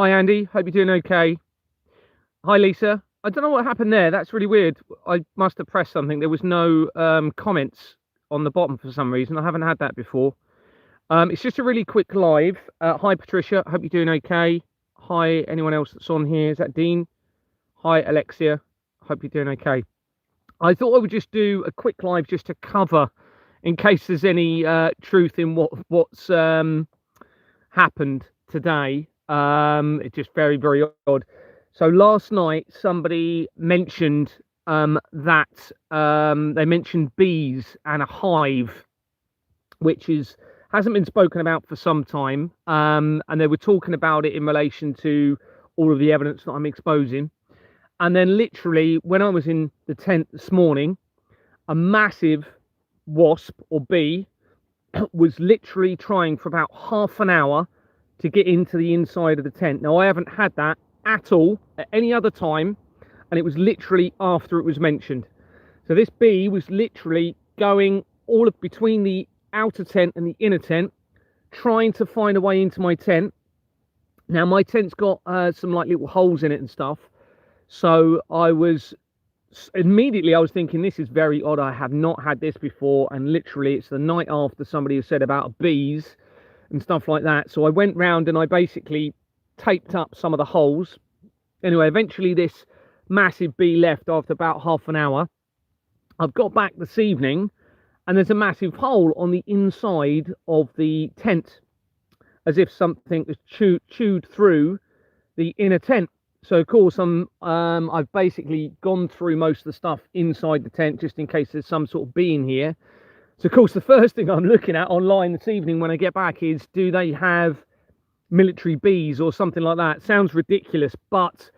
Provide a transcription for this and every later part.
Hi, Andy. Hope you're doing okay. Hi, Lisa. I don't know what happened there. That's really weird. I must have pressed something. There was no comments on the bottom for some reason. I haven't had that before. It's just a really quick live. Hi, Patricia. Hope you're doing okay. Hi, anyone else that's on here. Is that Dean? Hi, Alexia. Hope you're doing okay. I thought I would just do a quick live just to cover, in case there's any truth in what's happened today. It's just very, very odd. So last night somebody mentioned that they mentioned bees and a hive, which hasn't been spoken about for some time, and they were talking about it in relation to all of the evidence that I'm exposing. And then literally when I was in the tent this morning, a massive wasp or bee was literally trying for about half an hour to get into the inside of the tent. Now, I haven't had that at all at any other time, and it was literally after it was mentioned. So this bee was literally going all of between the outer tent and the inner tent, trying to find a way into my tent. Now, my tent's got some like little holes in it and stuff, so I was thinking, this is very odd. I have not had this before, and literally it's the night after somebody has said about bees and stuff like that. So I went round and I basically taped up some of the holes. Anyway, eventually this massive bee left after about half an hour. I've got back this evening and there's a massive hole on the inside of the tent, as if something has chewed through the inner tent. So of course I've basically gone through most of the stuff inside the tent just in case there's some sort of bee in here. So of course the first thing I'm looking at online this evening when I get back is, do they have military bees or something like that? Sounds ridiculous, but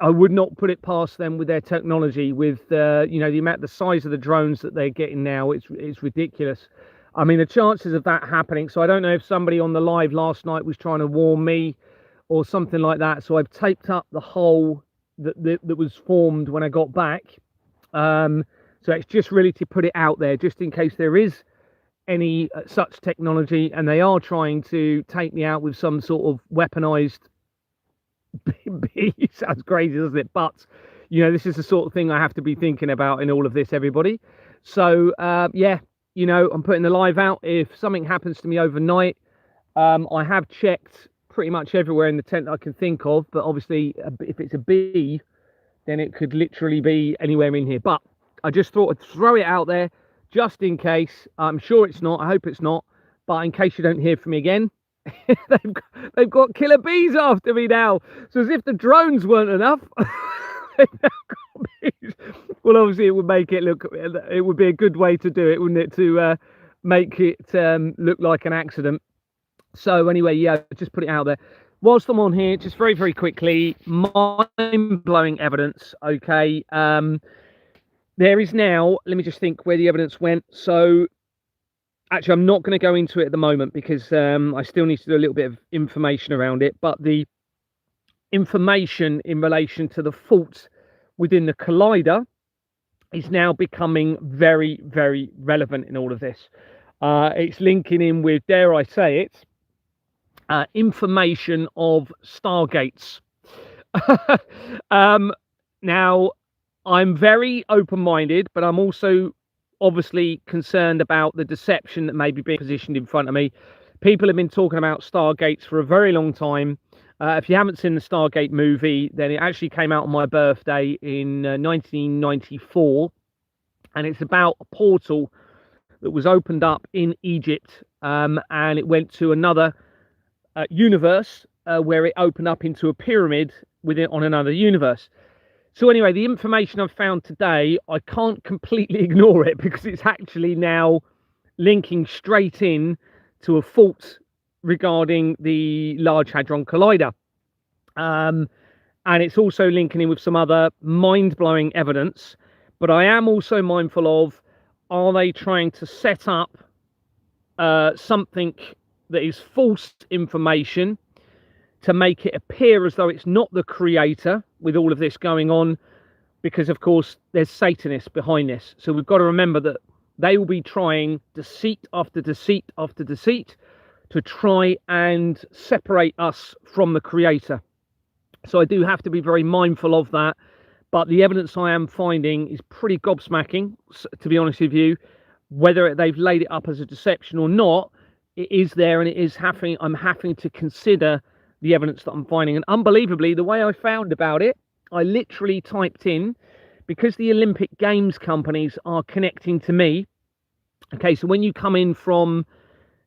I would not put it past them with their technology, with the size of the drones that they're getting now. It's ridiculous. I mean, the chances of that happening. So I don't know if somebody on the live last night was trying to warn me or something like that. So I've taped up the hole that was formed when I got back. So it's just really to put it out there, just in case there is any such technology and they are trying to take me out with some sort of weaponized bee. Sounds crazy, doesn't it? But this is the sort of thing I have to be thinking about in all of this, everybody. So yeah, I'm putting the live out. If something happens to me overnight, I have checked pretty much everywhere in the tent I can think of, but obviously if it's a bee, then it could literally be anywhere in here. But I just thought I'd throw it out there just in case. I'm sure it's not. I hope it's not. But in case you don't hear from me again, they've got killer bees after me now. So as if the drones weren't enough, they've now got bees. Well, obviously it would make it look. It would be a good way to do it, wouldn't it? To make it look like an accident. So anyway, yeah, just put it out there. Whilst I'm on here, just very, very quickly, mind-blowing evidence. Okay. There is now, let me just think where the evidence went. So actually, I'm not going to go into it at the moment because I still need to do a little bit of information around it. But the information in relation to the fault within the collider is now becoming very, very relevant in all of this. It's linking in with, dare I say it, information of Stargates. Now, I'm very open-minded, but I'm also obviously concerned about the deception that may be being positioned in front of me. People have been talking about Stargates for a very long time. If you haven't seen the Stargate movie, then it actually came out on my birthday in 1994, and it's about a portal that was opened up in Egypt, and it went to another universe where it opened up into a pyramid on another universe. So anyway, the information I've found today, I can't completely ignore it because it's actually now linking straight in to a fault regarding the Large Hadron Collider. And it's also linking in with some other mind-blowing evidence. But I am also mindful of, are they trying to set up something that is false information to make it appear as though it's not the creator with all of this going on, because of course there's Satanists behind this. So we've got to remember that they will be trying deceit after deceit after deceit to try and separate us from the creator. So I do have to be very mindful of that. But the evidence I am finding is pretty gobsmacking, to be honest with you. Whether they've laid it up as a deception or not, it is there, and it is happening. I'm having to consider the evidence that I'm finding. And unbelievably, the way I found about it, I literally typed in, because the Olympic Games companies are connecting to me. Okay, so when you come in from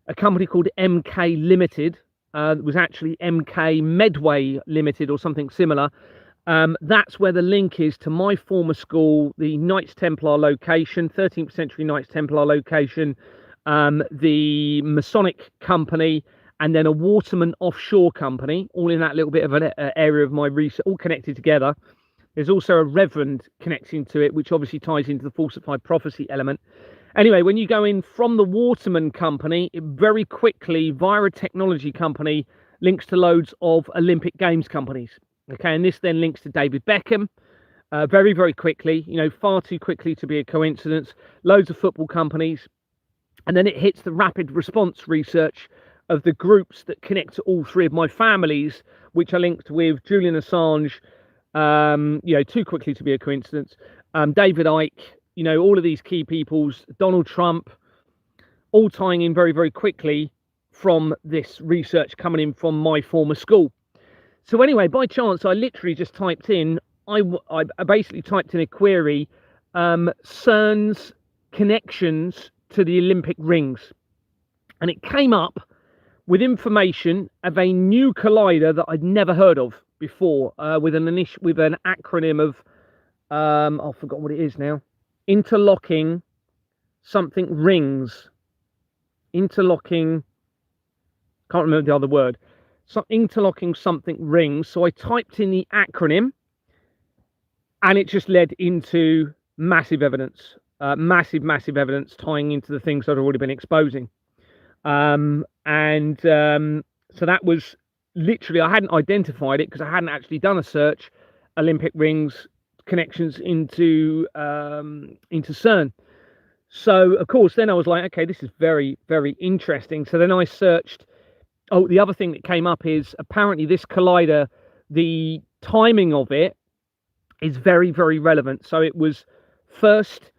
a company called MK Limited, it was actually MK Medway Limited or something similar. That's where the link is to my former school, the Knights Templar location, 13th century Knights Templar location, the Masonic company, and then a Waterman offshore company, all in that little bit of an area of my research, all connected together. There's also a reverend connecting to it, which obviously ties into the falsified prophecy element. Anyway, when you go in from the Waterman company, it very quickly, via a technology company, links to loads of Olympic Games companies. Okay, and this then links to David Beckham very, very quickly, you know, far too quickly to be a coincidence. Loads of football companies. And then it hits the rapid response research of the groups that connect to all three of my families, which are linked with Julian Assange, you know, too quickly to be a coincidence, David Icke, you know, all of these key peoples, Donald Trump, all tying in very, very quickly from this research coming in from my former school. So anyway, by chance, I literally just typed in, I basically typed in a query, CERN's connections to the Olympic rings. And it came up with information of a new collider that I'd never heard of before, with an acronym of, I've forgotten what it is now. Interlocking something rings. Interlocking, can't remember the other word. So interlocking something rings. So I typed in the acronym, and it just led into massive evidence, massive evidence tying into the things that I've already been exposing. So that was literally, I hadn't identified it because I hadn't actually done a search, Olympic rings connections into CERN. So of course then I was like, okay, this is very, very interesting. So then I searched. Oh, the other thing that came up is apparently this collider, the timing of it is very, very relevant. So it was first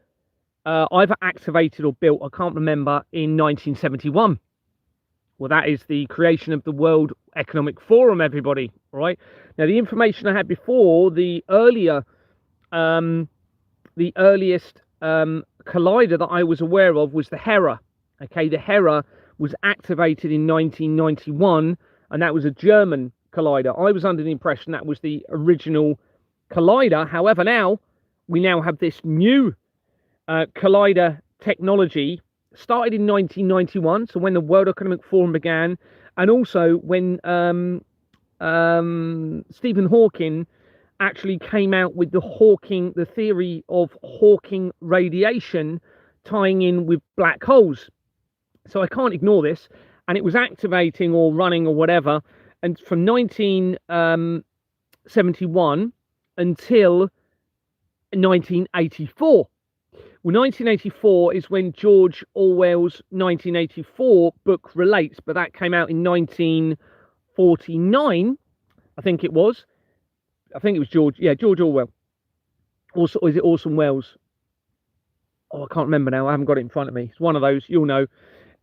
either activated or built, I can't remember, in 1971. Well, that is the creation of the World Economic Forum, everybody, right? Now, the information I had before, the earliest collider that I was aware of was the Hera. Okay, the Hera was activated in 1991, and that was a German collider. I was under the impression that was the original collider. However, we now have this new collider technology, started in 1991, so when the World Economic Forum began, and also when Stephen Hawking actually came out with the theory of Hawking radiation tying in with black holes. So I can't ignore this, and it was activating or running or whatever, and from 1971 until 1984. Well, 1984 is when George Orwell's 1984 book relates, but that came out in 1949, I think it was. I think it was George Orwell. Also, or is it Orson Welles? Oh, I can't remember now. I haven't got it in front of me. It's one of those, you'll know.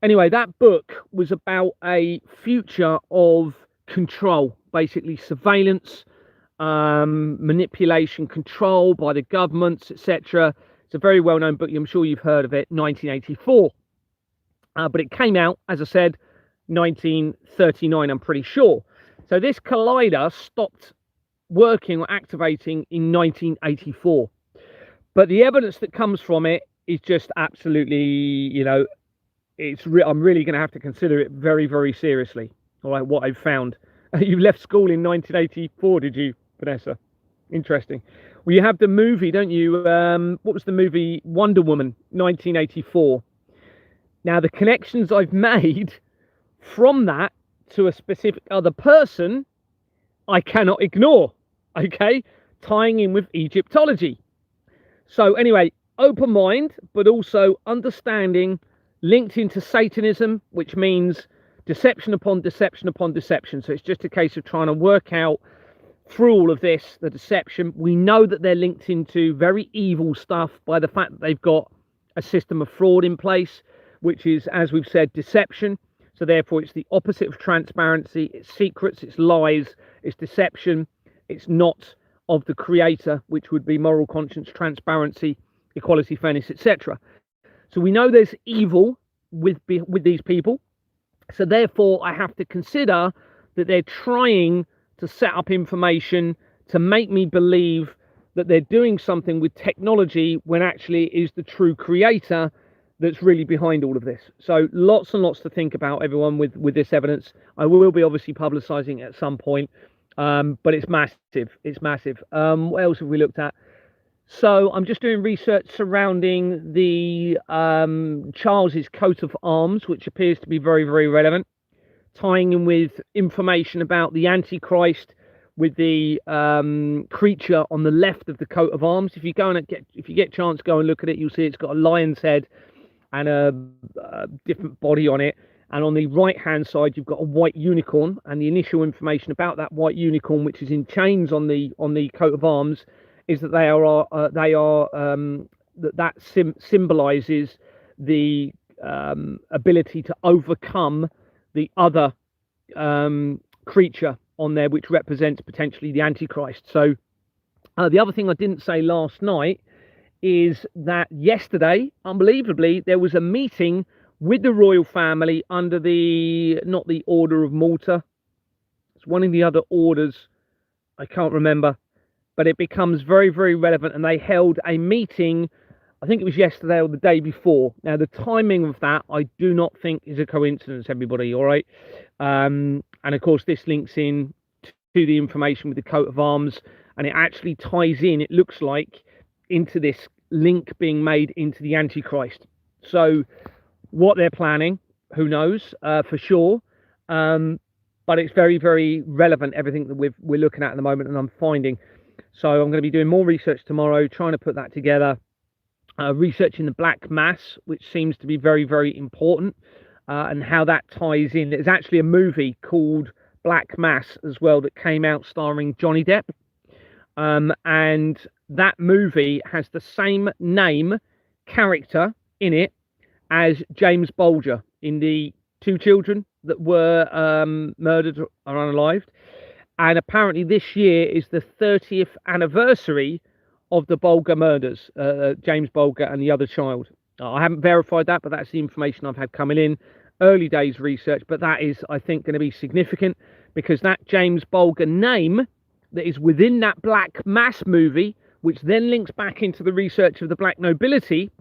Anyway, that book was about a future of control, basically surveillance, manipulation, control by the governments, etc. It's a very well-known book. I'm sure you've heard of it, 1984. But it came out, as I said, 1939, I'm pretty sure. So this collider stopped working or activating in 1984. But the evidence that comes from it is just absolutely, you know, I'm really going to have to consider it very, very seriously. All right, what I've found. You left school in 1984, did you, Vanessa? Interesting. Well, you have the movie, don't you? What was the movie? Wonder Woman, 1984. Now, the connections I've made from that to a specific other person, I cannot ignore. Okay, tying in with Egyptology. So anyway, open mind, but also understanding, linked into Satanism, which means deception upon deception upon deception. So it's just a case of trying to work out through all of this, the deception. We know that they're linked into very evil stuff by the fact that they've got a system of fraud in place, which is, as we've said, deception. So therefore, it's the opposite of transparency. It's secrets, it's lies, it's deception. It's not of the creator, which would be moral conscience, transparency, equality, fairness, etc. So we know there's evil with these people. So therefore, I have to consider that they're trying to set up information to make me believe that they're doing something with technology when actually it is the true creator that's really behind all of this. So lots and lots to think about, everyone, with this evidence. I will be obviously publicizing it at some point, but it's massive. It's massive. What else have we looked at? So I'm just doing research surrounding the Charles's coat of arms, which appears to be very, very relevant, tying in with information about the Antichrist with the creature on the left of the coat of arms. If you get a chance, go and look at it. You'll see it's got a lion's head and a different body on it. And on the right hand side, you've got a white unicorn. And the initial information about that white unicorn, which is in chains on the coat of arms, is that that symbolizes the ability to overcome the other creature on there, which represents potentially the Antichrist. So the other thing I didn't say last night is that yesterday, unbelievably, there was a meeting with the royal family under not the Order of Malta. It's one of the other orders. I can't remember, but it becomes very, very relevant. And they held a meeting, I think it was yesterday or the day before. Now, the timing of that, I do not think is a coincidence, everybody, all right? And of course, this links in to the information with the coat of arms, and it actually ties in, it looks like, into this link being made into the Antichrist. So what they're planning, who knows, for sure. But it's very, very relevant, everything that we're looking at the moment, and I'm finding. So I'm going to be doing more research tomorrow, trying to put that together, researching the Black Mass, which seems to be very, very important, and how that ties in. There's actually a movie called Black Mass as well that came out starring Johnny Depp. And that movie has the same name character in it as James Bulger in the 2 children that were murdered or unalived. And apparently this year is the 30th anniversary of the Bulger murders, James Bulger and the other child. I haven't verified that, but that's the information I've had coming in. Early days research, but that is, I think, going to be significant, because that James Bulger name that is within that Black Mass movie, which then links back into the research of the black nobility,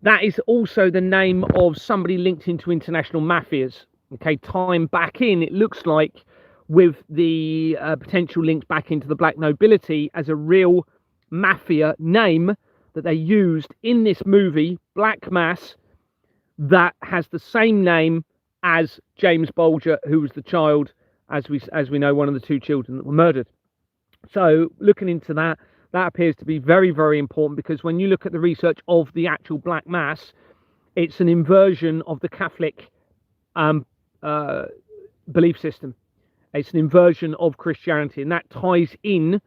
that is also the name of somebody linked into international mafias. Okay, time back in, it looks like, with the potential links back into the black nobility as a real mafia name that they used in this movie, Black Mass, that has the same name as James Bulger, who was the child, as we know, one of the 2 children that were murdered. So looking into that appears to be very, very important, because when you look at the research of the actual Black Mass, it's an inversion of the Catholic belief system. It's an inversion of Christianity, and that ties in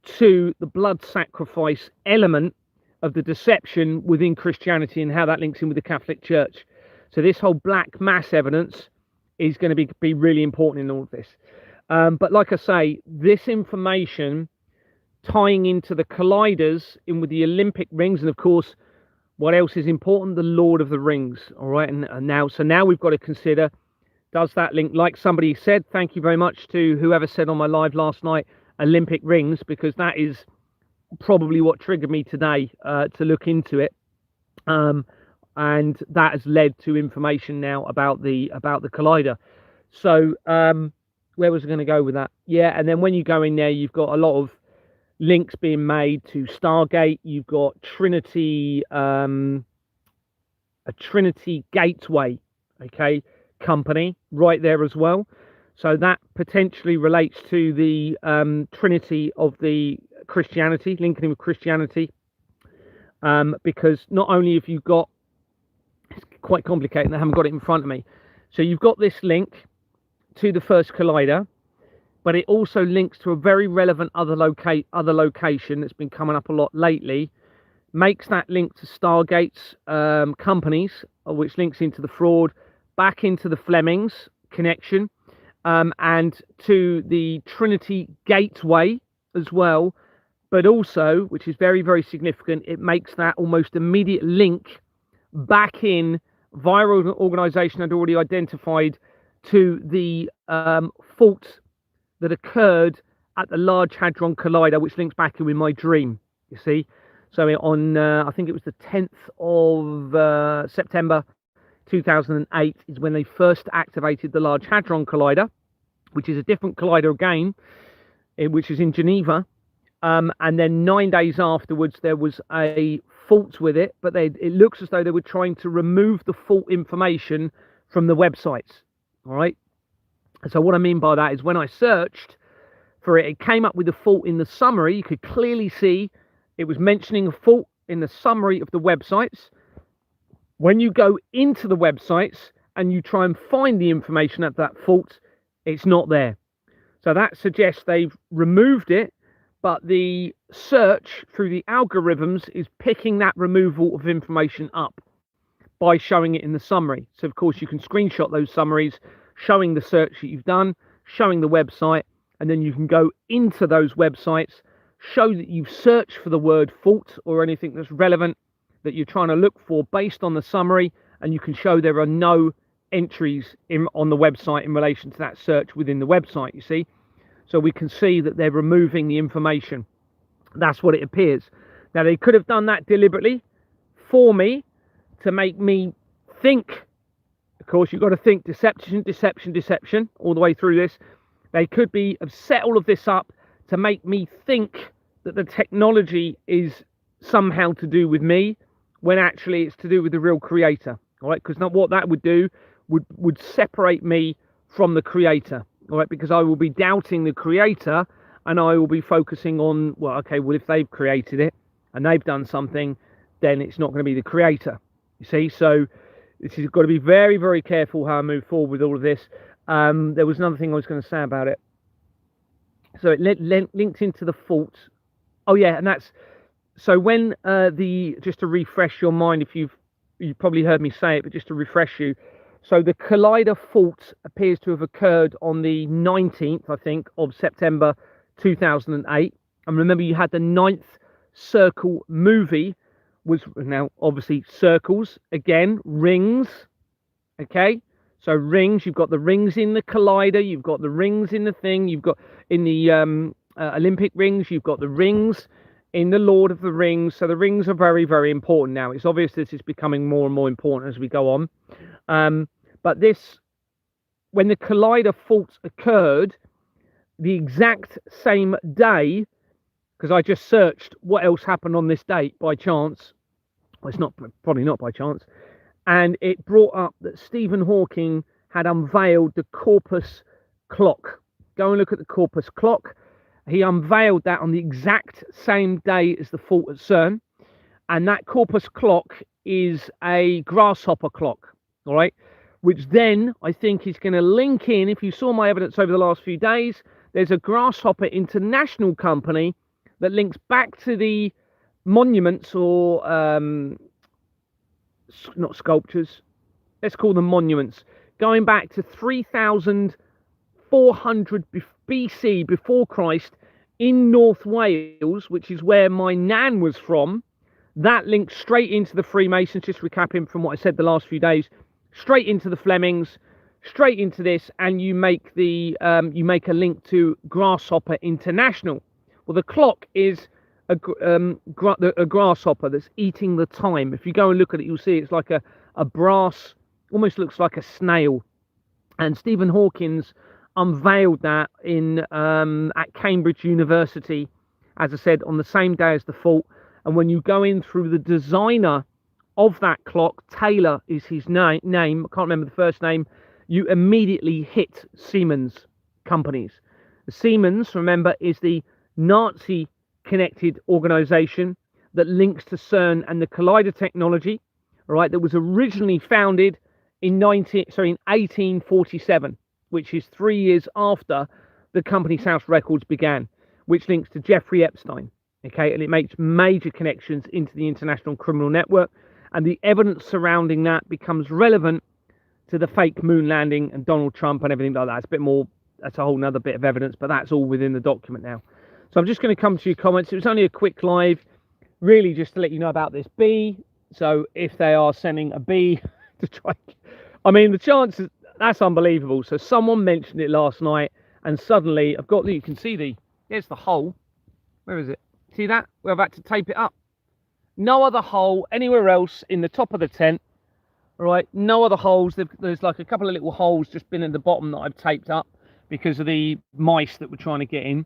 to the blood sacrifice element of the deception within Christianity and how that links in with the Catholic Church. So this whole Black Mass evidence is going to be really important in all of this. But like I say, this information tying into the colliders in with the Olympic rings, and of course, what else is important? The Lord of the Rings. All right, and now we've got to consider, does that link, like somebody said, thank you very much to whoever said on my live last night, Olympic rings, because that is probably what triggered me today to look into it, and that has led to information now about the collider. So where was I going to go with that? Yeah, and then when you go in there, you've got a lot of links being made to Stargate. You've got Trinity, a Trinity Gateway, okay, company right there as well. So that potentially relates to the Trinity of the Christianity, linking with Christianity, because not only have you got, it's quite complicated, I haven't got it in front of me. So you've got this link to the first collider. but it also links to a very relevant other location that's been coming up a lot lately, makes that link to Stargate's companies, which links into the fraud, back into the Flemings connection, and to the Trinity Gateway as well. But also, which is very, very significant, it makes that almost immediate link back in via an organization had already identified to the fault that occurred at the Large Hadron Collider, which links back in with my dream, you see. So on, I think it was the 10th of September 2008 is when they first activated the Large Hadron Collider, which is a different collider again, which is in Geneva. And then 9 days afterwards, there was a fault with it, but it looks as though they were trying to remove the fault information from the websites. All right. So what I mean by that is when I searched for it, it came up with the fault in the summary. You could clearly see it was mentioning a fault in the summary of the websites. When you go into the websites and you try and find the information of that fault, it's not there. So that suggests they've removed it, but the search through the algorithms is picking that removal of information up by showing it in the summary. So of course you can screenshot those summaries showing the search that you've done, showing the website, and then you can go into those websites, show that you've searched for the word fault or anything that's relevant that you're trying to look for based on the summary, and you can show there are no entries on the website in relation to that search within the website, you see. So we can see that they're removing the information. That's what it appears. Now, they could have done that deliberately for me to make me think. Of course, you've got to think deception all the way through this. They could have set all of this up to make me think that the technology is somehow to do with me, when actually it's to do with the real creator. All right, because what that would do would separate me from the creator. All right, because I will be doubting the creator, and I will be focusing on, well, okay, well, if they've created it and they've done something, then it's not going to be the creator. You see, so this has got to be very, very careful how I move forward with all of this. There was another thing I was going to say about it. So it linked into the fault. Oh yeah, and that's so when just to refresh your mind, if you've probably heard me say it, but just to refresh you. So the collider fault appears to have occurred on the 19th, I think, of September 2008. And remember, you had the Ninth Circle movie, was now obviously circles, again, rings, okay? So rings, you've got the rings in the collider, you've got the rings in the thing, you've got in the Olympic rings, you've got the rings in the Lord of the Rings. So the rings are very, very important now. It's obvious this is becoming more and more important as we go on. But this, when the collider fault occurred, the exact same day, because I just searched what else happened on this date by chance. Well, it's not, probably not by chance. And it brought up that Stephen Hawking had unveiled the Corpus clock. Go and look at the Corpus clock. He unveiled that on the exact same day as the fault at CERN. And that Corpus clock is a grasshopper clock, all right? Which then I think is going to link in. If you saw my evidence over the last few days, there's a Grasshopper International company that links back to the monuments, or not sculptures, let's call them monuments, going back to 3,400 BC, before Christ, in North Wales, which is where my nan was from. That links straight into the Freemasons, just recapping from what I said the last few days, straight into the Flemings, straight into this, and you make a link to Grasshopper International. Well, the clock is a grasshopper that's eating the time. If you go and look at it, you'll see it's like a brass, almost looks like a snail. And Stephen Hawking's unveiled that in at Cambridge University, as I said, on the same day as the fault. And when you go in through the designer of that clock, Taylor is his name, I can't remember the first name, you immediately hit Siemens companies. Siemens, remember, is the Nazi connected organization that links to CERN and the collider technology, all right, that was originally founded in 1847, which is 3 years after the Company's House records began, which links to Jeffrey Epstein. Okay, and it makes major connections into the international criminal network, and the evidence surrounding that becomes relevant to the fake moon landing and Donald Trump and everything like that. It's a bit more, that's a whole nother bit of evidence, but that's all within the document now. So I'm just going to come to your comments. It was only a quick live, really just to let you know about this bee. So if they are sending a bee to try, I mean, the chances, that's unbelievable. So someone mentioned it last night, and suddenly I've got, you can see there's the hole. Where is it? See that? We're about to tape it up. No other hole anywhere else in the top of the tent. All right, no other holes. There's like a couple of little holes just been in the bottom that I've taped up because of the mice that were trying to get in.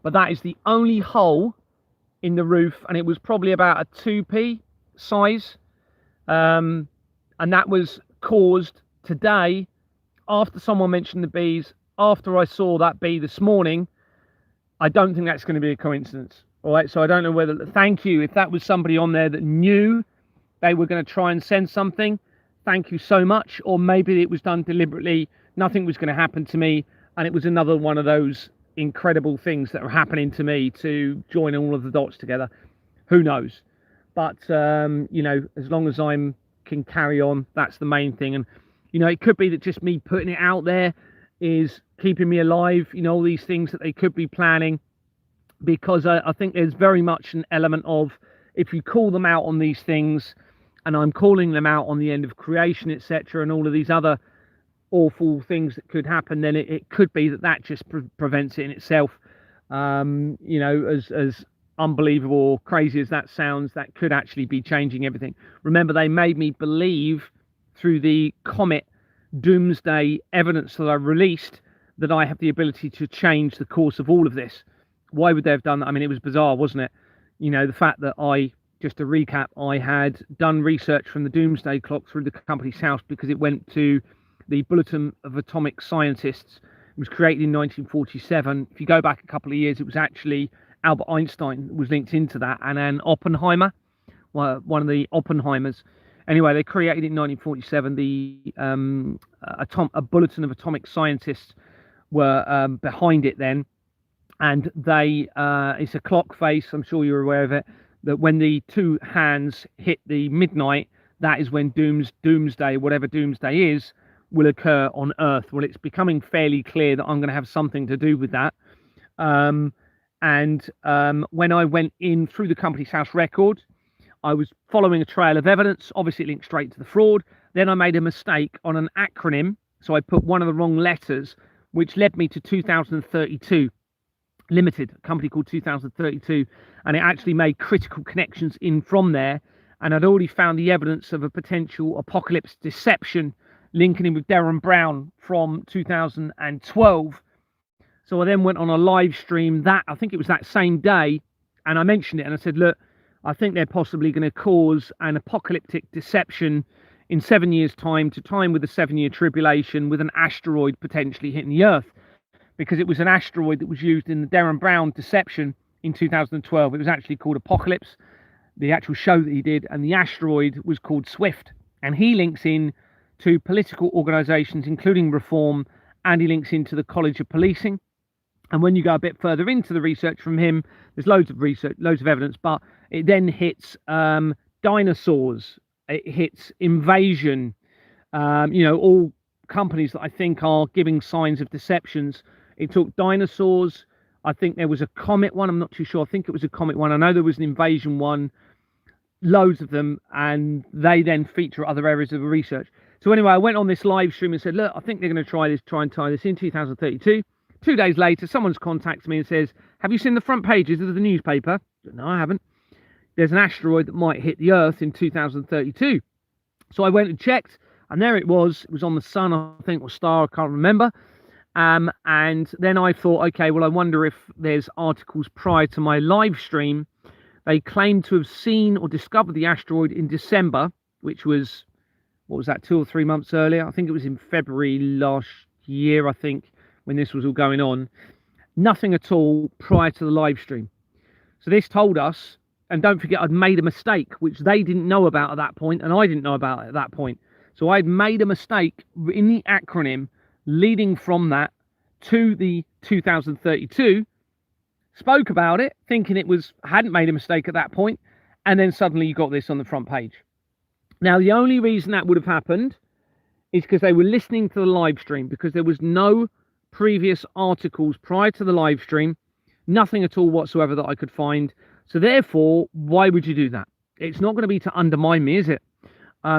But that is the only hole in the roof, and it was probably about a 2p size. And that was caused today after someone mentioned the bees. After I saw that bee this morning, I don't think that's going to be a coincidence. All right, so I don't know whether, thank you, if that was somebody on there that knew they were going to try and send something, thank you so much. Or maybe it was done deliberately, nothing was going to happen to me, and it was another one of those incredible things that are happening to me to join all of the dots together. Who knows? But, you know, as long as I can carry on, that's the main thing. And, you know, it could be that just me putting it out there is keeping me alive, you know, all these things that they could be planning. Because I think there's very much an element of, if you call them out on these things, and I'm calling them out on the end of creation, etc., and all of these other awful things that could happen, then it could be that just prevents it in itself. You know, as unbelievable or crazy as that sounds, that could actually be changing everything. Remember, they made me believe through the comet doomsday evidence that I released that I have the ability to change the course of all of this. Why would they have done that? I mean, it was bizarre, wasn't it? You know, the fact that just to recap, I had done research from the doomsday clock through the Company's House because it went to the Bulletin of Atomic Scientists. It was created in 1947. If you go back a couple of years, it was actually Albert Einstein was linked into that, and then Oppenheimer, one of the Oppenheimers. Anyway, they created it in 1947. The a Bulletin of Atomic Scientists were behind it then. And they, it's a clock face, I'm sure you're aware of it, that when the two hands hit the midnight, that is when doomsday, whatever doomsday is, will occur on Earth. Well, it's becoming fairly clear that I'm going to have something to do with that. When I went in through the Company's House record, I was following a trail of evidence. Obviously, it linked straight to the fraud. Then I made a mistake on an acronym. So I put one of the wrong letters, which led me to 2032. Limited, a company called 2032, and it actually made critical connections in from there. And I'd already found the evidence of a potential apocalypse deception linking in with Darren Brown from 2012. So I then went on a live stream that, I think it was that same day, and I mentioned it and I said, look, I think they're possibly going to cause an apocalyptic deception in 7 years' time to time with the 7-year tribulation with an asteroid potentially hitting the Earth. Because it was an asteroid that was used in the Darren Brown deception in 2012. It was actually called Apocalypse, the actual show that he did, and the asteroid was called Swift. And he links in to political organisations, including Reform, and he links into the College of Policing. And when you go a bit further into the research from him, there's loads of research, loads of evidence, but it then hits dinosaurs, it hits invasion, you know, all companies that I think are giving signs of deceptions. It took dinosaurs. I think there was a comet one. I'm not too sure. I think it was a comet one. I know there was an invasion one, loads of them, and they then feature other areas of research. So anyway, I went on this live stream and said, look, I think they're going to try and tie this in 2032. 2 days later, someone's contacted me and says, have you seen the front pages of the newspaper? No, I haven't. There's an asteroid that might hit the Earth in 2032. So I went and checked, and there it was. It was on the sun, I think, or star, I can't remember. And then I thought, okay, well, I wonder if there's articles prior to my live stream. They claimed to have seen or discovered the asteroid in December, which was, what was that, 2 or 3 months earlier? I think it was in February last year, I think, when this was all going on. Nothing at all prior to the live stream. So this told us, and don't forget, I'd made a mistake, which they didn't know about at that point, and I didn't know about at that point. So I'd made a mistake in the acronym leading from that to the 2032, spoke about it, thinking hadn't made a mistake at that point, and then suddenly you got this on the front page. Now, the only reason that would have happened is because they were listening to the live stream, because there was no previous articles prior to the live stream, nothing at all whatsoever that I could find. So therefore, why would you do that? It's not going to be to undermine me, is it?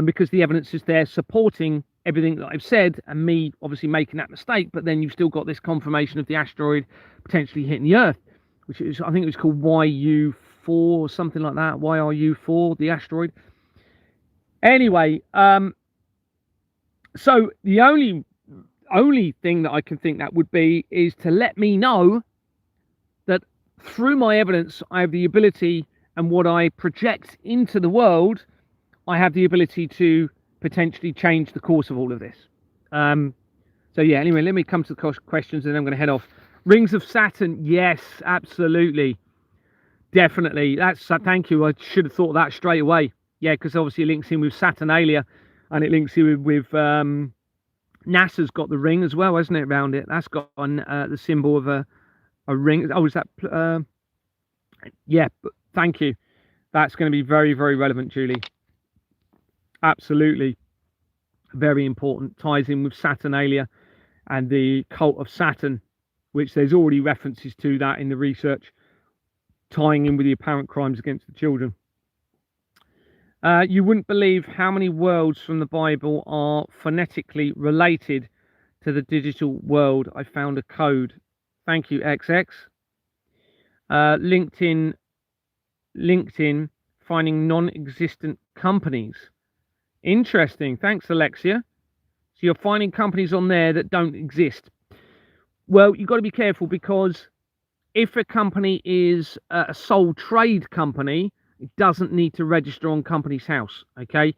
Because the evidence is there supporting everything that I've said, and me obviously making that mistake, but then you've still got this confirmation of the asteroid potentially hitting the Earth, which is, I think it was called YU4 or something like that, YRU4, the asteroid. Anyway, so the only thing that I can think that would be is to let me know that through my evidence, I have the ability, and what I project into the world, I have the ability to potentially change the course of all of this. So yeah, anyway, let me come to the questions and then I'm going to head off. Rings of Saturn, yes, absolutely, definitely. Thank you. I should have thought of that straight away. Yeah, because obviously it links in with Saturnalia, and it links in with NASA's got the ring as well, hasn't it, around it? That's got the symbol of a ring. Oh, is that? Yeah, but thank you. That's going to be very, very relevant, Julie. Absolutely. Very important. Ties in with Saturnalia and the cult of Saturn, which there's already references to that in the research, tying in with the apparent crimes against the children. You wouldn't believe how many worlds from the Bible are phonetically related to the digital world. I found a code. Thank you, XX. LinkedIn, finding non-existent companies. Interesting. Thanks, Alexia. So you're finding companies on there that don't exist. Well, you've got to be careful, because if a company is a sole trade company, it doesn't need to register on Companies House, okay?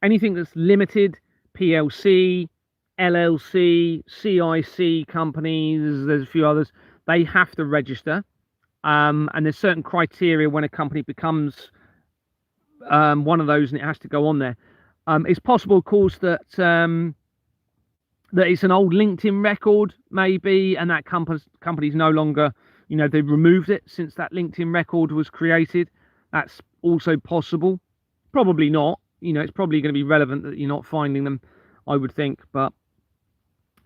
Anything that's limited, PLC, LLC, CIC companies, there's a few others, they have to register. And there's certain criteria when a company becomes one of those, and it has to go on there. It's possible, of course, that that it's an old LinkedIn record, maybe, and that company's no longer, they've removed it since that LinkedIn record was created. That's also possible. Probably not. It's probably going to be relevant that you're not finding them, I would think, but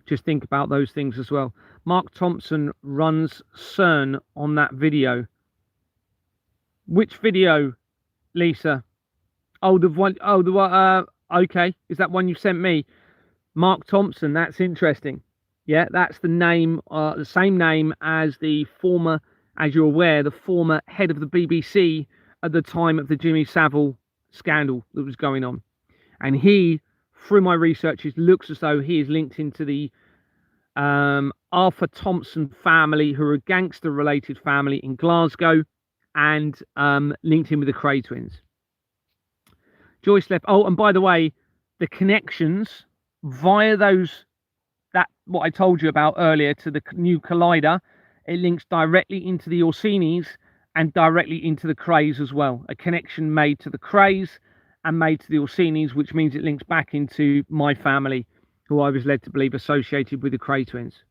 just think about those things as well. Mark Thompson runs CERN on that video. Which video, Lisa? Oh, the one. Oh, the one. Okay, is that one you sent me? Mark Thompson. That's interesting. Yeah, that's the name. The same name as the former, as you're aware, the former head of the BBC at the time of the Jimmy Savile scandal that was going on. And he, through my researches, looks as though he is linked into the Arthur Thompson family, who are a gangster-related family in Glasgow, and linked in with the Cray twins. Joyce left. Oh, and by the way, the connections via what I told you about earlier to the new collider, it links directly into the Orsinis and directly into the Crays as well. A connection made to the Crays and made to the Orsinis, which means it links back into my family, who I was led to believe associated with the Cray twins.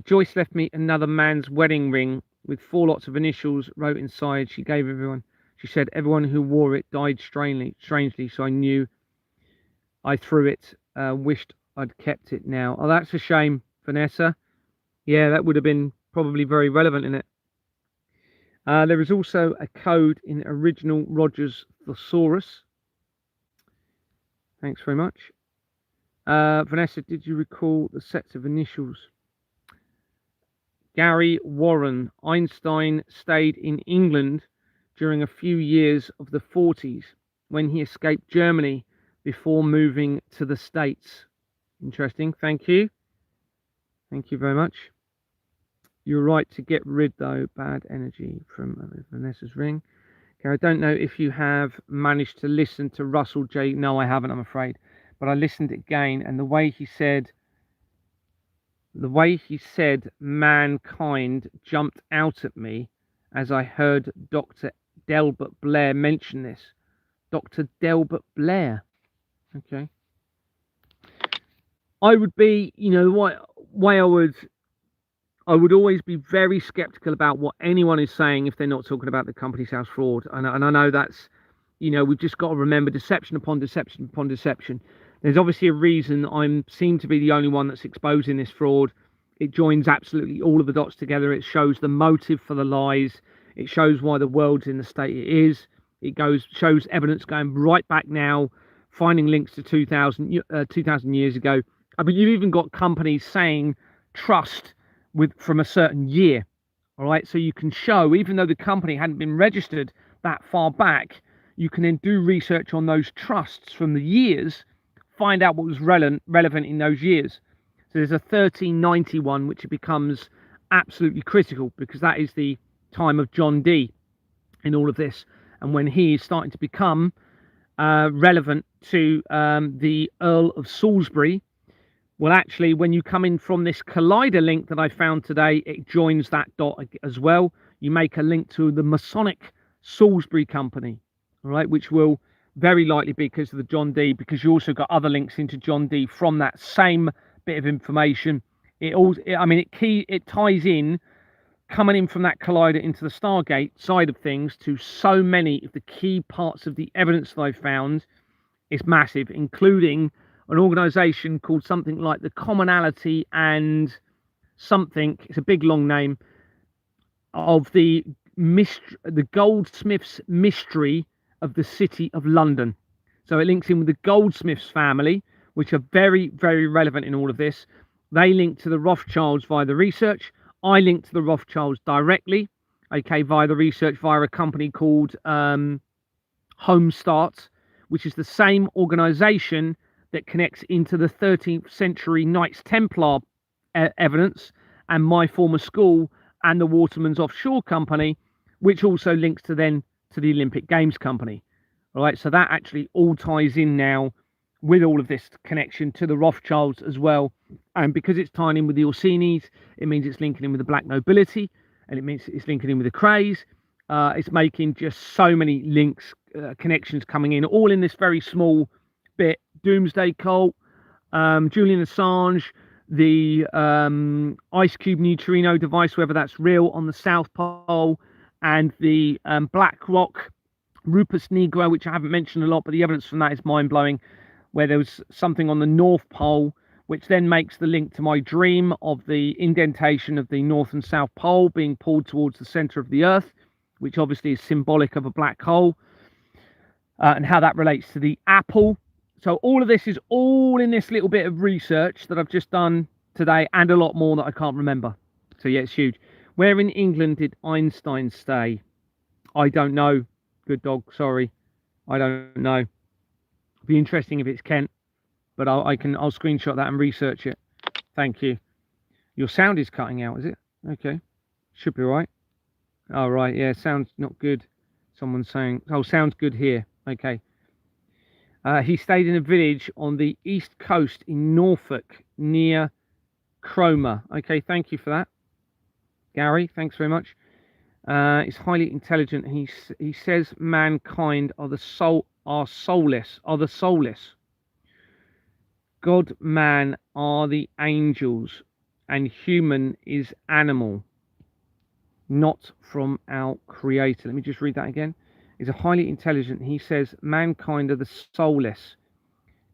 Joyce left me another man's wedding ring with 4 lots of initials wrote inside. She said everyone who wore it died strangely, so I knew I threw it. Wished I'd kept it now. Oh, that's a shame, Vanessa. Yeah, that would have been probably very relevant in it. There is also a code in original Rogers Thesaurus. Thanks very much. Vanessa, did you recall the sets of initials? Gary Warren. Einstein stayed in England during a few years of the 40s when he escaped Germany before moving to the States. Interesting. Thank you. Thank you very much. You're right to get rid, though, bad energy from Vanessa's ring. Okay, I don't know if you have managed to listen to Russell J. No, I haven't, I'm afraid. But I listened again, and the way he said mankind jumped out at me as I heard Dr. Delbert Blair mention this. Dr. Delbert Blair. Okay. I would be, the way I would I would always be very skeptical about what anyone is saying if they're not talking about the Companies House fraud. And I know that's, we've just got to remember deception upon deception upon deception. There's obviously a reason I seem to be the only one that's exposing this fraud. It joins absolutely all of the dots together. It shows the motive for the lies. It shows why the world's in the state it is. It shows evidence going right back now, finding links to 2,000 years ago. I mean, you've even got companies saying trust from a certain year. All right, so you can show, even though the company hadn't been registered that far back, you can then do research on those trusts from the years, find out what was relevant in those years. So there's a 1391, which becomes absolutely critical because that is the time of John Dee in all of this, and when he is starting to become relevant to the Earl of Salisbury. Well, actually, when you come in from this collider link that I found today, it joins that dot as well. You make a link to the Masonic Salisbury Company, all right, which will very likely be because of the John Dee, because you also got other links into John Dee from that same bit of information. It ties in, coming in from that collider into the Stargate side of things, to so many of the key parts of the evidence that I found. Is massive, including an organization called something like the Commonality and something, it's a big long name, of the Goldsmiths Mystery of the City of London. So it links in with the Goldsmiths family, which are very, very relevant in all of this. They link to the Rothschilds via the research. I link to the Rothschilds directly, okay, via the research, via a company called Homestart, which is the same organization that connects into the 13th century Knights Templar evidence and my former school and the Waterman's Offshore Company, which also links to the Olympic Games Company. All right, so that actually all ties in now with all of this connection to the Rothschilds as well. And because it's tying in with the Orsinis, it means it's linking in with the black nobility, and it means it's linking in with the Krays. It's making just so many links, connections coming in, all in this very small bit. Doomsday Cult, Julian Assange, the Ice Cube neutrino device, whether that's real, on the South Pole, and the Black Rock Rupus Negro, which I haven't mentioned a lot, but the evidence from that is mind-blowing, where there was something on the North Pole, which then makes the link to my dream of the indentation of the North and South Pole being pulled towards the center of the Earth, which obviously is symbolic of a black hole, and how that relates to the apple. So all of this is all in this little bit of research that I've just done today, and a lot more that I can't remember. So yeah, it's huge. Where in England did Einstein stay? I don't know. Good dog, sorry. I don't know. It'd be interesting if it's Kent, but I'll screenshot that and research it. Thank you. Your sound is cutting out, is it? Okay. Should be all right. Oh, right. Yeah, sounds not good. Someone's saying, oh, sounds good here. Okay. He stayed in a village on the east coast in Norfolk near Cromer. Okay, thank you for that, Gary. Thanks very much. He's highly intelligent. He says mankind are soulless. God, man are the angels, and human is animal, not from our creator. Let me just read that again. He's a highly intelligent. He says mankind are the soulless.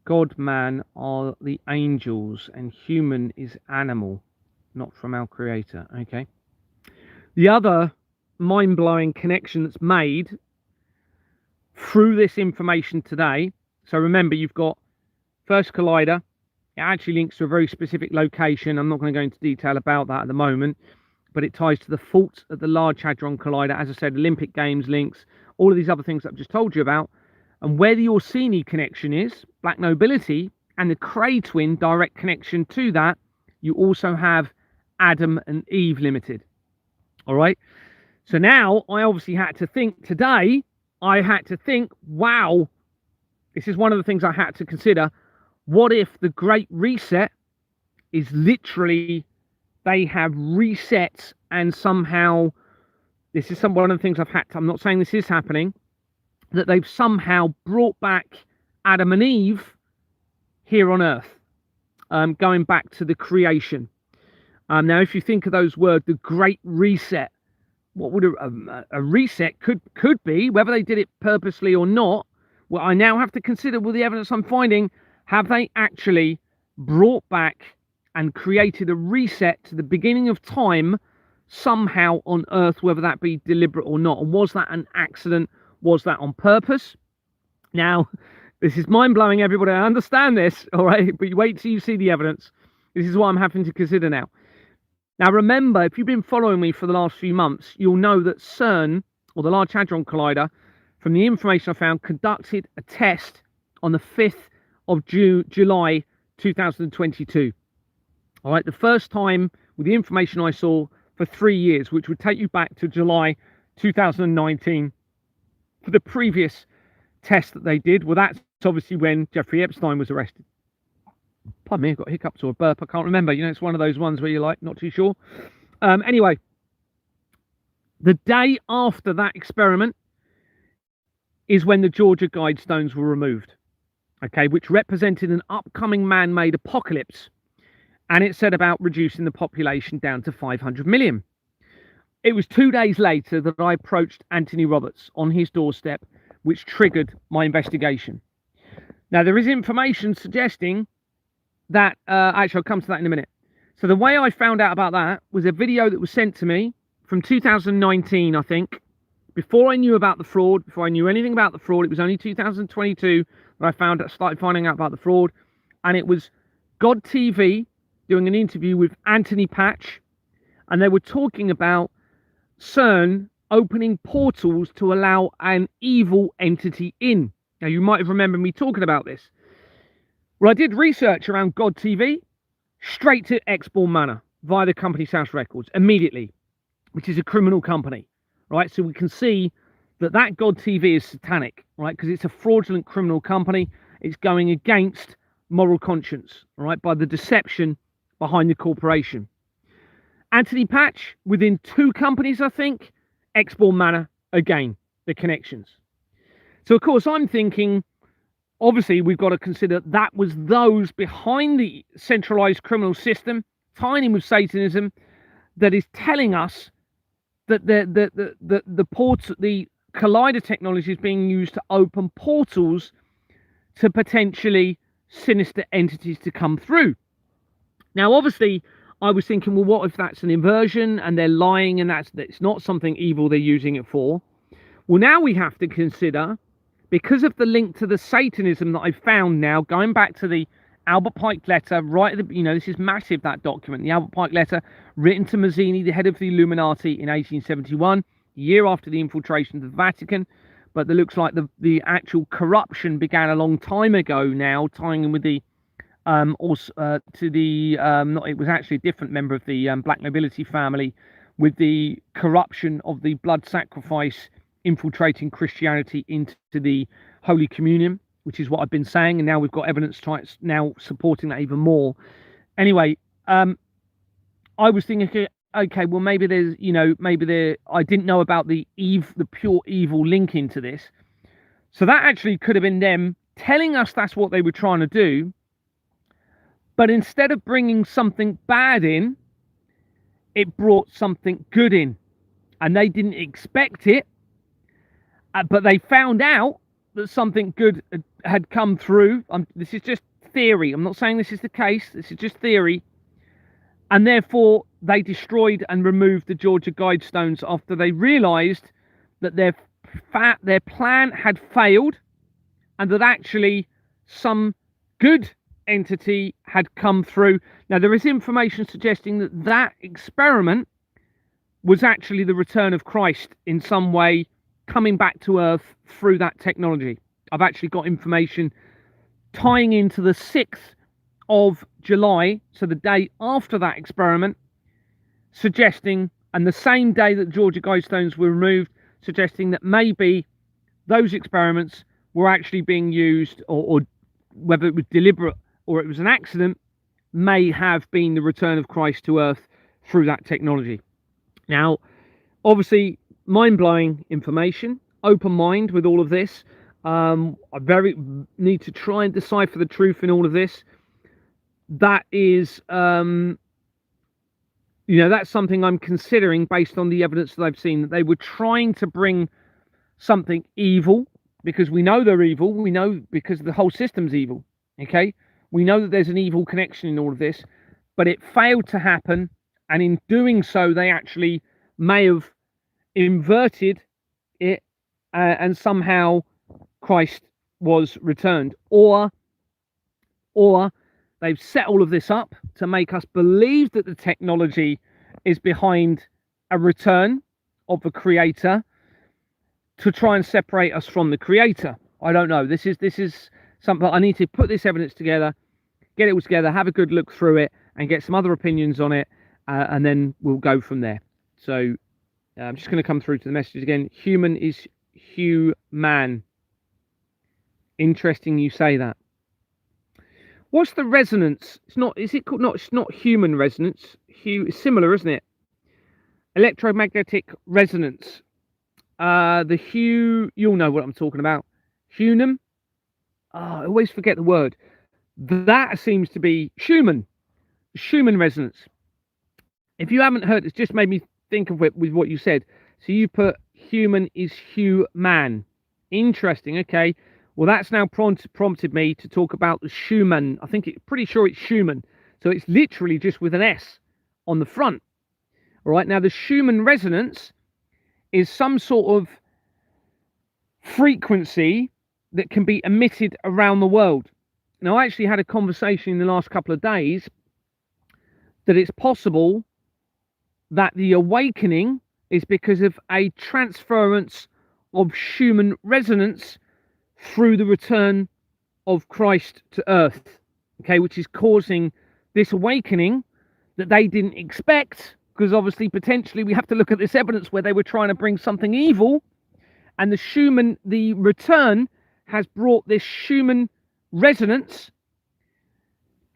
God, man are the angels, and human is animal, not from our creator. Okay. The other mind-blowing connection that's made through this information today. So remember, you've got First Collider. It actually links to a very specific location. I'm not going to go into detail about that at the moment, but it ties to the fault at the Large Hadron Collider. As I said, Olympic Games links, all of these other things that I've just told you about. And where the Orsini connection is, black nobility, and the Cray twin direct connection to that, you also have Adam and Eve Limited. All right. So now I obviously had to think today, wow, this is one of the things I had to consider. What if the Great Reset is literally, they have reset, and somehow, this is one of the things I'm not saying this is happening, that they've somehow brought back Adam and Eve here on Earth, going back to the creation. Now, if you think of those words, the Great Reset, what would a reset could be, whether they did it purposely or not. Well, I now have to consider, with the evidence I'm finding, have they actually brought back and created a reset to the beginning of time somehow on Earth, whether that be deliberate or not? And was that an accident? Was that on purpose? Now, this is mind-blowing, everybody. I understand this, all right? But you wait till you see the evidence. This is what I'm having to consider now. Now, remember, if you've been following me for the last few months, you'll know that CERN, or the Large Hadron Collider, from the information I found, conducted a test on the 5th of July 2022. All right, the first time with the information I saw for 3 years, which would take you back to July 2019 for the previous test that they did. Well, that's obviously when Jeffrey Epstein was arrested. Pardon me, I've got hiccups or a burp. I can't remember. You know, it's one of those ones where you're like, not too sure. Anyway, the day after that experiment is when the Georgia Guidestones were removed, okay, which represented an upcoming man-made apocalypse. And it said about reducing the population down to 500 million. It was 2 days later that I approached Anthony Roberts on his doorstep, which triggered my investigation. Now, there is information suggesting that, actually, I'll come to that in a minute. So the way I found out about that was a video that was sent to me from 2019, I think. Before I knew about the fraud, before I knew anything about the fraud, it was only 2022 that I started finding out about the fraud. And it was God TV doing an interview with Anthony Patch. And they were talking about CERN opening portals to allow an evil entity in. Now, you might have remembered me talking about this. Well, I did research around God TV, straight to Exborn Manor via the company South Records immediately, which is a criminal company, right? So we can see that God TV is satanic, right? Because it's a fraudulent criminal company. It's going against moral conscience, right? By the deception behind the corporation. Anthony Patch, within 2 companies, I think, Exborn Manor, again, the connections. So, of course, I'm thinking, obviously, we've got to consider that was those behind the centralized criminal system, tying in with Satanism, that is telling us that the collider technology is being used to open portals to potentially sinister entities to come through. Now, obviously, I was thinking, well, what if that's an inversion and they're lying and that's not something evil they're using it for? Well, now we have to consider, because of the link to the Satanism that I found now, going back to the Albert Pike letter, right at the, this is massive, that document, the Albert Pike letter, written to Mazzini, the head of the Illuminati, in 1871, a year after the infiltration of the Vatican. But it looks like the actual corruption began a long time ago now, tying in with the, it was actually a different member of the black nobility family, with the corruption of the blood sacrifice infiltrating Christianity into the Holy Communion, which is what I've been saying, and now we've got evidence now supporting that even more. Anyway, I was thinking, okay, well, maybe there's, I didn't know about the pure evil link into this, so that actually could have been them telling us that's what they were trying to do, but instead of bringing something bad in, it brought something good in, and they didn't expect it. But they found out that something good had come through. This is just theory. I'm not saying this is the case. This is just theory. And therefore, they destroyed and removed the Georgia Guidestones after they realized that their plan had failed and that actually some good entity had come through. Now, there is information suggesting that experiment was actually the return of Christ in some way, coming back to Earth through that technology. I've actually got information tying into the 6th of July, so the day after that experiment, suggesting, and the same day that Georgia Guidestones were removed, suggesting that maybe those experiments were actually being used, or whether it was deliberate or it was an accident, may have been the return of Christ to Earth through that technology. Now, obviously, mind-blowing information, open mind with all of this. I very need to try and decipher the truth in all of this. That is That's something I'm considering based on the evidence that I've seen, that they were trying to bring something evil, because we know they're evil. We know because the whole system's evil. Okay. We know that there's an evil connection in all of this, but it failed to happen. And in doing so, they actually may have inverted it, and somehow Christ was returned, or they've set all of this up to make us believe that the technology is behind a return of the creator, to try and separate us from the creator. I don't know. This is something I need to put this evidence together, get it all together, have a good look through it, and get some other opinions on it, and then we'll go from there. So I'm just going to come through to the message again. Human is human. Interesting you say that. What's the resonance? It's not. Is it called? Not. It's not human resonance. It's similar, isn't it? Electromagnetic resonance. The hue. You'll know what I'm talking about. Hunum. Oh, I always forget the word. That seems to be Schumann. Schumann resonance. If you haven't heard, it's just made me think of it with what you said. So you put human is human. Interesting. Okay. Well, that's now prompted me to talk about the Schumann. I think pretty sure it's Schumann. So it's literally just with an S on the front. All right. Now the Schumann resonance is some sort of frequency that can be emitted around the world. Now, I actually had a conversation in the last couple of days that it's possible that the awakening is because of a transference of Schumann resonance through the return of Christ to earth, okay, which is causing this awakening that they didn't expect, because obviously potentially we have to look at this evidence where they were trying to bring something evil, and the return has brought this Schumann resonance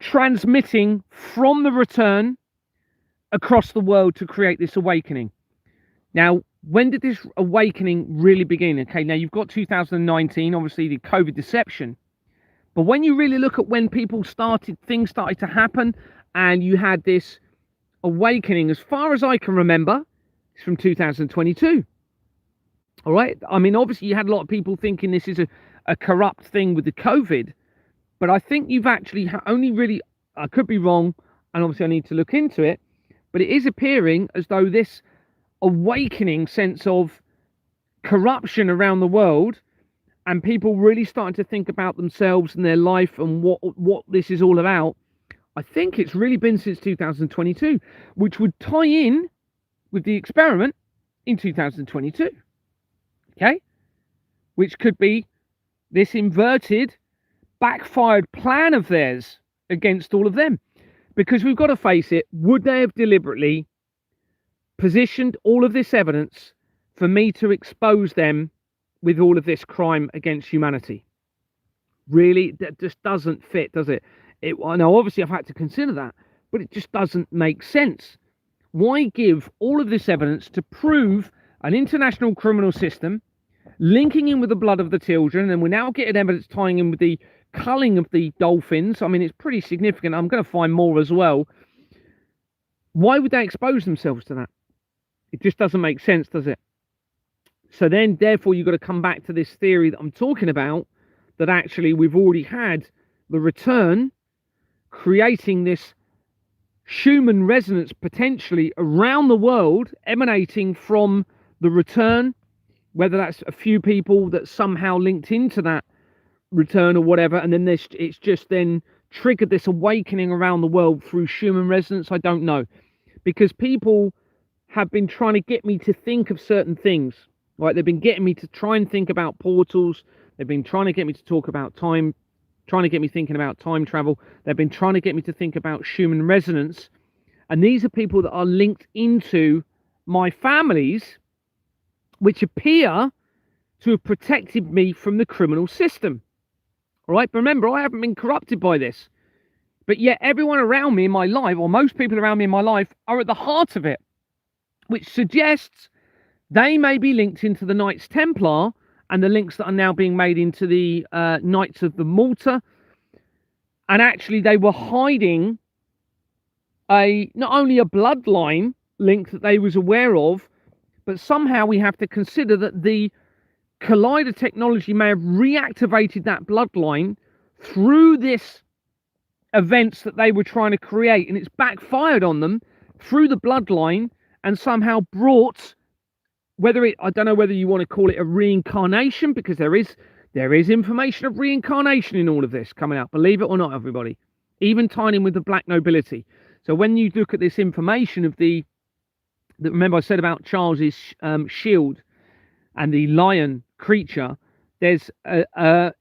transmitting from the return across the world to create this awakening. Now, when did this awakening really begin? Okay, now you've got 2019, obviously the COVID deception. But when you really look at when things started to happen, and you had this awakening, as far as I can remember, it's from 2022. All right. I mean, obviously you had a lot of people thinking this is a corrupt thing with the COVID, but I think you've actually only really, I could be wrong, and obviously I need to look into it, but it is appearing as though this awakening sense of corruption around the world, and people really starting to think about themselves and their life and what this is all about, I think it's really been since 2022, which would tie in with the experiment in 2022. Okay, which could be this inverted, backfired plan of theirs against all of them. Because we've got to face it, would they have deliberately positioned all of this evidence for me to expose them with all of this crime against humanity? Really, that just doesn't fit, does it? Now, obviously, I've had to consider that, but it just doesn't make sense. Why give all of this evidence to prove an international criminal system linking in with the blood of the children, and we're now getting evidence tying in with the culling of the dolphins? I mean, it's pretty significant. I'm going to find more as well. Why would they expose themselves to that? It just doesn't make sense, does it? So then, therefore, you've got to come back to this theory that I'm talking about, that actually we've already had the return creating this Schumann resonance potentially around the world, emanating from the return, whether that's a few people that somehow linked into that return or whatever, and then it's just then triggered this awakening around the world through Schumann resonance. I don't know, because people have been trying to get me to think of certain things, right? They've been getting me to try and think about portals. They've been trying to get me to talk about time, trying to get me thinking about time travel. They've been trying to get me to think about Schumann resonance. And these are people that are linked into my families, which appear to have protected me from the criminal system. All right, but remember, I haven't been corrupted by this. But yet everyone around me in my life, or most people around me in my life, are at the heart of it, which suggests they may be linked into the Knights Templar, and the links that are now being made into the Knights of the Malta. And actually they were hiding not only a bloodline link that they was aware of, but somehow we have to consider that the collider technology may have reactivated that bloodline through this events that they were trying to create, and it's backfired on them through the bloodline and somehow brought, I don't know whether you want to call it a reincarnation, because there is information of reincarnation in all of this coming out, believe it or not, everybody, even tying in with the black nobility. So when you look at this information of remember I said about Charles's shield and the lion creature, there's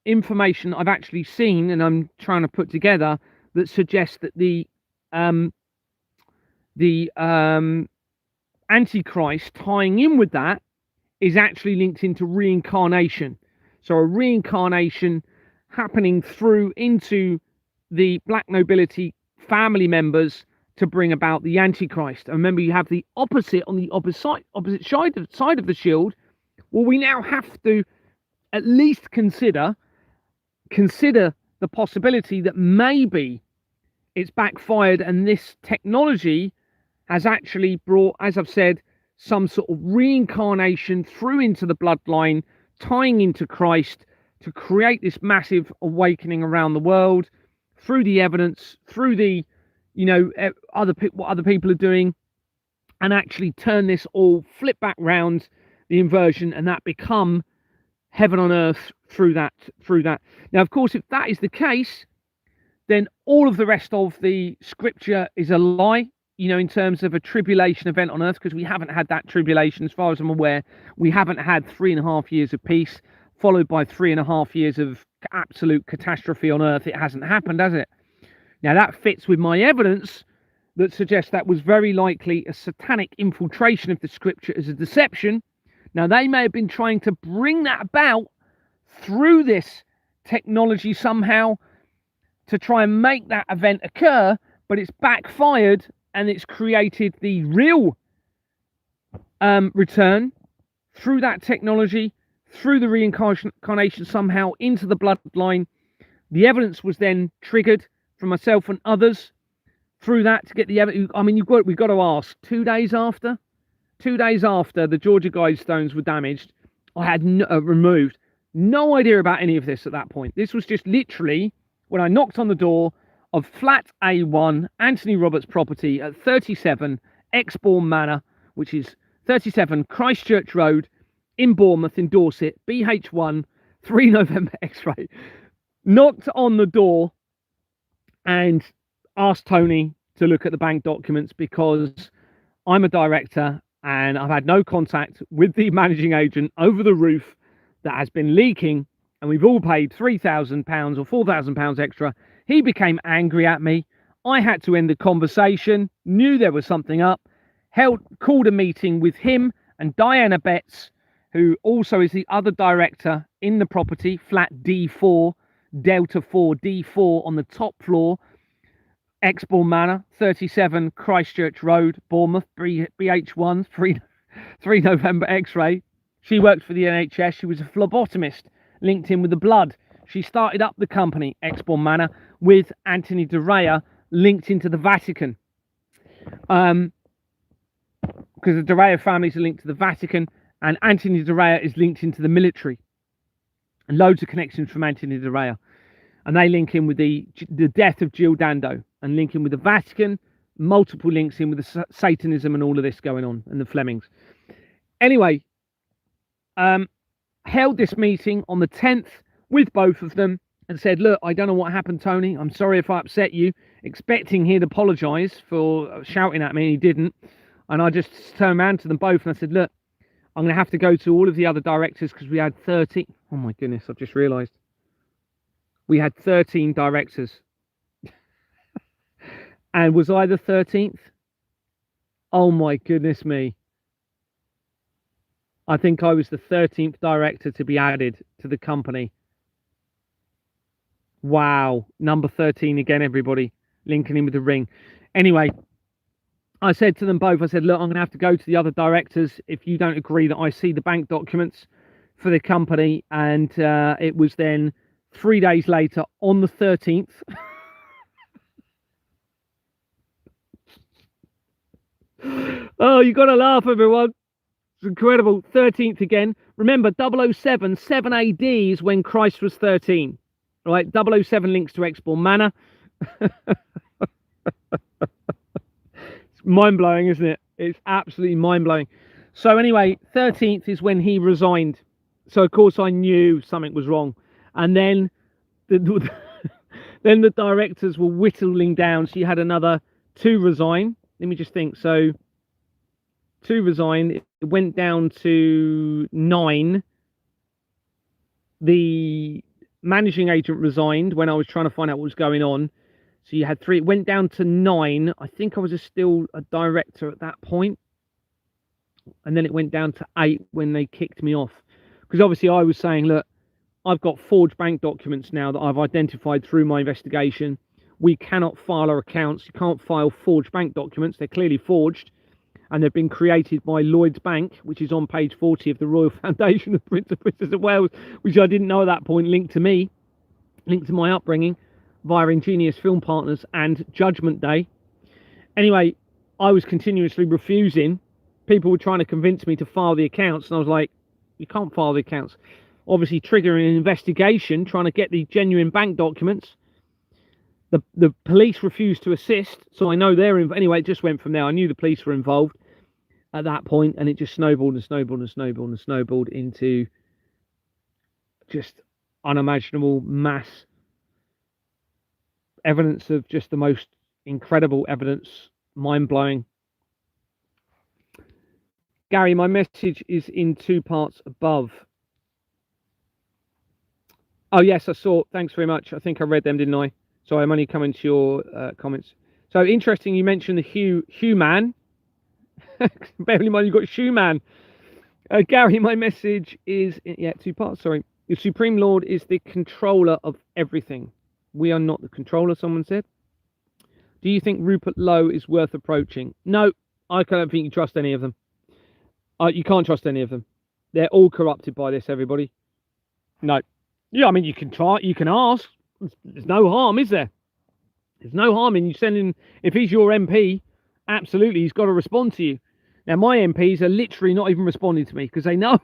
information I've actually seen and I'm trying to put together that suggests that the Antichrist tying in with that is actually linked into reincarnation. So a reincarnation happening through into the black nobility family members to bring about the Antichrist. And remember, you have the opposite on the opposite side of the shield. Well, we now have to at least consider the possibility that maybe it's backfired and this technology has actually brought, as I've said, some sort of reincarnation through into the bloodline, tying into Christ to create this massive awakening around the world through the evidence, through the, what other people are doing, and actually turn this all, flip back round the inversion, and that become heaven on earth through that. Now, of course, if that is the case, then all of the rest of the scripture is a lie, in terms of a tribulation event on earth, because we haven't had that tribulation. As far as I'm aware, we haven't had 3.5 years of peace followed by 3.5 years of absolute catastrophe on earth. It hasn't happened, has it? Now, that fits with my evidence that suggests that was very likely a satanic infiltration of the scripture as a deception. Now, they may have been trying to bring that about through this technology somehow to try and make that event occur, but it's backfired and it's created the real return through that technology, through the reincarnation somehow into the bloodline. The evidence was then triggered from myself and others through that to get the evidence. I mean, we've got to ask, 2 days after the Georgia Guidestones were damaged, I had removed. No idea about any of this at that point. This was just literally when I knocked on the door of flat A1, Anthony Roberts property at 37 Exbourne Manor, which is 37 Christchurch Road in Bournemouth in Dorset, BH1, 3 November X-ray. Knocked on the door and asked Tony to look at the bank documents, because I'm a director and I've had no contact with the managing agent over the roof that has been leaking, and we've all paid £3,000 or £4,000 extra. He became angry at me. I had to end the conversation, knew there was something up, called a meeting with him and Diana Betts, who also is the other director in the property, flat D4, Delta 4, D4 on the top floor, Exbourne Manor, 37 Christchurch Road, Bournemouth, BH1, 3 November X-ray. She worked for the NHS. She was a phlebotomist linked in with the blood. She started up the company, Exbourne Manor, with Anthony de Rea linked into the Vatican. Because the de Rea families are linked to the Vatican, and Anthony de Rea is linked into the military. And loads of connections from Anthony de Rea. And they link in with the death of Jill Dando, and link in with the Vatican, multiple links in with the Satanism and all of this going on, and the Flemings. Anyway, held this meeting on the 10th with both of them and said, look, I don't know what happened, Tony. I'm sorry if I upset you, expecting he'd apologise for shouting at me, and he didn't. And I just turned around to them both and I said, look, I'm going to have to go to all of the other directors, because we had 30. Oh my goodness, I've just realised. We had 13 directors. And was I the 13th? Oh my goodness me. I think I was the 13th director to be added to the company. Wow. Number 13 again, everybody. Linking in with the ring. Anyway, I said to them both, I said, look, I'm going to have to go to the other directors if you don't agree that I see the bank documents for the company. And it was then 3 days later on the 13th. Oh, you got to laugh, everyone. It's incredible. 13th again. Remember, 007, 7 AD is when Christ was 13. Right? 007 links to Exbourne Manor. It's mind-blowing, isn't it? It's absolutely mind-blowing. So anyway, 13th is when he resigned. So, of course, I knew something was wrong. And then then the directors were whittling down. So you had another 2 resign. Let me just think. So 2 resigned. It went down to 9. The managing agent resigned when I was trying to find out what was going on. So you had 3. It went down to 9. I think I was still a director at that point. And then it went down to 8 when they kicked me off. Because obviously I was saying, look, I've got forged bank documents now that I've identified through my investigation. We cannot file our accounts. You can't file forged bank documents. They're clearly forged. And they've been created by Lloyd's Bank, which is on page 40 of the Royal Foundation of Prince and Princess of Wales, which I didn't know at that point, linked to me, linked to my upbringing via Ingenious Film Partners and Judgment Day. Anyway, I was continuously refusing. People were trying to convince me to file the accounts, and I was like, you can't file the accounts. Obviously triggering an investigation, trying to get the genuine bank documents. The police refused to assist, so I know they're in. Anyway, it just went from there. I knew the police were involved at that point, and it just snowballed and snowballed and snowballed and snowballed into just unimaginable mass evidence of just the most incredible evidence, mind-blowing. Gary, my message is in 2 parts above. Oh, yes, I saw. Thanks very much. I think I read them, didn't I? So I'm only coming to your comments. So interesting, you mentioned the Hugh Man. Bear in mind, you've got Shoe Man. Gary, my message is, 2 parts, sorry. The Supreme Lord is the controller of everything. We are not the controller, someone said. Do you think Rupert Lowe is worth approaching? No, I don't think you trust any of them. You can't trust any of them. They're all corrupted by this, everybody. No. Yeah, I mean, you can try, you can ask. There's no harm, is there? There's no harm in you sending, if he's your MP, absolutely, he's got to respond to you. Now, my MPs are literally not even responding to me because they know,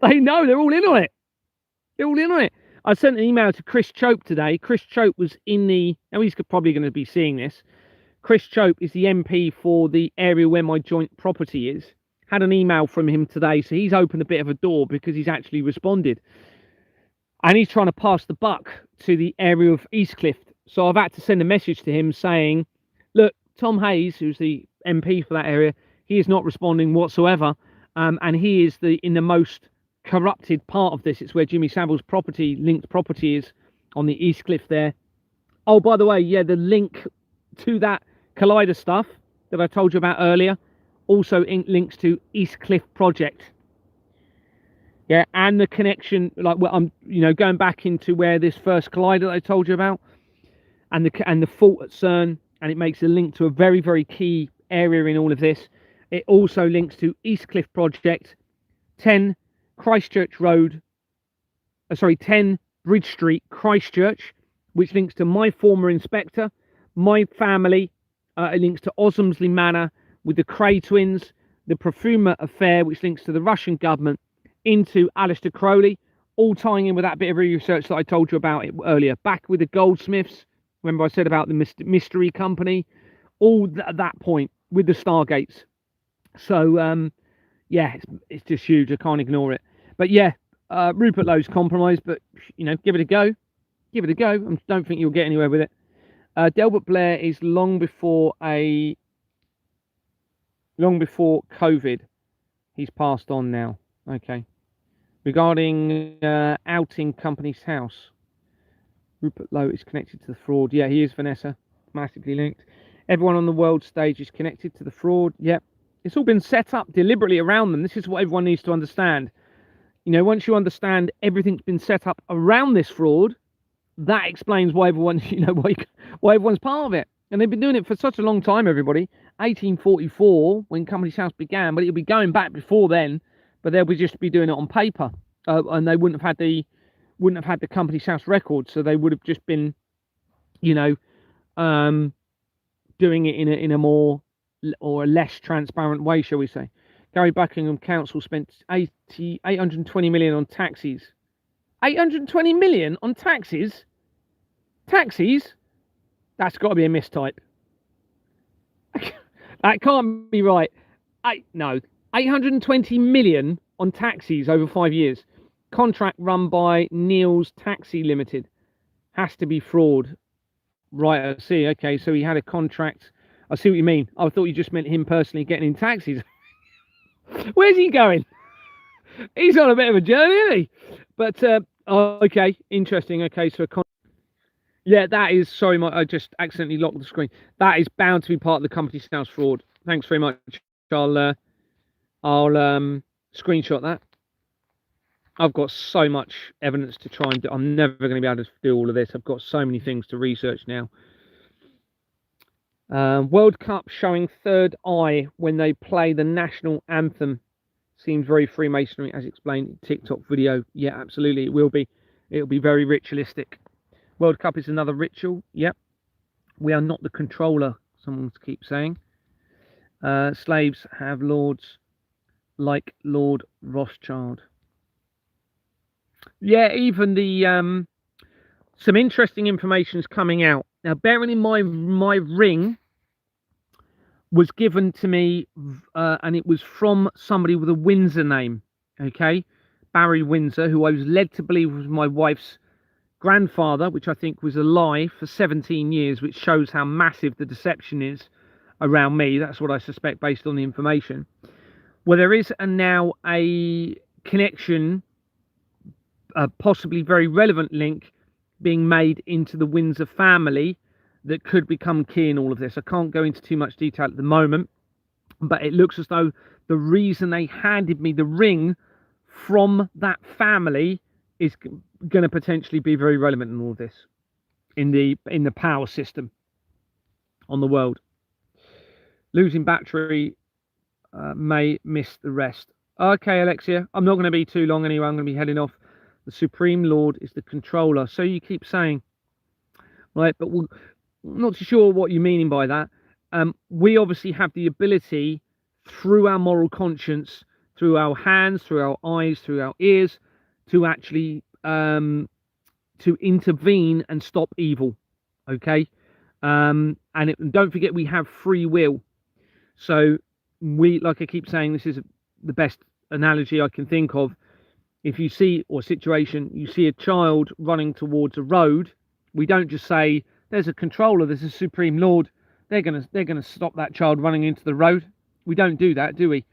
they're all in on it. They're all in on it. I sent an email to Chris Chope today. Chris Chope was in the, now he's probably going to be seeing this. Chris Chope is the MP for the area where my joint property is. Had an email from him today, so he's opened a bit of a door because he's actually responded. And he's trying to pass the buck to the area of Eastcliff. So I've had to send a message to him saying, look, Tom Hayes, who's the MP for that area, he is not responding whatsoever. And he is in the most corrupted part of this. It's where Jimmy Savile's linked property is on the Eastcliff there. Oh, by the way, yeah, the link to that Collider stuff that I told you about earlier also links to Eastcliff Project. Yeah, and the connection, like, well, I'm, going back into where this first collider that I told you about, and the fault at CERN, and it makes a link to a very, very key area in all of this. It also links to Eastcliff Project, 10 Christchurch Road, 10 Bridge Street, Christchurch, which links to my former inspector, my family. It links to Osmsley Manor with the Cray twins, the Profumer affair, which links to the Russian government, into Aleister Crowley, all tying in with that bit of research that I told you about earlier. Back with the Goldsmiths, remember I said about the mystery company, all at that point with the Stargates. So, yeah, it's just huge. I can't ignore it. But yeah, Rupert Lowe's compromised, but, give it a go. Give it a go. I don't think you'll get anywhere with it. Delbert Blair is long before COVID. He's passed on now. Okay. Regarding outing Company's House, Rupert Lowe is connected to the fraud. Yeah, he is, Vanessa. Massively linked. Everyone on the world stage is connected to the fraud. Yep. It's all been set up deliberately around them. This is what everyone needs to understand. Once you understand everything's been set up around this fraud, that explains why everyone, why everyone's part of it. And they've been doing it for such a long time, everybody. 1844, when Company's House began, but it'll be going back before then. But they'll just be doing it on paper, and they wouldn't have had the Company's House record, so they would have just been, doing it in a more or a less transparent way, shall we say. Gary Buckingham Council spent 820 million on taxis. 820 million on taxis? Taxis? That's got to be a mistype. That can't be right. No, 820 million on taxis over 5 years. Contract run by Neil's Taxi Limited. Has to be fraud. Right, I see. Okay, so he had a contract. I see what you mean. I thought you just meant him personally getting in taxis. Where's he going? He's on a bit of a journey, isn't he? But, okay, interesting. Okay, so yeah, that is, sorry, I just accidentally locked the screen. That is bound to be part of the company's house fraud. Thanks very much. I'll screenshot that. I've got so much evidence to try and do. I'm never going to be able to do all of this. I've got so many things to research now. World Cup showing third eye when they play the national anthem. Seems very Freemasonry, as explained. TikTok video. Yeah, absolutely. It will be. It'll be very ritualistic. World Cup is another ritual. Yep. We are not the controller, someone keeps saying. Slaves have lords like Lord Rothschild. Yeah, even the some interesting information is coming out now. Bearing in mind, my ring was given to me, and it was from somebody with a Windsor name. Okay, Barry Windsor, who I was led to believe was my wife's grandfather, which I think was a lie for 17 years, which shows how massive the deception is around me. That's what I suspect based on the information. Well, there is now a connection, a possibly very relevant link being made into the Windsor family that could become key in all of this. I can't go into too much detail at the moment, but it looks as though the reason they handed me the ring from that family is going to potentially be very relevant in all of this, in the power system on the world. Losing battery may miss the rest. Okay, Alexia, I'm not going to be too long anyway. I'm going to be heading off. The Supreme Lord is the controller. So you keep saying, right? But I'm not too sure what you're meaning by that. We obviously have the ability through our moral conscience, through our hands, through our eyes, through our ears, to actually to intervene and stop evil. Okay, and don't forget we have free will. So we, like I keep saying, this is the best analogy I can think of. If you see, or situation, you see a child running towards a road, we don't just say there's a controller, there's a Supreme Lord, they're gonna stop that child running into the road. We don't do that, do we?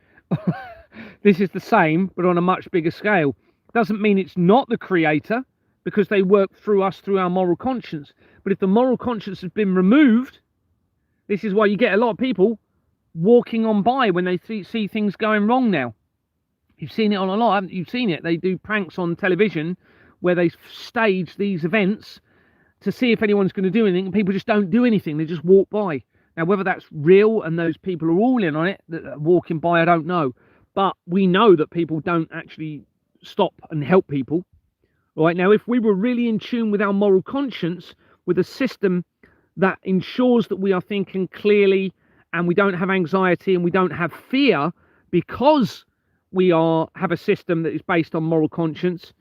This is the same, but on a much bigger scale. Doesn't mean it's not the creator, because they work through us, through our moral conscience. But if the moral conscience has been removed, this is why you get a lot of people walking on by when they see things going wrong now. You've seen it on a lot, haven't you? You've seen it. They do pranks on television where they stage these events to see if anyone's going to do anything, and people just don't do anything. They just walk by. Now, whether that's real and those people are all in on it, that are walking by, I don't know. But we know that people don't actually stop and help people. Right now, if we were really in tune with our moral conscience, with a system that ensures that we are thinking clearly and we don't have anxiety and we don't have fear, because we have a system that is based on moral conscience,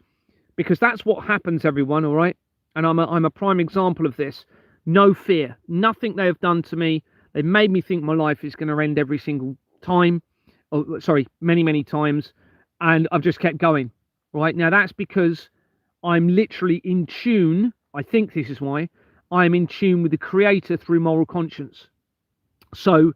because that's what happens, everyone. All right, and I'm a prime example of this. No fear, nothing they have done to me. They made me think my life is going to end every single time. Oh, sorry, many times, and I've just kept going. Right now, that's because I'm literally in tune. I think this is why I'm in tune with the Creator through moral conscience. So,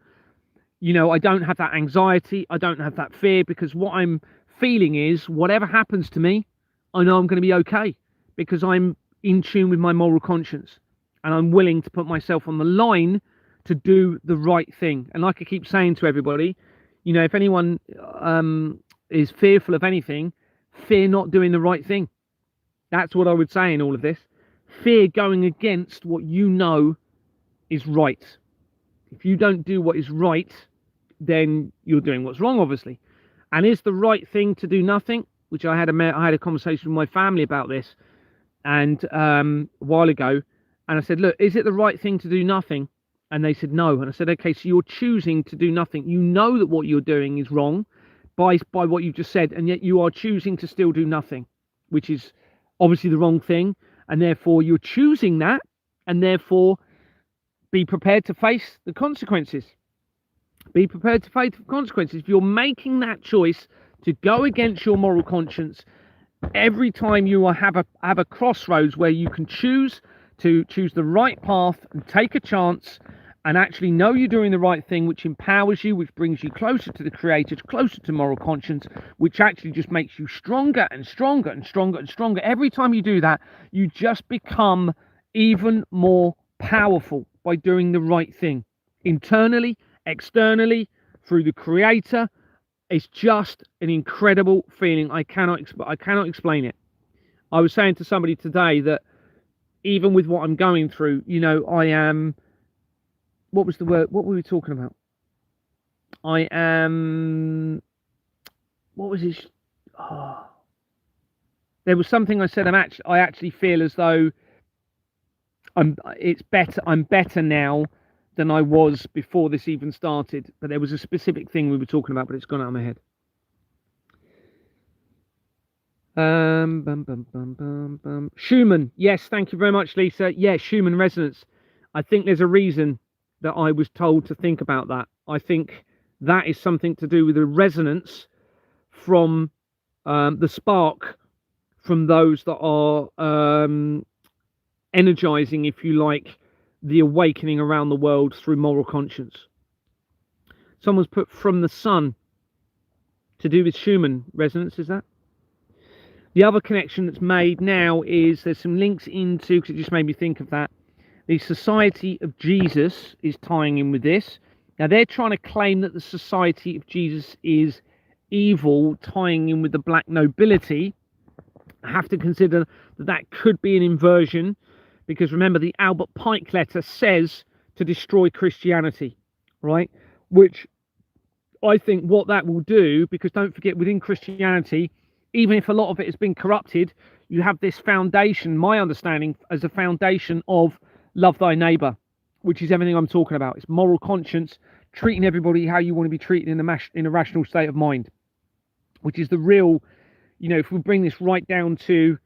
you know, I don't have that anxiety. I don't have that fear, because what I'm feeling is whatever happens to me, I know I'm going to be okay, because I'm in tune with my moral conscience and I'm willing to put myself on the line to do the right thing. And like I keep saying to everybody, you know, if anyone is fearful of anything, fear not doing the right thing. That's what I would say in all of this. Fear going against what you know is right. If you don't do what is right, then you're doing what's wrong, obviously. And is the right thing to do nothing? Which I had a conversation with my family about this, and a while ago, and I said, look, is it the right thing to do nothing? And they said no. And I said, okay, so you're choosing to do nothing. You know that what you're doing is wrong by what you've just said, and yet you are choosing to still do nothing, which is obviously the wrong thing. And therefore you're choosing that, and therefore be prepared to face the consequences. Be prepared to face the consequences. If you're making that choice to go against your moral conscience, every time you have a crossroads where you can choose to choose the right path and take a chance and actually know you're doing the right thing, which empowers you, which brings you closer to the Creator, closer to moral conscience, which actually just makes you stronger and stronger and stronger and stronger. Every time you do that, you just become even more powerful by doing the right thing, internally, externally, through the Creator. It's just an incredible feeling. I cannot explain it. I was saying to somebody today that even with what I'm going through, you know, I am, what was the word? What were we talking about? I am, what was it? Oh, there was something I said. I actually feel as though I'm better now than I was before this even started. But there was a specific thing we were talking about, but it's gone out of my head. Schumann. Yes, thank you very much, Lisa. Yeah, Schumann resonance. I think there's a reason that I was told to think about that. I think that is something to do with the resonance from the spark from those that are energizing, if you like, the awakening around the world through moral conscience. Someone's put from the sun to do with Schumann resonance, is that? The other connection that's made now is there's some links into, because it just made me think of that, the Society of Jesus is tying in with this. Now they're trying to claim that the Society of Jesus is evil, tying in with the black nobility. I have to consider that that could be an inversion, because remember the Albert Pike letter says to destroy Christianity, right? Which I think what that will do, because don't forget, within Christianity, even if a lot of it has been corrupted, you have this foundation, my understanding, as a foundation of love thy neighbor, which is everything I'm talking about. It's moral conscience, treating everybody how you want to be treated in a rational state of mind, which is the real, you know, if we bring this right down to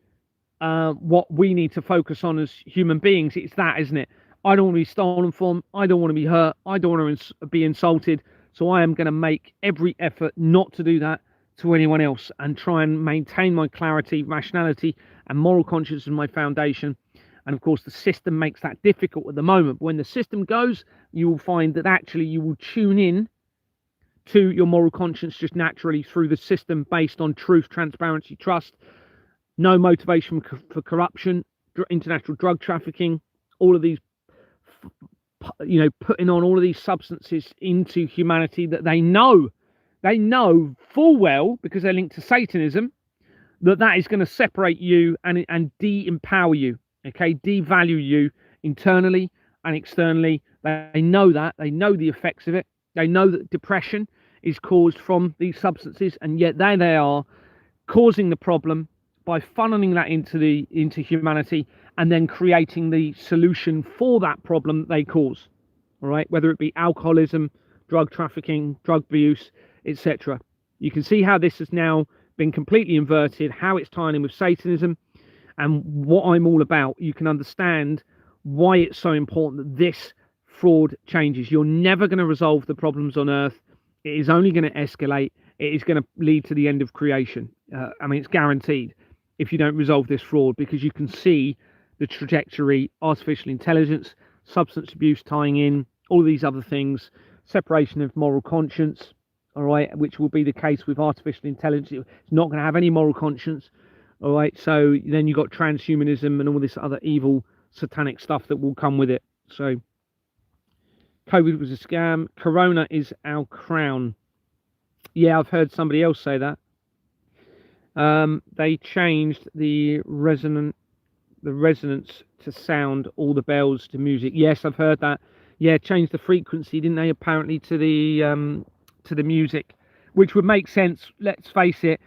what we need to focus on as human beings, it's that, isn't it? I don't want to be stolen from, I don't want to be hurt, I don't want to be insulted, so I am going to make every effort not to do that to anyone else and try and maintain my clarity, rationality and moral conscience as my foundation. And of course the system makes that difficult at the moment, but when the system goes, you will find that actually you will tune in to your moral conscience just naturally through the system, based on truth, transparency, trust, no motivation for corruption, international drug trafficking, all of these, you know, putting on all of these substances into humanity that they know full well, because they're linked to Satanism, that is going to separate you and de-empower you, okay, devalue you internally and externally. They know that. They know the effects of it. They know that depression is caused from these substances, and yet there they are causing the problem by funneling that into humanity and then creating the solution for that problem that they cause. All right, whether it be alcoholism, drug trafficking, drug abuse, etc. You can see how this has now been completely inverted, how it's tying in with Satanism and what I'm all about. You can understand why it's so important that this fraud changes. You're never going to resolve the problems on earth. It is only going to escalate. It is going to lead to the end of creation. I mean, it's guaranteed if you don't resolve this fraud, because you can see the trajectory, artificial intelligence, substance abuse tying in, all of these other things, separation of moral conscience, all right, which will be the case with artificial intelligence. It's not going to have any moral conscience, all right? So then you've got transhumanism and all this other evil satanic stuff that will come with it. So COVID was a scam. Corona is our crown. Yeah, I've heard somebody else say that. They changed the resonance to sound, all the bells to music. Yes, I've heard that. Yeah, changed the frequency, didn't they? Apparently to the music, which would make sense. Let's face it.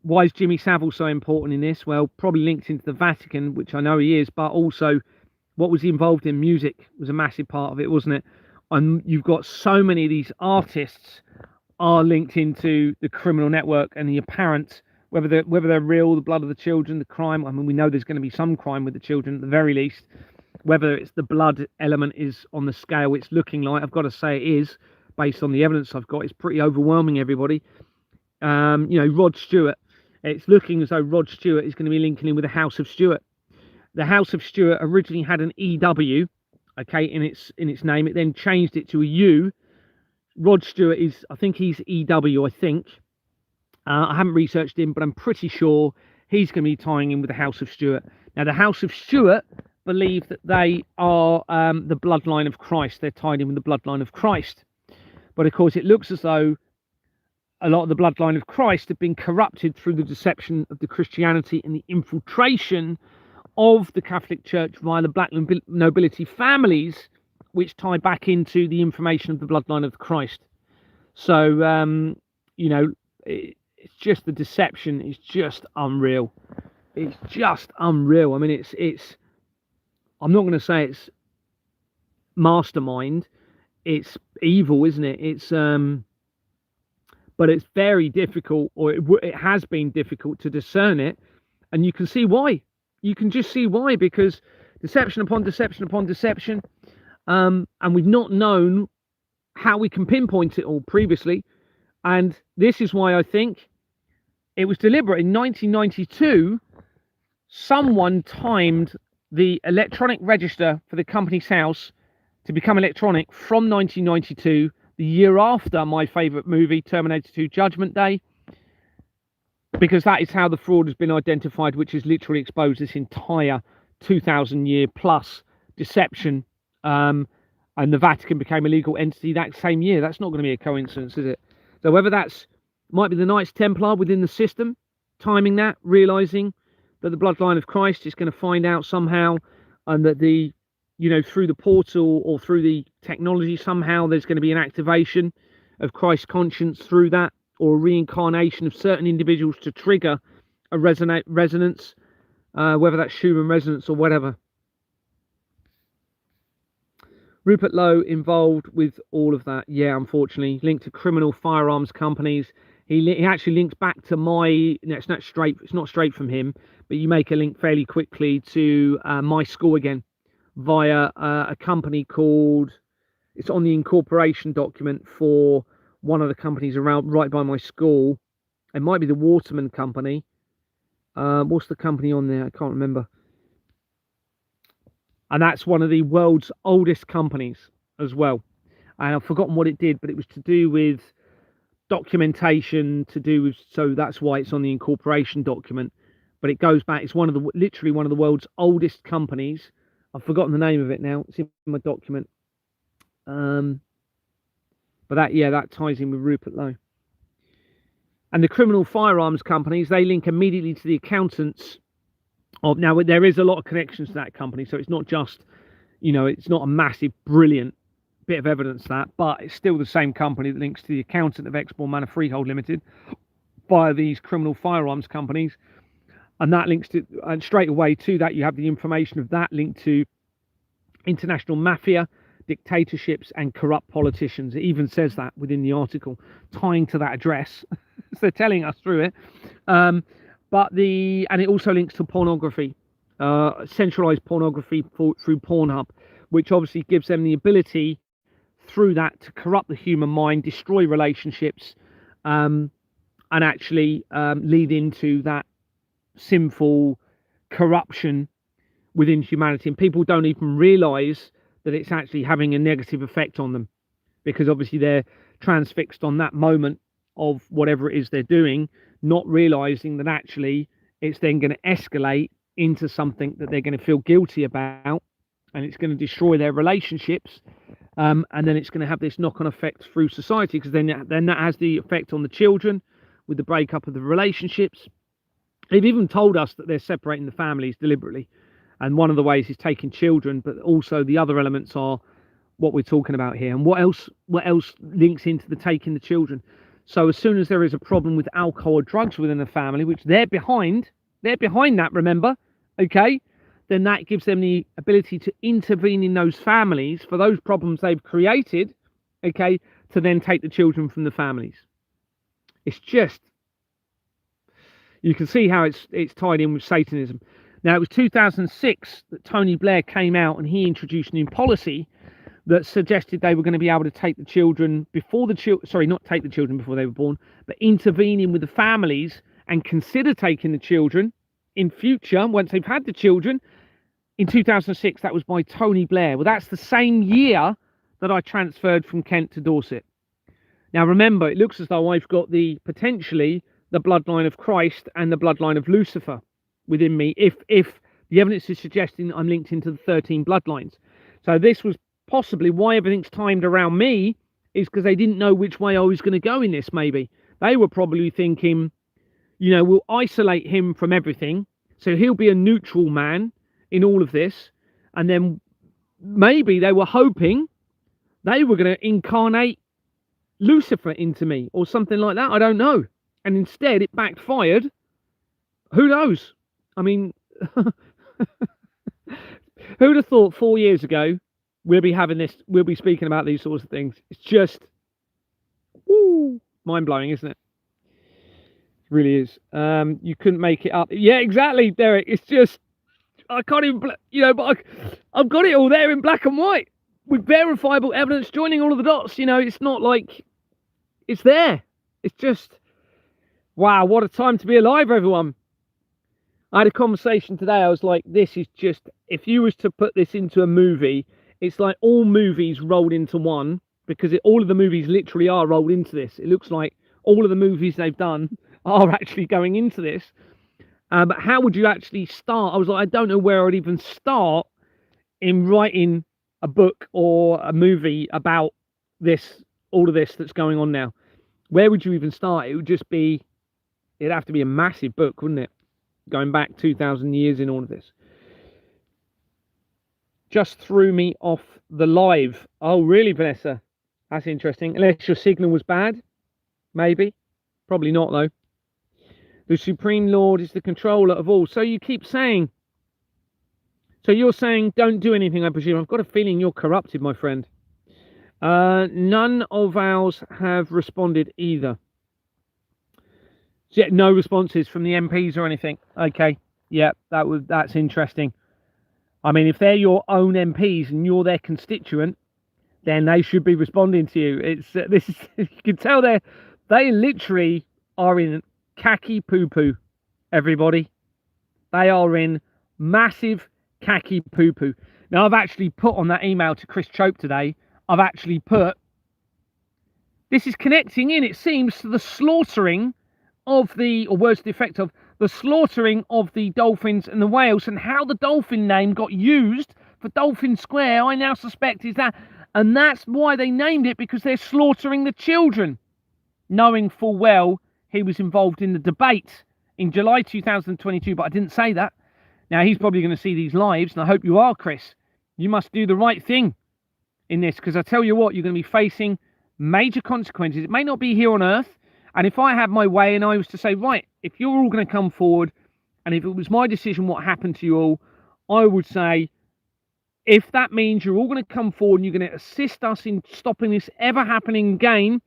Why is Jimmy Savile so important in this? Well, probably linked into the Vatican, which I know he is, but also What was he involved in? Music was a massive part of it, wasn't it? And you've got so many of these artists are linked into the criminal network, and the apparent, whether they're real, the blood of the children, the crime. I mean, we know there's going to be some crime with the children at the very least. Whether it's the blood element is on the scale it's looking like, I've got to say it is, based on the evidence I've got. It's pretty overwhelming, everybody. Rod Stewart. It's looking as though Rod Stewart is going to be linking in with the House of Stewart. The House of Stewart originally had an EW, okay, in its name. It then changed it to a U. Rod Stewart is, I think he's EW, I think. I haven't researched him, but I'm pretty sure he's going to be tying in with the House of Stewart. Now, the House of Stewart believe that they are the bloodline of Christ. They're tied in with the bloodline of Christ. But, of course, it looks as though a lot of the bloodline of Christ have been corrupted through the deception of the Christianity and the infiltration of the Catholic Church via the black nobility families, which tie back into the information of the bloodline of Christ. So, it's just the deception is just unreal. It's just unreal. I mean, it's. I'm not going to say it's mastermind. It's evil, isn't it? It's but it's very difficult, or it has been difficult to discern it, and you can see why. You can just see why, because deception upon deception upon deception, and we've not known how we can pinpoint it all previously, and this is why I think it was deliberate. In 1992, someone timed the electronic register for the company's house to become electronic from 1992, the year after my favourite movie, Terminator 2 Judgment Day, because that is how the fraud has been identified, which has literally exposed this entire 2,000-year plus deception, and the Vatican became a legal entity that same year. That's not going to be a coincidence, is it? So whether that's might be the Knights Templar within the system, timing that, realising that the bloodline of Christ is going to find out somehow, and that through the portal or through the technology, somehow there's going to be an activation of Christ's conscience through that, or a reincarnation of certain individuals to trigger a resonance, whether that's Schumann resonance or whatever. Rupert Lowe involved with all of that, yeah, unfortunately, linked to criminal firearms companies. He actually links back to it's not straight from him, but you make a link fairly quickly to my school again via a company called, it's on the incorporation document for one of the companies around right by my school. It might be the Waterman company. What's the company on there? I can't remember. And that's one of the world's oldest companies as well. And I've forgotten what it did, but it was to do with documentation, so that's why it's on the incorporation document. But it goes back, it's literally one of the world's oldest companies. I've forgotten the name of it now. It's in my document. But that ties in with Rupert Lowe. And the criminal firearms companies, they link immediately to the accountants of, now there is a lot of connections to that company, so it's not just, it's not a massive, brilliant bit of evidence that, but it's still the same company that links to the accountant of Exmoor Manor Freehold Limited via these criminal firearms companies. And that links to, and straight away to that, you have the information of that linked to international mafia, dictatorships, and corrupt politicians. It even says that within the article, tying to that address. So they're telling us through it. And it also links to pornography, centralized pornography through Pornhub, which obviously gives them the ability through that to corrupt the human mind, destroy relationships, and actually lead into that sinful corruption within humanity. And people don't even realize that it's actually having a negative effect on them, because obviously they're transfixed on that moment of whatever it is they're doing, not realizing that actually it's then going to escalate into something that they're going to feel guilty about, and it's going to destroy their relationships, and then it's going to have this knock-on effect through society, because then that has the effect on the children with the breakup of the relationships. They've even told us that they're separating the families deliberately, and one of the ways is taking children, but also the other elements are what we're talking about here. And what else links into the taking the children? So as soon as there is a problem with alcohol or drugs within the family, which they're behind that, remember, okay, then that gives them the ability to intervene in those families for those problems they've created, okay, to then take the children from the families. It's just, you can see how it's tied in with Satanism. Now, it was 2006 that Tony Blair came out and he introduced a new policy that suggested they were going to be able to take the children before the children, sorry, not take the children before they were born, but intervening with the families and consider taking the children in future once they've had the children. In 2006, that was by Tony Blair. Well, that's the same year that I transferred from Kent to Dorset. Now, remember, it looks as though I've got potentially the bloodline of Christ and the bloodline of Lucifer within me, if the evidence is suggesting that I'm linked into the 13 bloodlines. So this was possibly why everything's timed around me, is because they didn't know which way I was going to go in this. Maybe they were probably thinking, we'll isolate him from everything, so he'll be a neutral man in all of this, and then maybe they were hoping they were going to incarnate Lucifer into me or something like that. I don't know. And instead it backfired. Who knows? I mean, who'd have thought 4 years ago we'll be speaking about these sorts of things? It's just mind-blowing, isn't it? It really is. You couldn't make it up. Yeah, exactly, Derek. It's just, I can't even, but I've got it all there in black and white with verifiable evidence joining all of the dots. It's not like it's there. It's just, wow, what a time to be alive, everyone. I had a conversation today. I was like, this is just, if you was to put this into a movie, it's like all movies rolled into one, because all of the movies literally are rolled into this. It looks like all of the movies they've done are actually going into this. But how would you actually start? I was like, I don't know where I'd even start in writing a book or a movie about this, all of this that's going on now. Where would you even start? It would just be, it'd have to be a massive book, wouldn't it? Going back 2,000 years in all of this. Just threw me off the live. Oh, really, Vanessa? That's interesting. Unless your signal was bad. Maybe. Probably not, though. The Supreme Lord is the controller of all. So you keep saying. So you're saying don't do anything, I presume. I've got a feeling you're corrupted, my friend. None of ours have responded either. Yeah, no responses from the MPs or anything. Okay, yeah, that's interesting. I mean, if they're your own MPs and you're their constituent, then they should be responding to you. It's this is, you can tell they literally are in khaki poo poo. Everybody, they are in massive khaki poo poo. Now, I've actually put on that email to Chris Chope today. I've actually put, this is connecting in, it seems, to the slaughtering of or words to the effect of, the slaughtering of the dolphins and the whales, and how the dolphin name got used for Dolphin Square, I now suspect is that, and that's why they named it, because they're slaughtering the children, knowing full well he was involved in the debate in July 2022, but I didn't say that. Now, he's probably going to see these lives, and I hope you are, Chris. You must do the right thing in this, because I tell you what, you're going to be facing major consequences. It may not be here on Earth. And if I had my way and I was to say, right, if you're all going to come forward, and if it was my decision what happened to you all, I would say, if that means you're all going to come forward and you're going to assist us in stopping this ever happening again,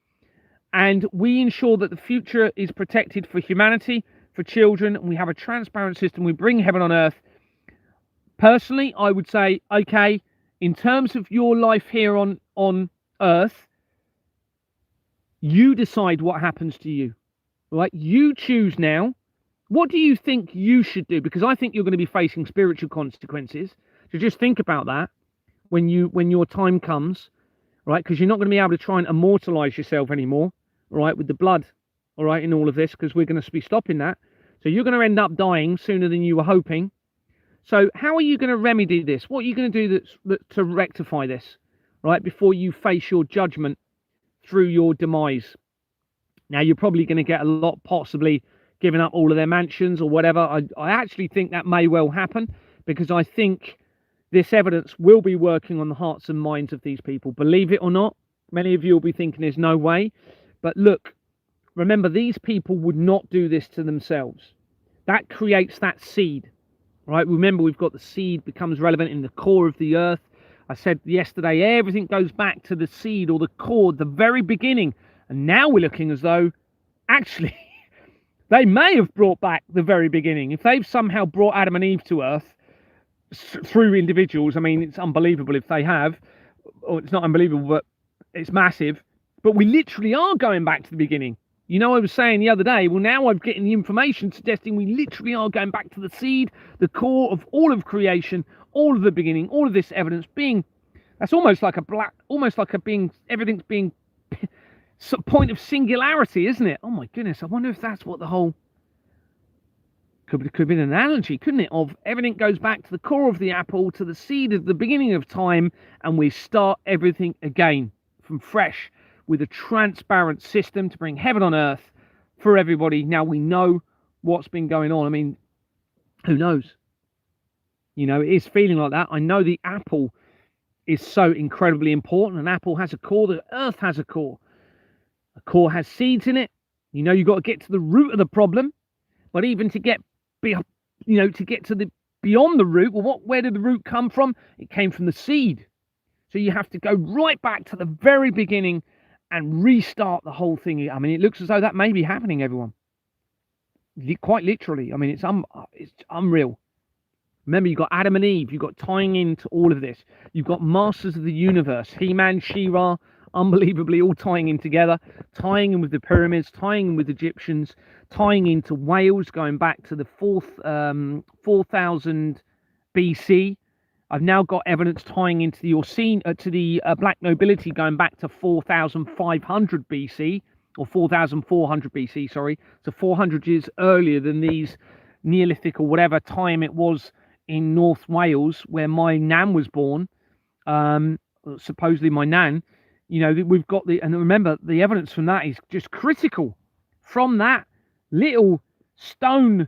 and we ensure that the future is protected for humanity, for children, and we have a transparent system, we bring heaven on earth. Personally, I would say, okay, in terms of your life here on earth, you decide what happens to you, right? You choose now. What do you think you should do? Because I think you're going to be facing spiritual consequences. So just think about that when your time comes, right? Because you're not going to be able to try and immortalize yourself anymore, right? With the blood, all right, in all of this, because we're going to be stopping that. So you're going to end up dying sooner than you were hoping. So how are you going to remedy this? What are you going to do to rectify this, right? Before you face your judgment through your demise. Now, you're probably going to get a lot, possibly giving up all of their mansions or whatever. I actually think that may well happen, because I think this evidence will be working on the hearts and minds of these people. Believe it or not, many of you will be thinking there's no way. But look, remember, these people would not do this to themselves. That creates that seed. right? Remember, we've got the seed becomes relevant in the core of the earth. I said yesterday, everything goes back to the seed or the core, the very beginning. And now we're looking as though, actually, they may have brought back the very beginning. If they've somehow brought Adam and Eve to earth through individuals, I mean, it's unbelievable if they have, or it's not unbelievable, but it's massive. But we literally are going back to the beginning. You know, I was saying the other day, well, now I'm getting the information suggesting we literally are going back to the seed, the core of all of creation, all of the beginning, all of this evidence being, that's almost like everything's being point of singularity, isn't it? Oh my goodness, I wonder if that's what the whole, could be an analogy, couldn't it, of everything goes back to the core of the apple, to the seed of the beginning of time, and we start everything again from fresh, with a transparent system to bring heaven on earth for everybody. Now we know what's been going on. I mean, who knows? You know, it is feeling like that. I know the apple is so incredibly important. An apple has a core, the earth has a core. A core has seeds in it. You know, you've got to get to the root of the problem. But even to get, to get to the beyond the root, well, where did the root come from? It came from the seed. So you have to go right back to the very beginning and restart the whole thing. I mean, it looks as though that may be happening, everyone. Quite literally. I mean, it's unreal. Remember, you've got Adam and Eve. You've got tying into all of this. You've got Masters of the Universe, He-Man, She-Ra, unbelievably all tying in together, tying in with the pyramids, tying in with Egyptians, tying into Wales, going back to the 4000 BC. I've now got evidence tying into the black nobility going back to 4500 BC, or 4400 BC, sorry. So 400 years earlier than these Neolithic or whatever time it was in North Wales, where my nan was born, supposedly my nan. You know, we've got and remember, the evidence from that is just critical. From that little stone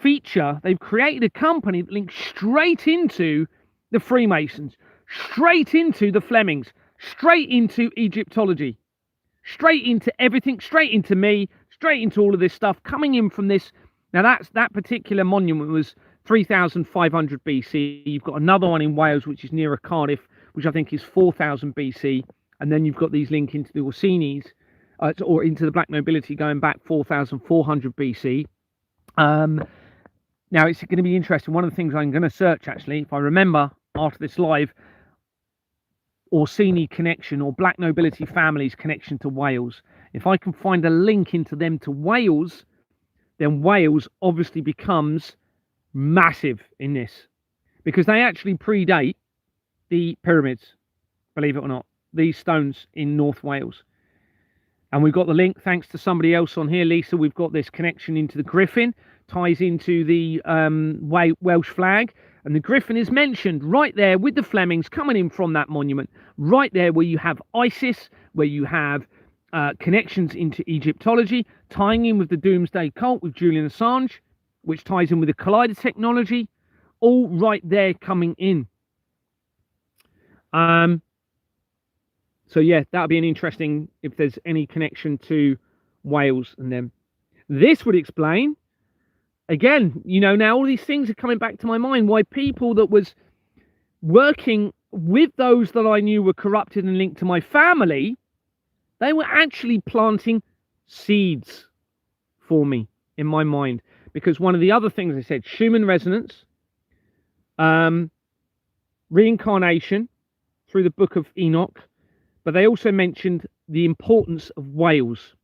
feature, they've created a company that links straight into the Freemasons, straight into the Flemings, straight into Egyptology, straight into everything, straight into me, straight into all of this stuff coming in from this. Now, that particular monument was 3500 BC. You've got another one in Wales, which is nearer Cardiff, which I think is 4000 BC. And then you've got these link into the Orsini's, or into the black nobility going back 4400 BC. Now, it's going to be interesting. One of the things I'm going to search, actually, if I remember after this live, Orsini connection or black nobility families connection to Wales. If I can find a link into them to Wales, then Wales obviously becomes massive in this, because they actually predate the pyramids, believe it or not, these stones in North Wales. And we've got the link, thanks to somebody else on here, Lisa. We've got this connection into the griffin, ties into the Welsh flag, and the griffin is mentioned right there with the Flemings coming in from that monument, right there where you have Isis, where you have connections into Egyptology, tying in with the Doomsday Cult with Julian Assange, which ties in with the Collider technology, all right there coming in. So yeah, that'll be an interesting, if there's any connection to Wales and them. This would explain, again, you know, now all these things are coming back to my mind, why people that was working with those that I knew were corrupted and linked to my family, they were actually planting seeds for me in my mind. Because one of the other things I said, Schumann resonance, reincarnation through the Book of Enoch, but they also mentioned the importance of Wales.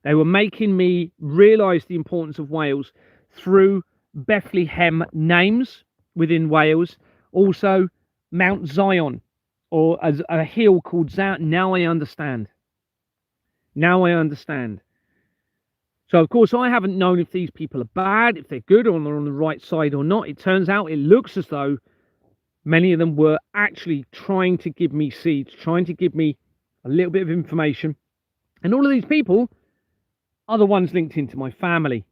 They were making me realize the importance of Wales through Bethlehem names within Wales, also Mount Zion, or as a hill called Zion. Now I understand. Now I understand. So, of course, I haven't known if these people are bad, if they're good, or they're on the right side or not. It turns out it looks as though many of them were actually trying to give me seeds, trying to give me a little bit of information. And all of these people are the ones linked into my families.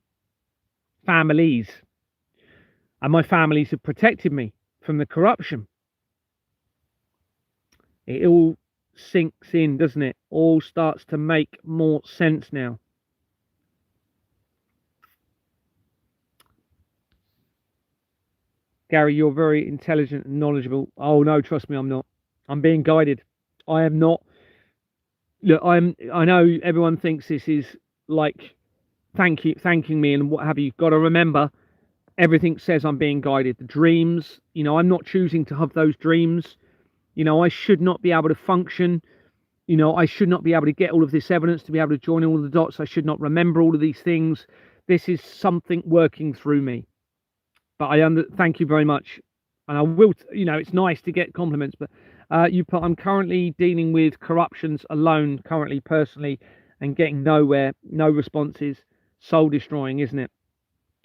And my families have protected me from the corruption. It all sinks in, doesn't it? All starts to make more sense now. Gary, you're very intelligent and knowledgeable. Oh no, trust me, I'm not. I'm being guided. I am not. Look, I know everyone thinks this is like thanking me and what have you. Got to remember, everything says I'm being guided. The dreams, I'm not choosing to have those dreams. I should not be able to function. I should not be able to get all of this evidence to be able to join all the dots. I should not remember all of these things. This is something working through me. But thank you very much. And I will, it's nice to get compliments, but you put, I'm currently dealing with corruptions alone, currently, personally, and getting nowhere, no responses. Soul destroying, isn't it?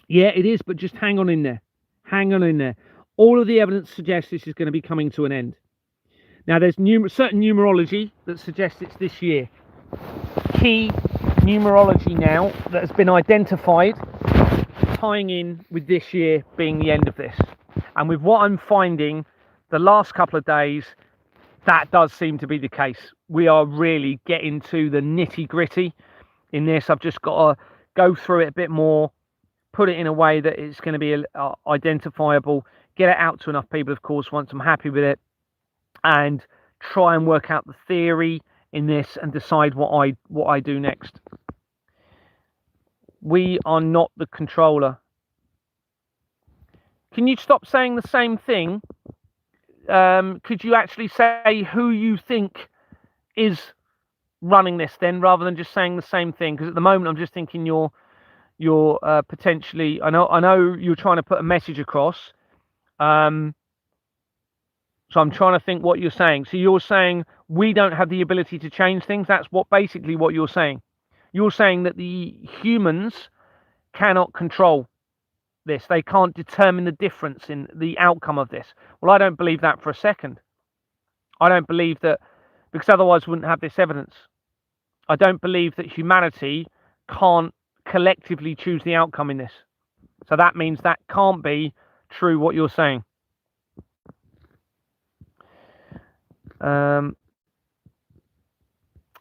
Yeah, it is, but just hang on in there. Hang on in there. All of the evidence suggests this is going to be coming to an end. Now, there's certain numerology that suggests it's this year. Key numerology now that has been identified, tying in with this year being the end of this. And with what I'm finding the last couple of days, that does seem to be the case. We are really getting to the nitty gritty in this. I've just got to go through it a bit more, put it in a way that it's going to be identifiable, get it out to enough people, of course, once I'm happy with it, and try and work out the theory in this and decide what I do next. We are not the controller. Can you stop saying the same thing? Could you actually say who you think is running this then, rather than just saying the same thing? Because at the moment I'm just thinking you're potentially, I know you're trying to put a message across. So I'm trying to think what you're saying. So you're saying we don't have the ability to change things. That's basically what you're saying. You're saying that the humans cannot control this. They can't determine the difference in the outcome of this. Well, I don't believe that for a second. I don't believe that, because otherwise we wouldn't have this evidence. I don't believe that humanity can't collectively choose the outcome in this. So that means that can't be true what you're saying.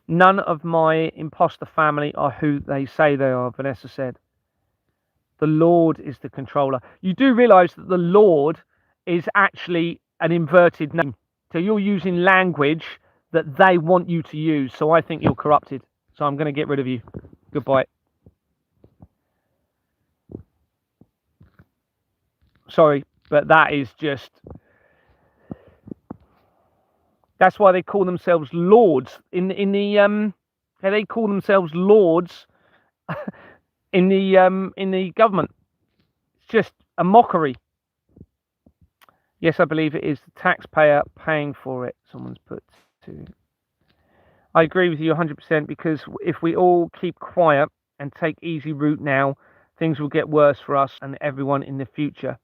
None of my imposter family are who they say they are, Vanessa said. The Lord is the controller. You do realise that the Lord is actually an inverted name. So you're using language that they want you to use. So I think you're corrupted. So I'm going to get rid of you. Goodbye. Sorry, but that is just... That's why they call themselves lords in the they call themselves lords in the government. It's just a mockery. Yes, I believe it is the taxpayer paying for it. Someone's put to. I agree with you 100%, because if we all keep quiet and take easy route now, things will get worse for us and everyone in the future.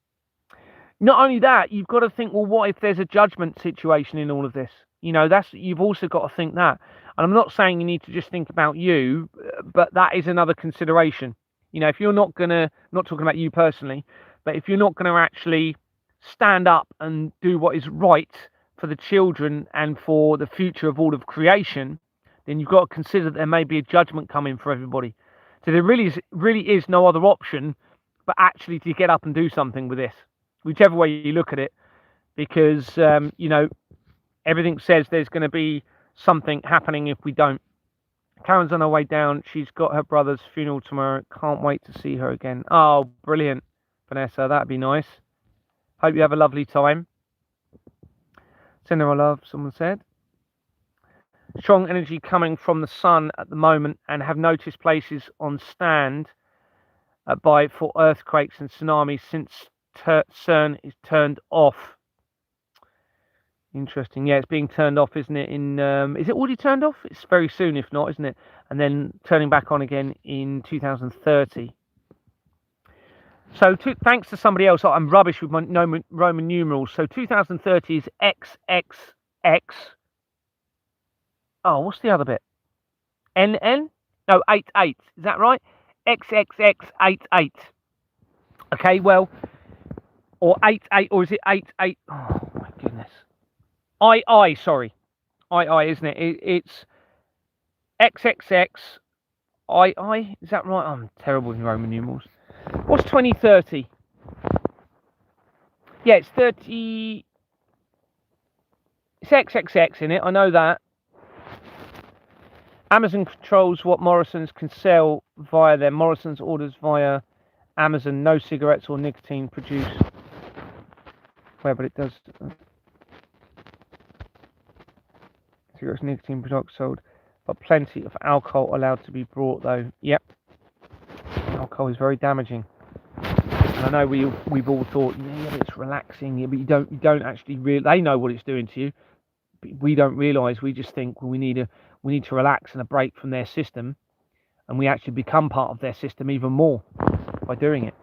Not only that, you've got to think, well, what if there's a judgment situation in all of this? You've also got to think that. And I'm not saying you need to just think about you, but that is another consideration. If you're not talking about you personally, but if you're not going to actually stand up and do what is right for the children and for the future of all of creation, then you've got to consider that there may be a judgment coming for everybody. So there really is no other option but actually to get up and do something with this, whichever way you look at it, because everything says there's going to be something happening if we don't. Karen's on her way down. She's got her brother's funeral tomorrow. Can't wait to see her again. Oh, brilliant, Vanessa. That'd be nice. Hope you have a lovely time. Send her a love, someone said. Strong energy coming from the sun at the moment, and have noticed places on stand for earthquakes and tsunamis since CERN is turned off. Interesting. Yeah, it's being turned off, isn't it? Is it already turned off? It's very soon, if not, isn't it? And then turning back on again in 2030. So thanks to somebody else, I'm rubbish with my Roman numerals. So 2030 is XXX. Oh, what's the other bit? NN? No, 88. Is that right? XXX88. Okay, well, or 88, or is it 88? Oh my goodness. Sorry. Isn't it? It's XXX II. Is that right? I'm terrible in Roman numerals. What's 2030? Yeah, it's 30. It's XXX in it. I know that. Amazon controls what Morrison's can sell via their Morrison's orders via Amazon. No cigarettes or nicotine produced. Where, but it does. Cigarettes, nicotine products sold, but plenty of alcohol allowed to be brought though. Yep. Alcohol is very damaging. And I know we've all thought, yeah, but it's relaxing. Yeah, but you don't actually really. They know what it's doing to you. But we don't realise. We just think, well, we need to relax and a break from their system, and we actually become part of their system even more by doing it.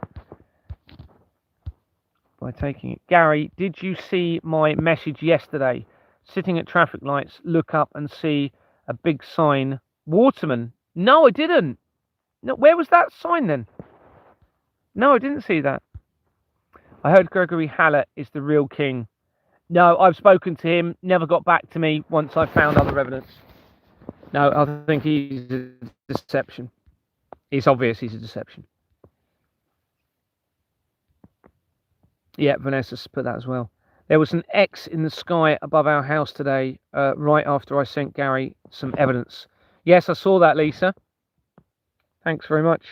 By taking it. Gary, did you see my message yesterday? Sitting at traffic lights, look up and see a big sign. Waterman. No, I didn't. No, where was that sign then? No, I didn't see that. I heard Gregory Hallett is the real king. No, I've spoken to him, never got back to me once I found other evidence. No, I think he's a deception. It's obvious he's a deception. Yeah, Vanessa's put that as well. There was an X in the sky above our house today, right after I sent Gary some evidence. Yes, I saw that, Lisa. Thanks very much.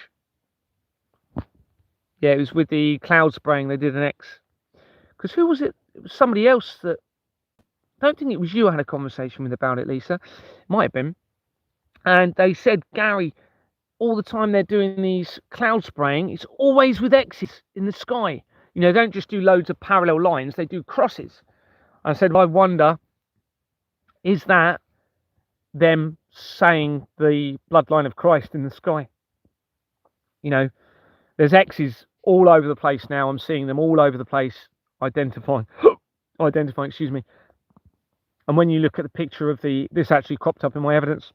Yeah, it was with the cloud spraying. They did an X. Because who was it? It was somebody else that... I don't think it was you I had a conversation with about it, Lisa. It might have been. And they said, Gary, all the time they're doing these cloud spraying, it's always with X's in the sky. You know, they don't just do loads of parallel lines, they do crosses. I said, well, I wonder, is that them saying the bloodline of Christ in the sky? You know, there's X's all over the place now. I'm seeing them all over the place, identifying, excuse me. And when you look at the picture of this actually cropped up in my evidence,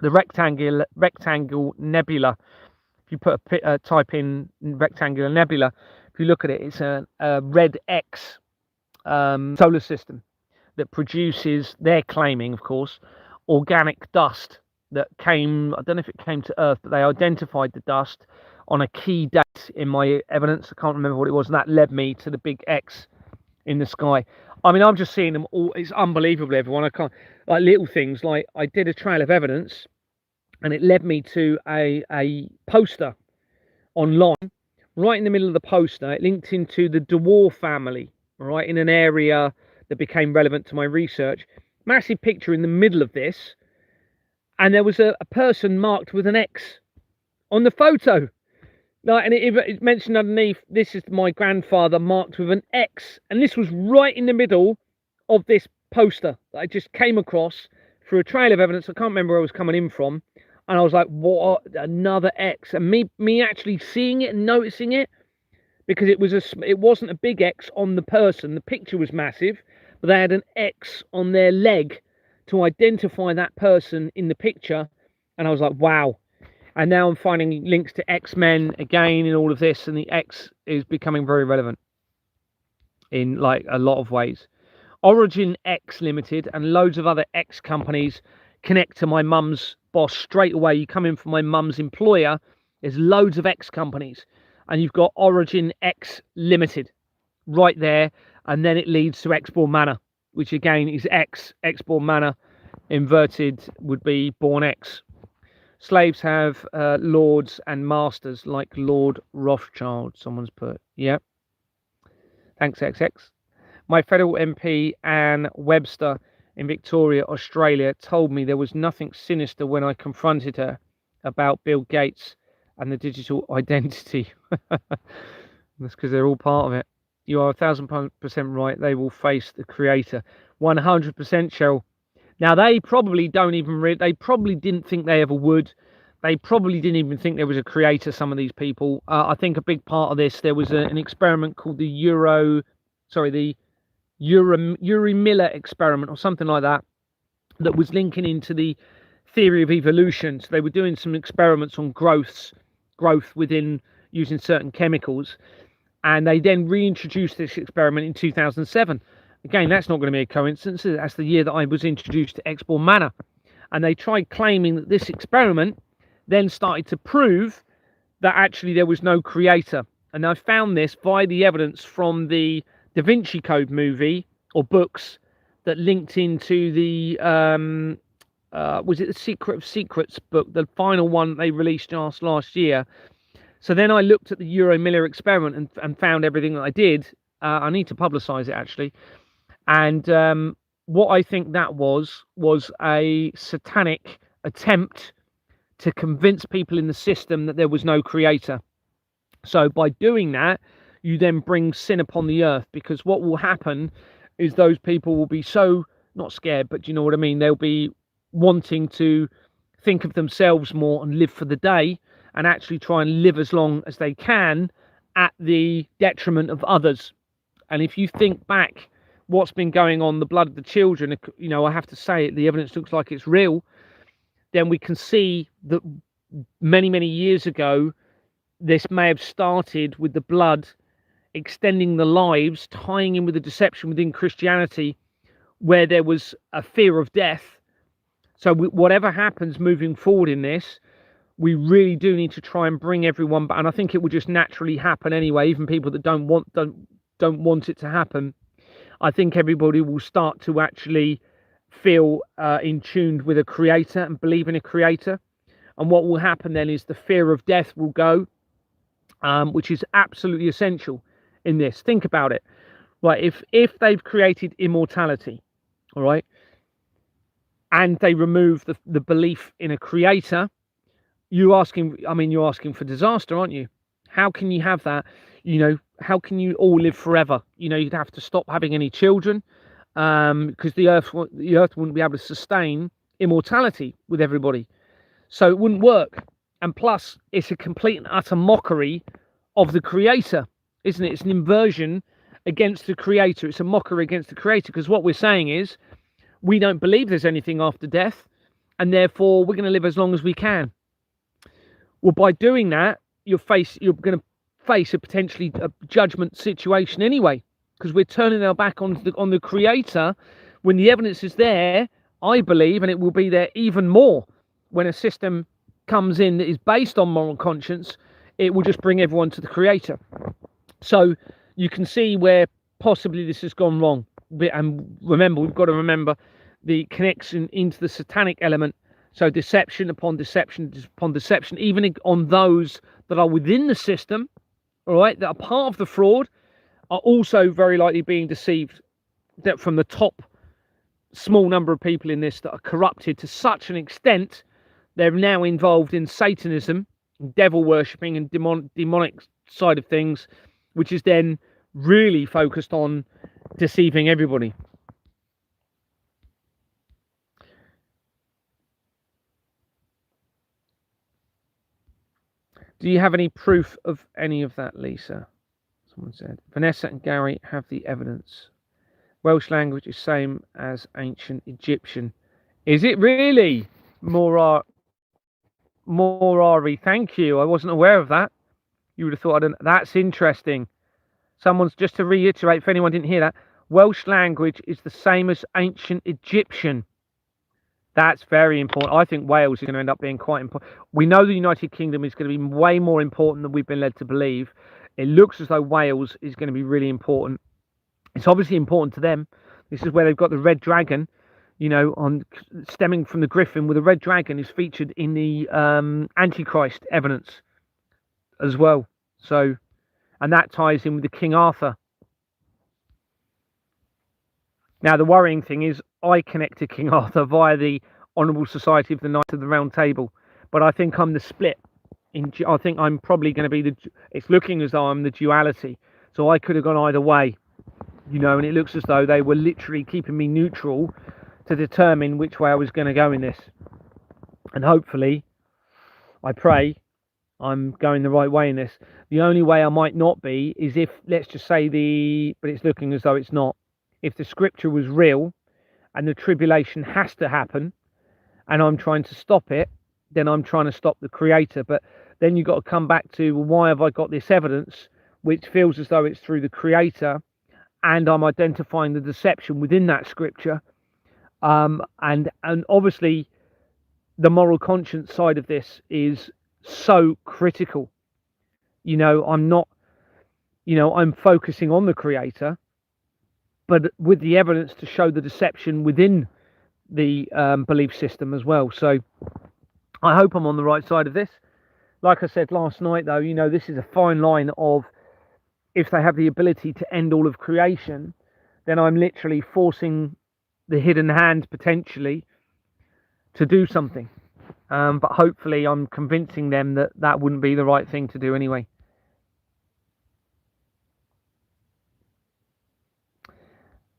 the rectangle nebula. If you put type in rectangular nebula, if you look at it, it's a red X solar system that produces, they're claiming, of course, organic dust that came, I don't know if it came to Earth, but they identified the dust on a key date in my evidence. I can't remember what it was, and that led me to the big X in the sky. I mean, I'm just seeing them all. It's unbelievable, everyone. I can't, like little things, like I did a trail of evidence, and it led me to a poster online. Right in the middle of the poster, it linked into the Dewar family, right, in an area that became relevant to my research. Massive picture in the middle of this, and there was a person marked with an X on the photo. Like, and it mentioned underneath, this is my grandfather marked with an X, and this was right in the middle of this poster that I just came across through a trail of evidence. I can't remember where I was coming in from, and I was like, what, another X? And me actually seeing it and noticing it, because it wasn't a big X on the person. The picture was massive, but they had an X on their leg to identify that person in the picture, and I was like, wow. And now I'm finding links to X-Men again in all of this, and the X is becoming very relevant in like a lot of ways. Origin X Limited and loads of other X companies connect to my mum's boss straight away. You come in from my mum's employer, there's loads of X companies, and you've got Origin X Limited right there, and then it leads to Exborn Manor, which again is X. Exborn Manor inverted would be Born X. Slaves have lords and masters like Lord Rothschild, someone's put. Yeah. Thanks, XX. My federal MP, Anne Webster, in Victoria, Australia, told me there was nothing sinister when I confronted her about Bill Gates and the digital identity. That's because they're all part of it. You are 1,000% right. They will face the creator. 100%, Cheryl. Now, they probably don't even they probably didn't think they ever would. They probably didn't even think there was a creator, some of these people. I think a big part of this, there was an experiment called the Uri Miller experiment or something like that, that was linking into the theory of evolution. So they were doing some experiments on growth within using certain chemicals. And they then reintroduced this experiment in 2007. Again, that's not going to be a coincidence. That's the year that I was introduced to Exborn Manor. And they tried claiming that this experiment then started to prove that actually there was no creator. And I found this via the evidence from the Da Vinci Code movie or books that linked into the was it the Secret of Secrets book, the final one they released last year. So then I looked at the Euro-Miller experiment and found everything that I did. I need to publicize it actually. And what I think that was a satanic attempt to convince people in the system that there was no creator. So by doing that, you then bring sin upon the earth, because what will happen is those people will be so, not scared, but you know what I mean, they'll be wanting to think of themselves more and live for the day and actually try and live as long as they can at the detriment of others. And if you think back what's been going on, the blood of the children, you know, I have to say it, the evidence looks like it's real, then we can see that many years ago, this may have started with the blood extending the lives, tying in with the deception within Christianity, where there was a fear of death. So whatever happens moving forward in this, we really do need to try and bring everyone back. And I think it will just naturally happen anyway, even people that don't want it to happen. I think everybody will start to actually feel in tune with a creator and believe in a creator. And what will happen then is the fear of death will go, which is absolutely essential in this. Think about it. Right, if they've created immortality, all right, and they remove the belief in a creator, you're asking for disaster, aren't you? How can you have that? You know, how can you all live forever? You know, you'd have to stop having any children, because the earth wouldn't be able to sustain immortality with everybody. So it wouldn't work. And plus, it's a complete and utter mockery of the creator, isn't it? It's an inversion against the creator. It's a mockery against the creator, because what we're saying is we don't believe there's anything after death, and therefore we're going to live as long as we can. Well, by doing that, you're going to face a potentially a judgment situation anyway, because we're turning our back on the creator when the evidence is there, I believe, and it will be there even more when a system comes in that is based on moral conscience. It will just bring everyone to the creator. So you can see where possibly this has gone wrong. And remember, we've got to remember the connection into the satanic element. So deception upon deception upon deception, even on those that are within the system, all right, that are part of the fraud, are also very likely being deceived. That from the top small number of people in this that are corrupted to such an extent, they're now involved in Satanism, devil worshipping, and demonic side of things, which is then really focused on deceiving everybody. Do you have any proof of any of that, Lisa? Someone said. Vanessa and Gary have the evidence. Welsh language is same as ancient Egyptian. Is it really? Morari, thank you. I wasn't aware of that. You would have thought that's interesting. Someone's, just to reiterate, if anyone didn't hear that, Welsh language is the same as ancient Egyptian. That's very important. I think Wales is going to end up being quite important. We know the United Kingdom is going to be way more important than we've been led to believe. It looks as though Wales is going to be really important. It's obviously important to them. This is where they've got the red dragon, you know, on stemming from the griffin, with the red dragon is featured in the Antichrist evidence as well. So, and that ties in with the King Arthur. Now, the worrying thing is I connect to King Arthur via the Honourable Society of the Knights of the Round Table, but I think I'm the split. I think I'm probably going to be it's looking as though I'm the duality. So I could have gone either way, you know, and it looks as though they were literally keeping me neutral to determine which way I was going to go in this. And hopefully, I pray, I'm going the right way in this. The only way I might not be is if, let's just say but it's looking as though it's not. If the scripture was real and the tribulation has to happen and I'm trying to stop it, then I'm trying to stop the creator. But then you've got to come back to, well, why have I got this evidence which feels as though it's through the creator, and I'm identifying the deception within that scripture. And obviously the moral conscience side of this is so critical. You know, I'm not I'm focusing on the creator, but with the evidence to show the deception within the belief system as well. So I hope I'm on the right side of this. Like I said last night, though, this is a fine line of, if they have the ability to end all of creation, then I'm literally forcing the hidden hand potentially to do something. But hopefully I'm convincing them that that wouldn't be the right thing to do anyway.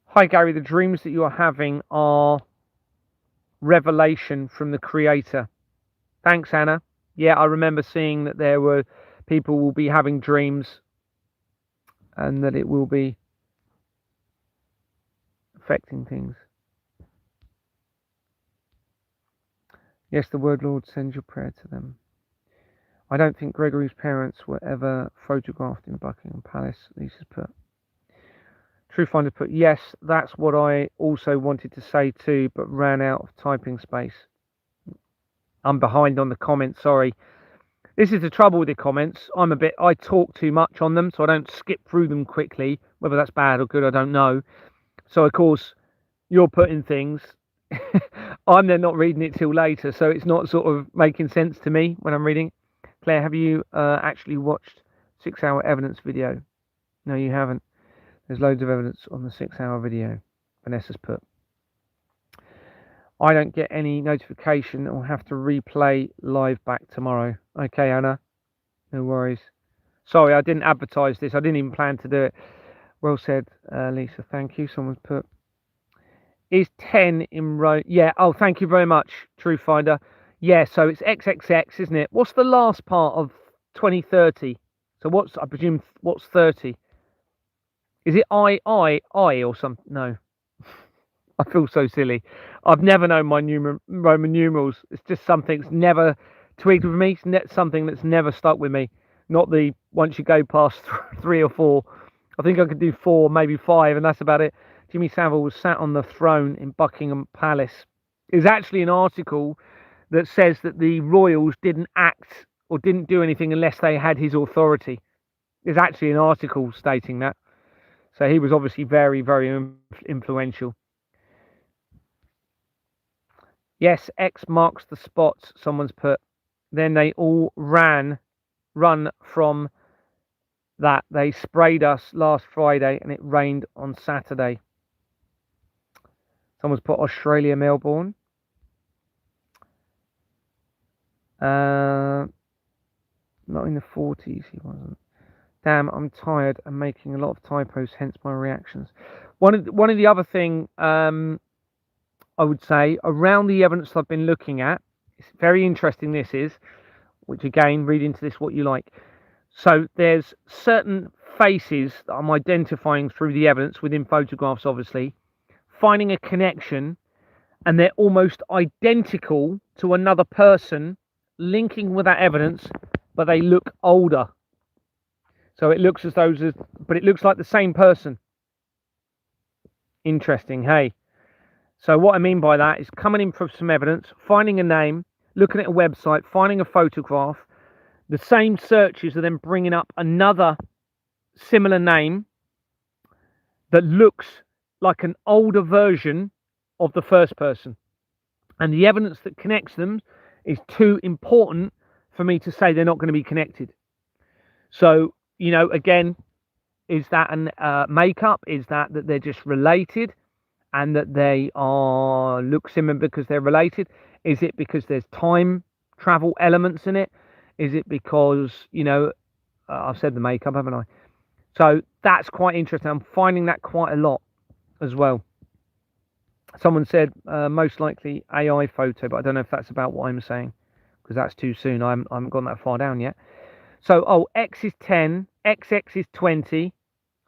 Hi, Gary. The dreams that you are having are revelation from the creator. Thanks, Anna. Yeah, I remember seeing that there were people will be having dreams and that it will be affecting things. Yes, the word Lord sends your prayer to them. I don't think Gregory's parents were ever photographed in Buckingham Palace, Lisa's put. Truefinder put, yes, that's what I also wanted to say too, but ran out of typing space. I'm behind on the comments, sorry. This is the trouble with the comments. I talk too much on them, so I don't skip through them quickly. Whether that's bad or good, I don't know. So, of course, you're putting things. I'm then not reading it till later, so it's not sort of making sense to me when I'm reading. Claire, have you actually watched 6-hour evidence video? No, you haven't. There's loads of evidence on the 6-hour video. Vanessa's put. I don't get any notification or have to replay live back tomorrow. Okay, Anna. No worries. Sorry, I didn't advertise this. I didn't even plan to do it. Well said, Lisa. Thank you. Someone's put. Is 10 in row? Yeah. Oh, thank you very much, Truefinder. Yeah, so it's XXX, isn't it? What's the last part of 2030? So I presume, what's 30? Is it I or something? No. I feel so silly. I've never known my Roman numerals. It's just something that's never tweaked with me. It's something that's never stuck with me. Not the once you go past 3 or 4. I think I could do 4, maybe 5, and that's about it. Jimmy Savile was sat on the throne in Buckingham Palace. There's actually an article that says that the royals didn't act or didn't do anything unless they had his authority. There's actually an article stating that. So he was obviously very, very influential. Yes, X marks the spot, someone's put. Then they all run from that. They sprayed us last Friday and it rained on Saturday. Someone's put Australia, Melbourne. Not in the 40s, he wasn't. Damn, I'm tired and making a lot of typos, hence my reactions. One of the other thing I would say around the evidence I've been looking at, it's very interesting this is, which again, read into this what you like. So there's certain faces that I'm identifying through the evidence within photographs, obviously, finding a connection, and they're almost identical to another person, linking with that evidence, but they look older. So it looks as though, but it looks like the same person. Interesting, hey. So what I mean by that is coming in for some evidence, finding a name, looking at a website, finding a photograph. The same searches are then bringing up another similar name that looks like an older version of the first person. And the evidence that connects them is too important for me to say they're not going to be connected. So, again, is that an makeup? Is that they're just related and that they look similar because they're related? Is it because there's time travel elements in it? Is it because, I've said the makeup, haven't I? So that's quite interesting. I'm finding that quite a lot as well. Someone said most likely AI photo, but I don't know if that's about what I'm saying because that's too soon. I haven't gone that far down yet. So, X is 10, XX is 20.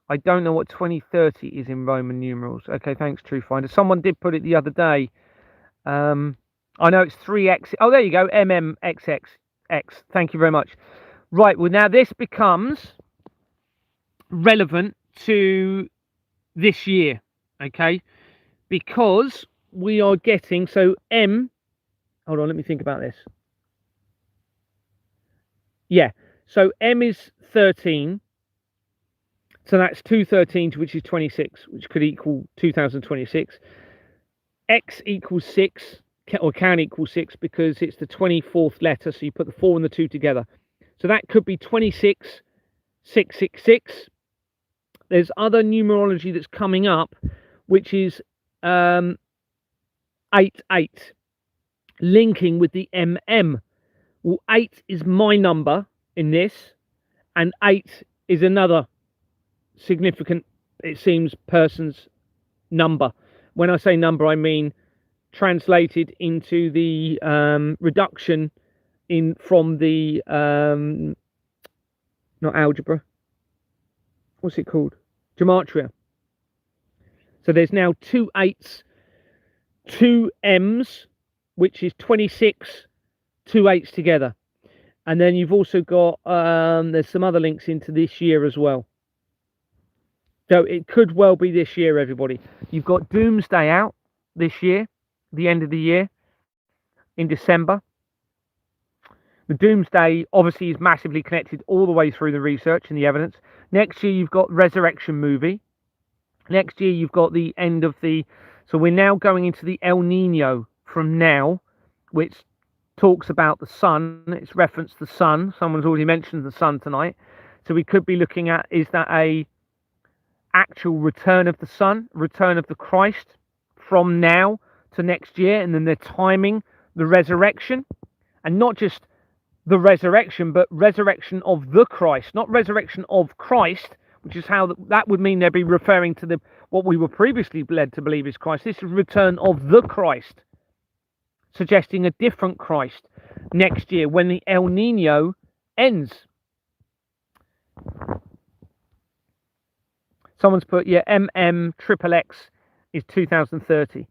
I don't know what 2030 is in Roman numerals. Okay, thanks, Truefinder. Someone did put it the other day. I know it's 3X. Oh, there you go, MMXXX. Thank you very much. Right, well, now this becomes relevant to this year, okay? Because we are getting, so M, hold on, let me think about this. Yeah, so M is 13, So that's 213, which is 26, which could equal 2026. X equals 6, or can equal 6, because it's the 24th letter, so you put the 4 and the 2 together. So that could be 26666. There's other numerology that's coming up, which is 88, linking with the MM. Well, 8 is my number in this, and 8 is another significant, it seems, person's number. When I say number, I mean translated into the reduction from the not algebra, what's it called, gematria. So there's now 2 8s, 2 M's, which is 26, 2 8s together. And then you've also got there's some other links into this year as well. So it could well be this year, everybody. You've got Doomsday out this year, the end of the year, in December. The Doomsday obviously is massively connected all the way through the research and the evidence. Next year, you've got Resurrection movie. Next year, you've got the end of the... So we're now going into the El Nino from now, which talks about the sun. It's referenced the sun. Someone's already mentioned the sun tonight. So we could be looking at, is that a actual return of the sun, return of the Christ from now to next year, and then they're timing the resurrection, and not just the resurrection, but resurrection of the Christ, not resurrection of Christ, which is how that would mean they'd be referring to what we were previously led to believe is Christ. This is return of the Christ, suggesting a different Christ next year when the El Nino ends. Someone's put, yeah, XXX is 2030.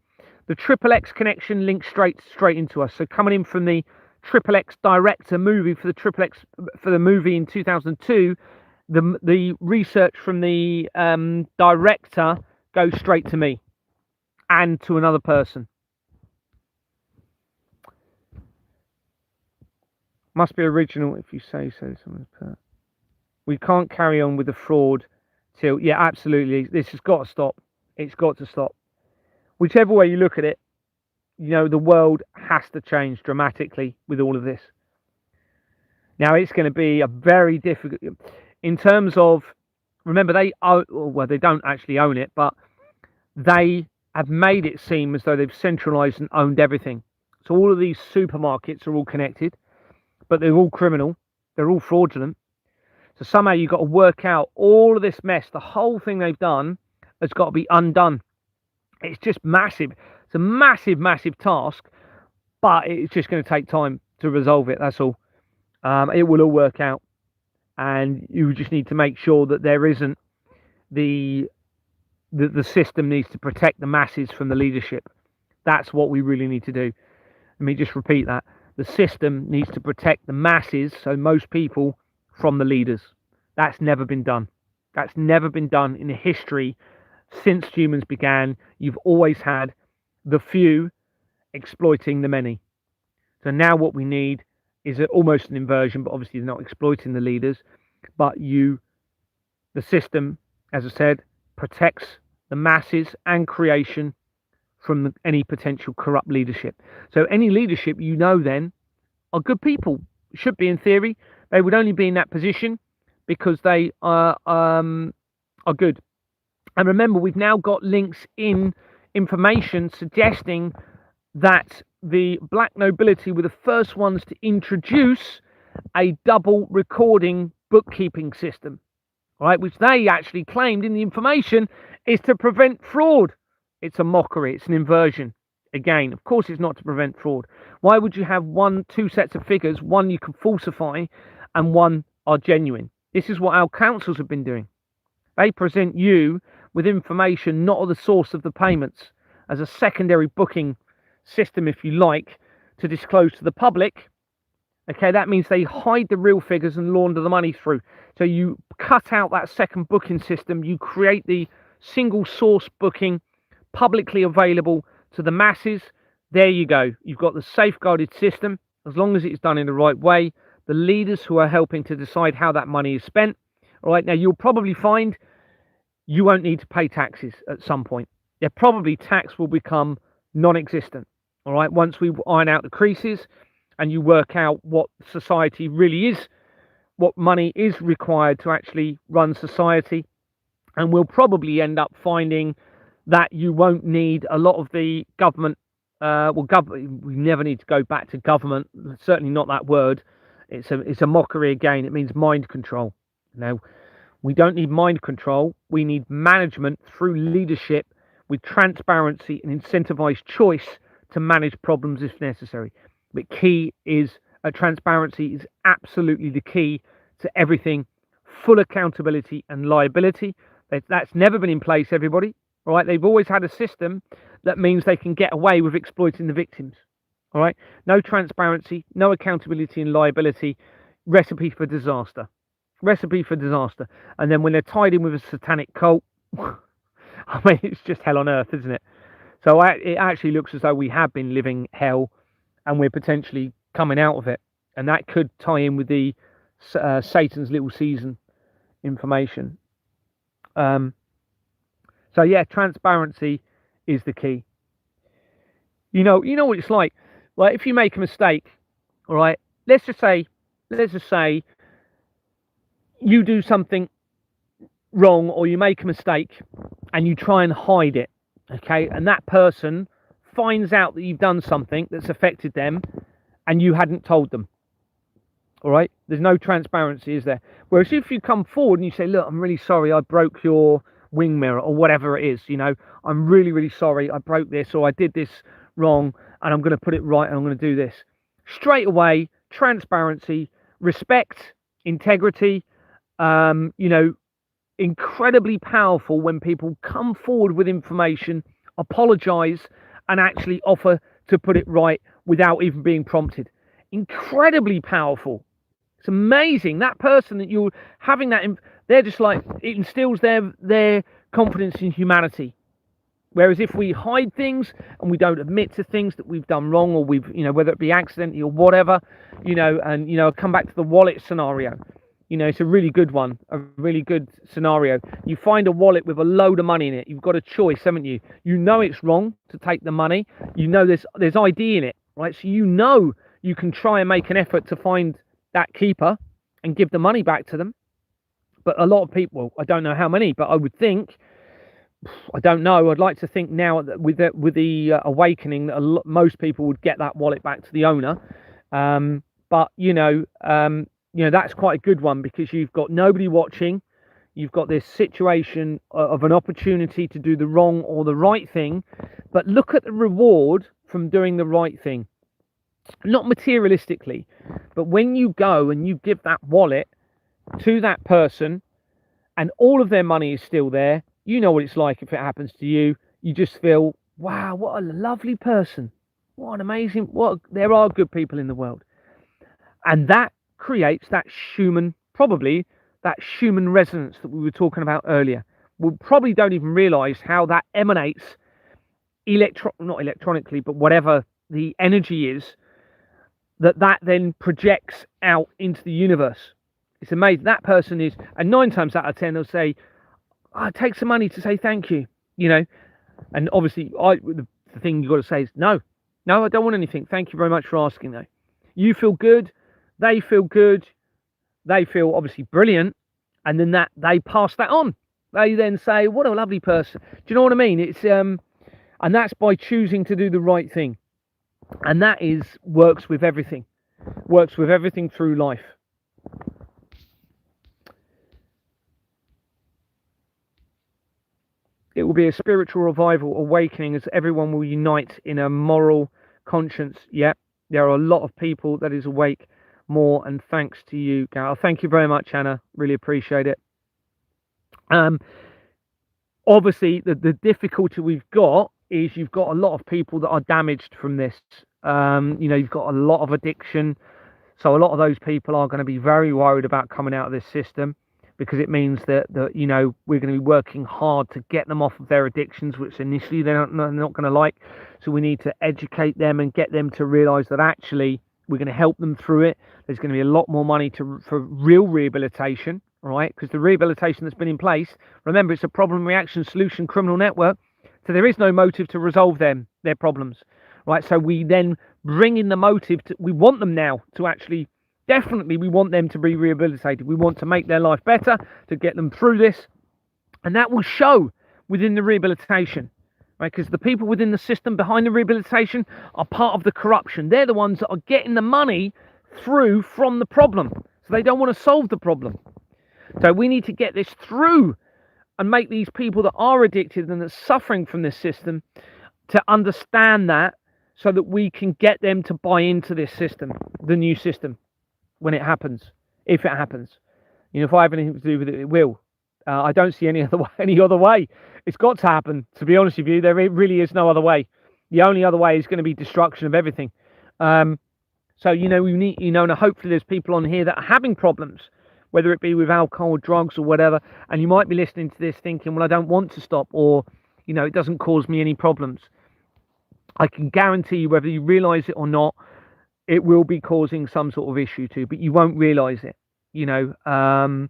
The XXX connection links straight into us. So coming in from the XXX director movie for the XXX for the movie in 2002, the research from the director goes straight to me and to another person. Must be original if you say so. Someone's put. We can't carry on with the fraud till, yeah, absolutely. This has got to stop. It's got to stop. Whichever way you look at it, you know, the world has to change dramatically with all of this. Now, it's going to be a very difficult, in terms of, remember, they own, well, they don't actually own it, but they have made it seem as though they've centralized and owned everything. So all of these supermarkets are all connected, but they're all criminal. They're all fraudulent. So somehow you've got to work out all of this mess. The whole thing they've done has got to be undone. It's just massive. It's a massive, massive task, but it's just going to take time to resolve it. That's all. It will all work out. And you just need to make sure that there isn't the system needs to protect the masses from the leadership. That's what we really need to do. Let me just repeat that. The system needs to protect the masses, so most people, from the leaders. That's never been done. That's never been done in the history since humans began. You've always had the few exploiting the many. So now what we need is almost an inversion, but obviously they're not exploiting the leaders, but the system, as I said, protects the masses and creation from any potential corrupt leadership. So any leadership, you know, then are good people. Should be, in theory. They would only be in that position because they are good. And remember, we've now got links in information suggesting that the black nobility were the first ones to introduce a double recording bookkeeping system, right? Which they actually claimed in the information is to prevent fraud. It's a mockery. It's an inversion. Again, of course, it's not to prevent fraud. Why would you have two sets of figures? One you can falsify and one are genuine. This is what our councils have been doing. They present you with information not of the source of the payments as a secondary booking system, if you like, to disclose to the public. Okay, that means they hide the real figures and launder the money through. So you cut out that second booking system. You create the single source booking publicly available to the masses. There you go. You've got the safeguarded system. As long as it's done in the right way, the leaders who are helping to decide how that money is spent. All right, now you'll probably find you won't need to pay taxes at some point. Yeah, probably tax will become non-existent. All right, once we iron out the creases and you work out what society really is, what money is required to actually run society, and we'll probably end up finding that you won't need a lot of the government. We never need to go back to government. Certainly not that word. It's a mockery again. It means mind control. Now, we don't need mind control. We need management through leadership with transparency and incentivized choice to manage problems if necessary. But key is transparency is absolutely the key to everything. Full accountability and liability. That's never been in place, everybody. All right, they've always had a system that means they can get away with exploiting the victims. All right, no transparency, no accountability and liability. Recipe for disaster. Recipe for disaster. And then when they're tied in with a satanic cult, I mean, it's just hell on earth, isn't it? So it actually looks as though we have been living hell and we're potentially coming out of it. And that could tie in with the Satan's little season information. So yeah, transparency is the key. You know what it's like. Like if you make a mistake, all right, let's just say you do something wrong or you make a mistake and you try and hide it, okay, and that person finds out that you've done something that's affected them and you hadn't told them. All right, there's no transparency, is there? Whereas if you come forward and you say, look, I'm really sorry I broke your wing mirror or whatever it is, I'm really, really sorry I broke this or I did this wrong and I'm going to put it right and I'm going to do this. Straight away, transparency, respect, integrity, incredibly powerful when people come forward with information, apologize, and actually offer to put it right without even being prompted. Incredibly powerful. It's amazing. That person that you're having that, they're just like, it instills their confidence in humanity. Whereas if we hide things and we don't admit to things that we've done wrong or we've, whether it be accidentally or whatever, and, come back to the wallet scenario. It's a really good one, a really good scenario. You find a wallet with a load of money in it. You've got a choice, haven't you? You know it's wrong to take the money. You know there's ID in it, right? So you can try and make an effort to find that keeper and give the money back to them. But a lot of people, I don't know how many, but I would think, I don't know. I'd like to think now that with the awakening that most people would get that wallet back to the owner. But that's quite a good one because you've got nobody watching. You've got this situation of an opportunity to do the wrong or the right thing. But look at the reward from doing the right thing. Not materialistically, but when you go and you give that wallet to that person and all of their money is still there, you know what it's like if it happens to you. You just feel, wow, what a lovely person. What an amazing, there are good people in the world. And that creates that human resonance that we were talking about earlier. We probably don't even realize how that emanates not electronically, but whatever the energy is, that then projects out into the universe. It's amazing. That person is, and 9 times out of 10, they'll say, it takes some money to say thank you, and obviously the thing you've got to say is no, I don't want anything. Thank you very much for asking though. You feel good. They feel good. They feel obviously brilliant. And then they pass that on. They then say, what a lovely person. Do you know what I mean? It's, and that's by choosing to do the right thing. And that works with everything through life. It will be a spiritual revival, awakening, as everyone will unite in a moral conscience. Yep, there are a lot of people that is awake more, and thanks to you, Gal. Thank you very much, Anna. Really appreciate it. Obviously, the difficulty we've got is you've got a lot of people that are damaged from this. You've got a lot of addiction. So a lot of those people are going to be very worried about coming out of this system, because it means that we're going to be working hard to get them off of their addictions, which initially they're not going to like. So we need to educate them and get them to realize that actually we're going to help them through it. There's going to be a lot more money for real rehabilitation. all right? Because the rehabilitation that's been in place, remember, it's a problem, reaction, solution, criminal network. So there is no motive to resolve their problems, right? So we then bring in the motive we want them now to actually, definitely, we want them to be rehabilitated. We want to make their life better, to get them through this. And that will show within the rehabilitation, right? Because the people within the system behind the rehabilitation are part of the corruption. They're the ones that are getting the money through from the problem. So they don't want to solve the problem. So we need to get this through and make these people that are addicted and are suffering from this system to understand that, so that we can get them to buy into this system, the new system, when it happens, if it happens. You know, if I have anything to do with it, it will. I don't see any other way. It's got to happen, to be honest with you. There really is no other way. The only other way is going to be destruction of everything. So, you know, we need, you know, and hopefully there's people on here that are having problems, whether it be with alcohol or drugs or whatever, and you might be listening to this thinking, well, I don't want to stop, or, you know, it doesn't cause me any problems. I can guarantee you, whether you realize it or not, it will be causing some sort of issue too, but you won't realize it. You know,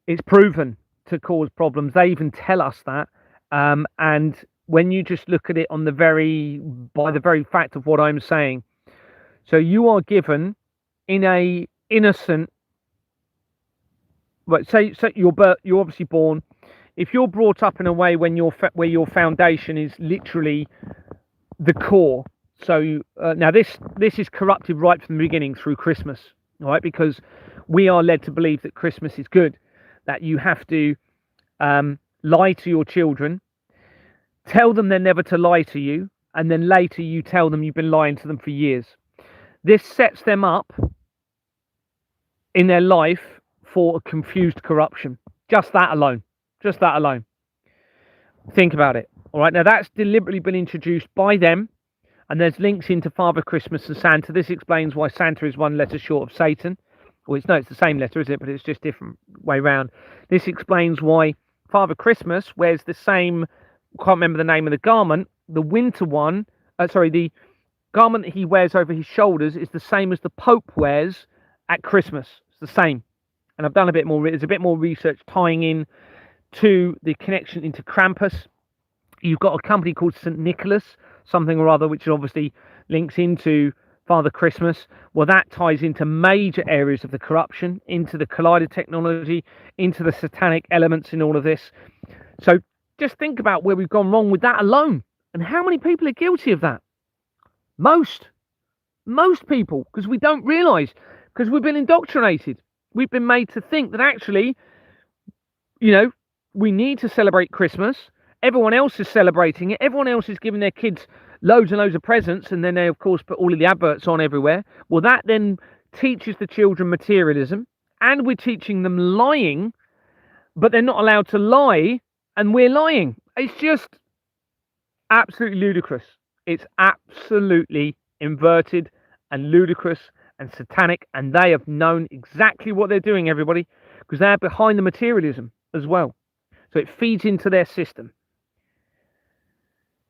it's proven to cause problems. They even tell us that. And when you just look at it on by the very fact of what I'm saying, so you are given in a innocent, but say you're obviously born. If you're brought up in a way where your foundation is literally the core. So now this is corrupted right from the beginning through Christmas, all right? Because we are led to believe that Christmas is good, that you have to lie to your children, tell them they're never to lie to you, and then later you tell them you've been lying to them for years. This sets them up in their life for a confused corruption. Just that alone. Think about it. All right, now that's deliberately been introduced by them, and there's links into Father Christmas and Santa. This explains why Santa is one letter short of Satan. Well, it's the same letter, is it? But it's just different way round. This explains why Father Christmas wears the same, can't remember the name of the garment, the winter one, the garment that he wears over his shoulders is the same as the Pope wears at Christmas. It's the same. And I've done there's a bit more research tying in to the connection into Krampus. You've got a company called St. Nicholas, something or other, which obviously links into Father Christmas. Well, that ties into major areas of the corruption, into the collider technology, into the satanic elements in all of this. So just think about where we've gone wrong with that alone, and how many people are guilty of that. Most people, because we don't realize, because we've been indoctrinated. We've been made to think that actually, you know, we need to celebrate Christmas. Everyone else is celebrating it. Everyone else is giving their kids loads and loads of presents, and then they, of course, put all of the adverts on everywhere. Well, that then teaches the children materialism, and we're teaching them lying, but they're not allowed to lie, and we're lying. It's just absolutely ludicrous. It's absolutely inverted and ludicrous and satanic, and they have known exactly what they're doing, everybody, because they're behind the materialism as well. So it feeds into their system.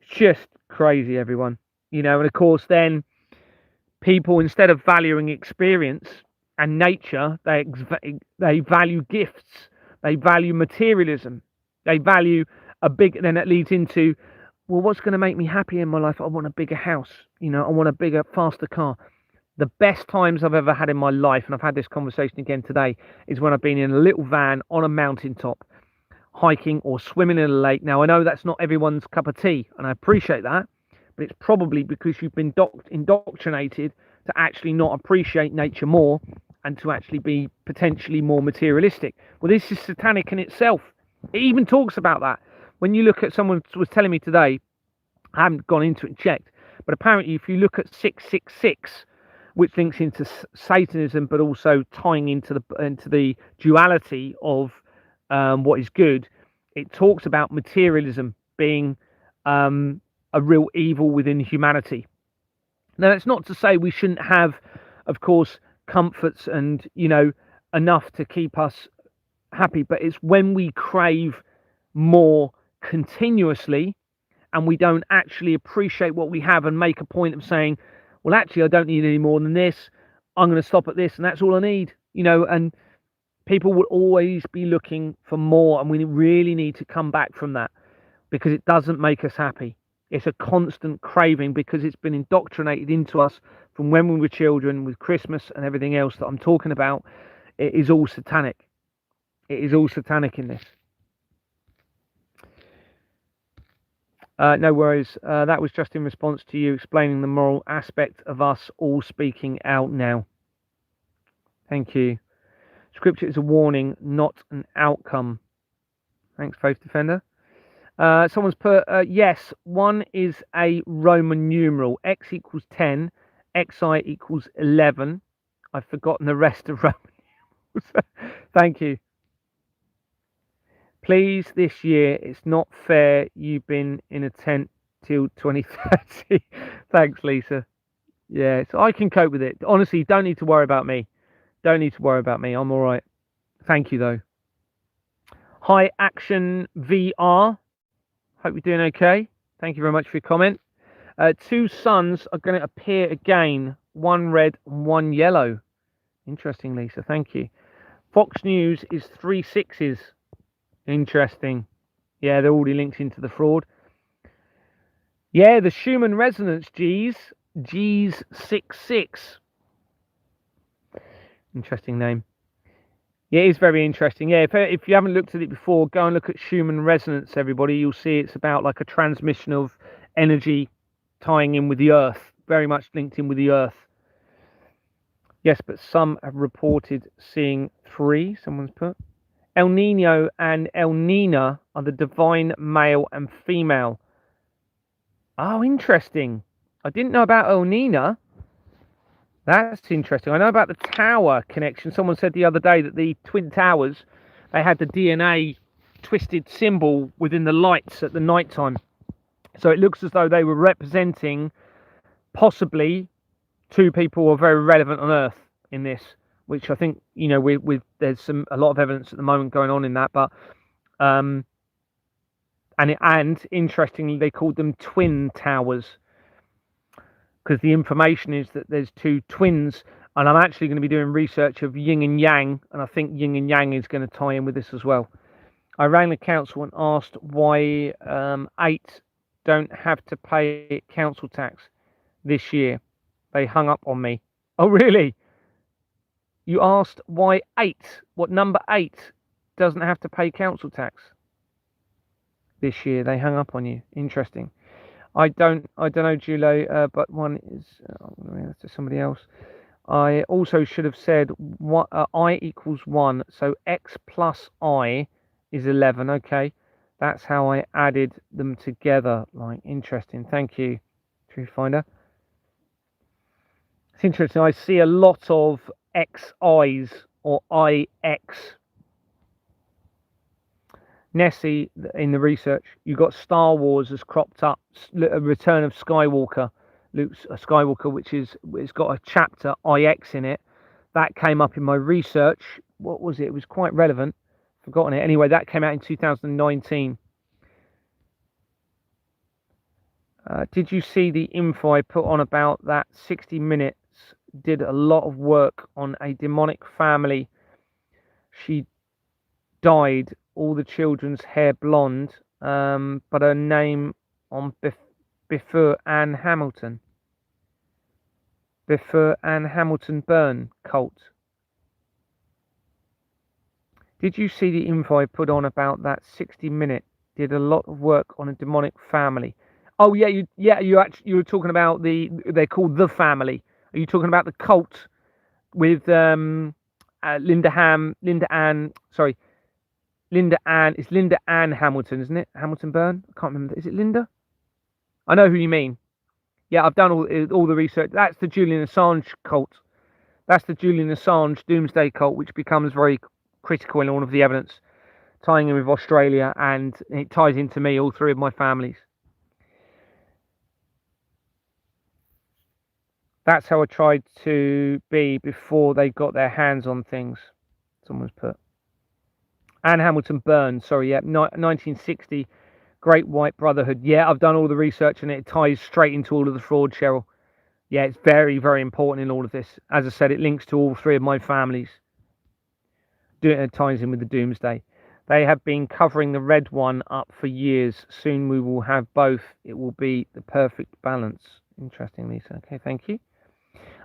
It's just crazy, everyone. You know, and of course then people, instead of valuing experience and nature, they value gifts. They value materialism. They value then it leads into, well, what's going to make me happy in my life? I want a bigger house. You know, I want a bigger, faster car. The best times I've ever had in my life, and I've had this conversation again today, is when I've been in a little van on a mountaintop, hiking or swimming in a lake. Now, I know that's not everyone's cup of tea, and I appreciate that, but it's probably because you've been indoctrinated to actually not appreciate nature more and to actually be potentially more materialistic. Well, this is satanic in itself. It even talks about that. When you look at, someone was telling me today, I haven't gone into it and checked, but apparently if you look at 666, which links into Satanism, but also tying into the duality of what is good, it talks about materialism being a real evil within humanity. Now, that's not to say we shouldn't have, of course, comforts and, you know, enough to keep us happy, but it's when we crave more continuously and we don't actually appreciate what we have and make a point of saying, well, actually, I don't need any more than this. I'm going to stop at this, and that's all I need, you know. And People will always be looking for more, and we really need to come back from that because it doesn't make us happy. It's a constant craving because it's been indoctrinated into us from when we were children with Christmas and everything else that I'm talking about. It is all satanic. It is all satanic in this. No worries. That was just in response to you explaining the moral aspect of us all speaking out now. Thank you. Scripture is a warning, not an outcome. Thanks, Faith Defender. Someone's put, yes, 1 is a Roman numeral. X equals 10, XI equals 11. I've forgotten the rest of Roman numerals. Thank you. Please, this year, it's not fair you've been in a tent till 2030. Thanks, Lisa. Yeah, so I can cope with it. Honestly, don't need to worry about me. Don't need to worry about me. I'm all right. Thank you, though. Hi, Action VR. Hope you're doing okay. Thank you very much for your comment. 2 suns are going to appear again. 1 red and 1 yellow. Interesting, Lisa. Thank you. Fox News is 3 sixes. Interesting. Yeah, they're already linked into the fraud. Yeah, the Schumann resonance G's 66. Interesting name. Yeah, it is very interesting. Yeah, if you haven't looked at it before, go and look at Schumann resonance, everybody. You'll see it's about like a transmission of energy tying in with the Earth, very much linked in with the Earth. Yes, but some have reported seeing 3, someone's put. El Nino and El Nina are the divine male and female. Oh, interesting. I didn't know about El Nina. That's interesting. I know about the tower connection. Someone said the other day that the Twin Towers, they had the DNA twisted symbol within the lights at the night time. So it looks as though they were representing possibly 2 people who are very relevant on Earth in this, which I think, you know, with there's a lot of evidence at the moment going on in that, but and interestingly, they called them twin towers because the information is that there's 2 twins, and I'm actually going to be doing research of yin and yang, and I think yin and yang is going to tie in with this as well. I rang the council and asked why 8 don't have to pay council tax this year. They hung up on me. Oh, really? You asked why 8, what number 8 doesn't have to pay council tax this year. They hung up on you. Interesting. I don't know, Julo, but 1 is to somebody else. I also should have said what I equals 1, so x plus I is 11. Okay, that's how I added them together. Like, interesting. Thank you, Truth Finder. It's interesting. I see a lot of XIs or IX. Nessie, in the research, you got Star Wars has cropped up, a Return of Skywalker, Luke Skywalker, it's got a chapter IX in it. That came up in my research. What was it? It was quite relevant. Forgotten it. Anyway, that came out in 2019. Did you see the info I put on about that 60 Minutes did a lot of work on a demonic family? She dyed all the children's hair blonde, but her name on before Anne Hamilton. Before Anne Hamilton Burn cult. Did you see the info I put on about that 60 Minute did a lot of work on a demonic family? Oh yeah, you were talking about they're called The Family. Are you talking about the cult with Linda Ann? It's Linda Ann Hamilton, isn't it? Hamilton Byrne? I can't remember. Is it Linda? I know who you mean. Yeah, I've done all the research. That's the Julian Assange cult. That's the Julian Assange doomsday cult, which becomes very critical in all of the evidence, tying in with Australia, and it ties into me, all 3 of my families. That's how I tried to be before they got their hands on things. Someone's put. Anne Hamilton Byrne, sorry, yeah, 1960, Great White Brotherhood. Yeah, I've done all the research and it ties straight into all of the fraud, Cheryl. Yeah, it's very, very important in all of this. As I said, it links to all 3 of my families. ties in with the doomsday. They have been covering the red one up for years. Soon we will have both. It will be the perfect balance. Interesting, Lisa. Okay, thank you.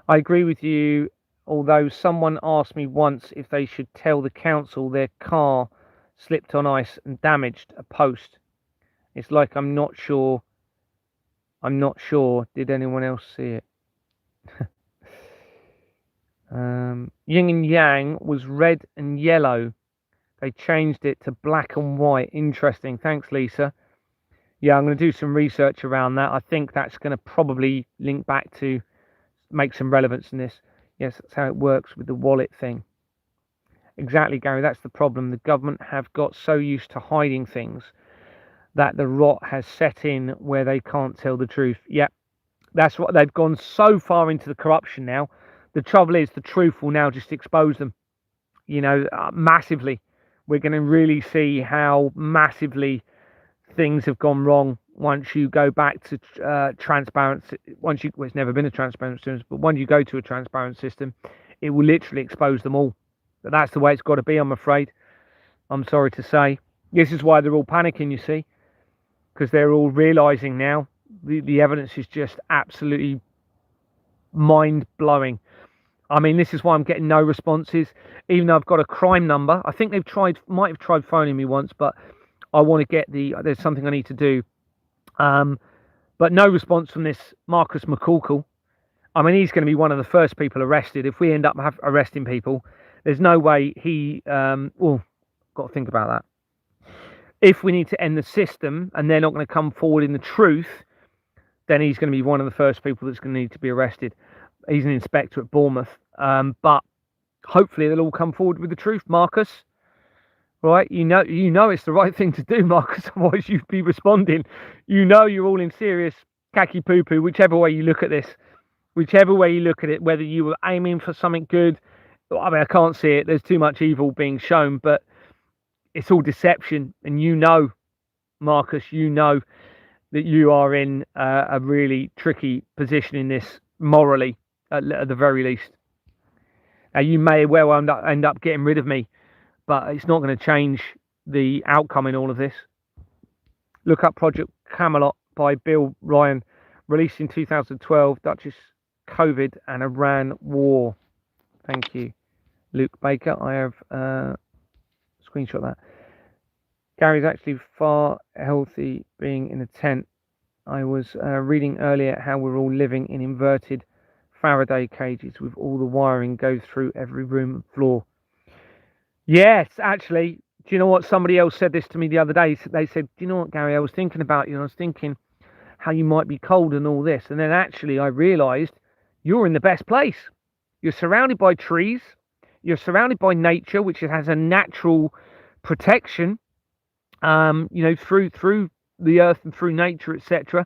I agree with you. Although someone asked me once if they should tell the council their car slipped on ice and damaged a post. It's like I'm not sure. I'm not sure. Did anyone else see it? Yin and Yang was red and yellow. They changed it to black and white. Interesting. Thanks, Lisa. Yeah, I'm going to do some research around that. I think that's going to probably link back to make some relevance in this. Yes, that's how it works with the wallet thing. Exactly, Gary. That's the problem. The government have got so used to hiding things that the rot has set in where they can't tell the truth. Yep, that's what they've gone so far into the corruption now. The trouble is, the truth will now just expose them, massively. We're going to really see how massively things have gone wrong once you go back to transparency. It's never been a transparent system, but when you go to a transparent system, it will literally expose them all. But that's the way it's got to be, I'm afraid. I'm sorry to say. This is why they're all panicking, you see, because they're all realizing now the evidence is just absolutely mind-blowing. I mean, this is why I'm getting no responses, even though I've got a crime number. I think might have tried phoning me once, but I want to get there's something I need to do. But no response from this Marcus McCorkle. I mean, he's going to be one of the first people arrested. If we end up arresting people, there's no way got to think about that. If we need to end the system and they're not going to come forward in the truth, then he's going to be one of the first people that's going to need to be arrested. He's an inspector at Bournemouth. But hopefully they'll all come forward with the truth, Marcus. Right? You know it's the right thing to do, Marcus, otherwise you'd be responding. You're all in serious khaki poo-poo, whichever way you look at this. Whichever way you look at it, whether you were aiming for something good. I mean, I can't see it. There's too much evil being shown, but it's all deception. And Marcus, that you are in a really tricky position in this morally, at the very least. You may well end up getting rid of me, but it's not going to change the outcome in all of this. Look up Project Camelot by Bill Ryan, released in 2012, Duchess, COVID and Iran war. Thank you, Luke Baker. I have screenshot that. Gary's actually far healthy being in a tent. I was reading earlier how we're all living in inverted Faraday cages with all the wiring goes through every room and floor. Yes, actually, do you know what? Somebody else said this to me the other day. They said, do you know what, Gary? I was thinking about you, and I was thinking how you might be cold and all this. And then actually I realised you're in the best place. You're surrounded by trees. You're surrounded by nature, which has a natural protection, through the earth and through nature, etc.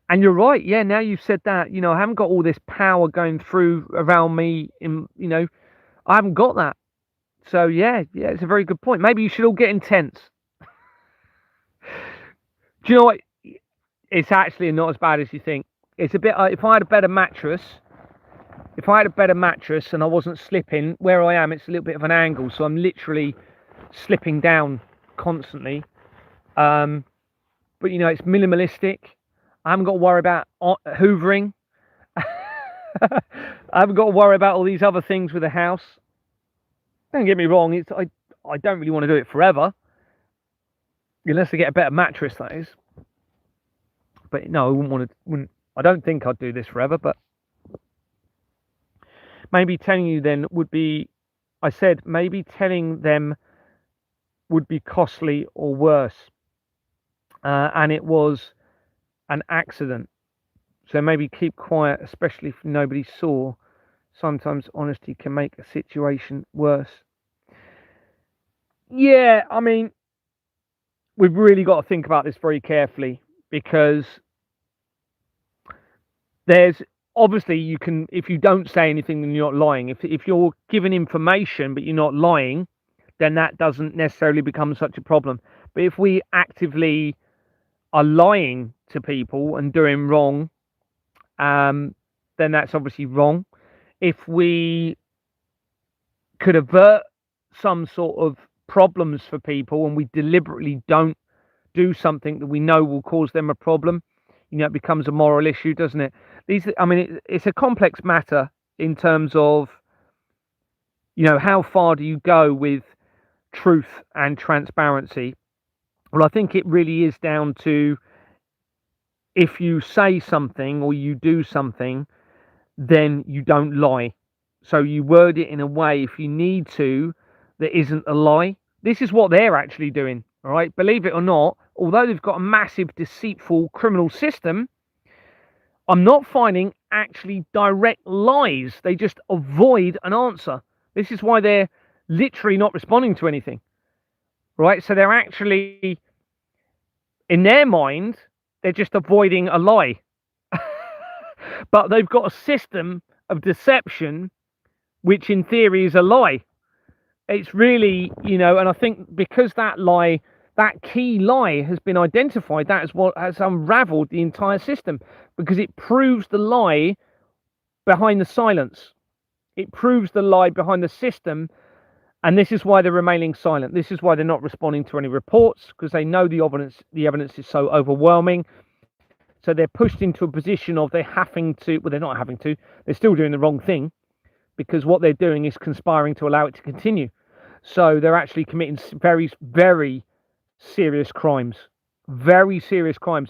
And you're right. Yeah, now you've said that, I haven't got all this power going through around me. I haven't got that. So, yeah, it's a very good point. Maybe you should all get in tents. Do you know what? It's actually not as bad as you think. It's a bit, if I had a better mattress and I wasn't slipping, where I am, it's a little bit of an angle. So I'm literally slipping down constantly. But, it's minimalistic. I haven't got to worry about hoovering. I haven't got to worry about all these other things with the house. Don't get me wrong, I don't really want to do it forever. Unless I get a better mattress, that is. But no, I don't think I'd do this forever, but maybe telling you then would be, I said, maybe telling them would be costly or worse. And it was an accident. So maybe keep quiet, especially if nobody saw. Sometimes honesty can make a situation worse. Yeah, I mean, we've really got to think about this very carefully, because there's obviously, you can, if you don't say anything, then you're not lying. If you're giving information but you're not lying, then that doesn't necessarily become such a problem. But if we actively are lying to people and doing wrong, then that's obviously wrong. If we could avert some sort of problems for people and we deliberately don't do something that we know will cause them a problem, it becomes a moral issue, doesn't it? It's a complex matter in terms of, how far do you go with truth and transparency? Well, I think it really is down to, if you say something or you do something, then you don't lie. So you word it in a way, if you need to, that isn't a lie. This is what they're actually doing, all right? Believe it or not, although they've got a massive, deceitful criminal system, I'm not finding actually direct lies. They just avoid an answer. This is why they're literally not responding to anything, right? So they're actually, in their mind, they're just avoiding a lie. But they've got a system of deception, which in theory is a lie. It's really, and I think because that key lie has been identified, that is what has unraveled the entire system, because it proves the lie behind the silence. It proves the lie behind the system, and this is why they're remaining silent. This is why they're not responding to any reports, because they know the evidence is so overwhelming. So they're pushed into a position of they're not having to, they're still doing the wrong thing, because what they're doing is conspiring to allow it to continue. So they're actually committing very, very serious crimes. Very serious crimes.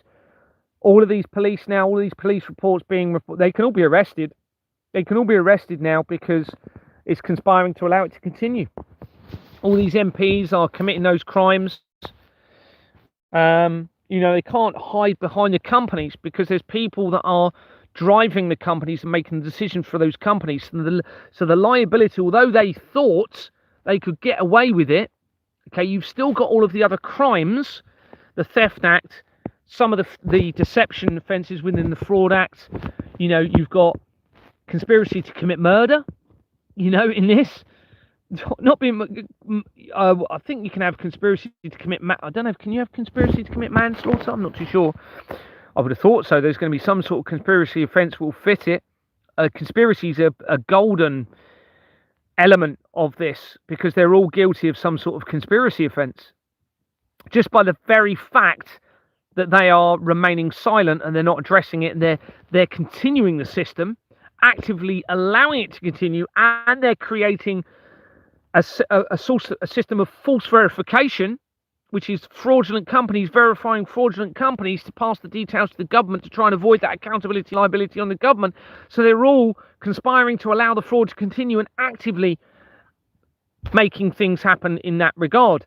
All of these police reports they can all be arrested. They can all be arrested now because it's conspiring to allow it to continue. All these MPs are committing those crimes. They can't hide behind the companies because there's people that are driving the companies and making the decisions for those companies. So the liability, although they thought they could get away with it, okay, you've still got all of the other crimes, the Theft Act, some of the deception offences within the Fraud Act. You've got conspiracy to commit murder, in this. Not being, I think you can have conspiracy to commit. I don't know. Can you have conspiracy to commit manslaughter? I'm not too sure. I would have thought so. There's going to be some sort of conspiracy offence will fit it. Conspiracy is a golden element of this because they're all guilty of some sort of conspiracy offence. Just by the very fact that they are remaining silent and they're not addressing it, and they're continuing the system, actively allowing it to continue, and they're creating a system of false verification, which is fraudulent companies verifying fraudulent companies to pass the details to the government to try and avoid that accountability liability on the government. So they're all conspiring to allow the fraud to continue and actively making things happen in that regard.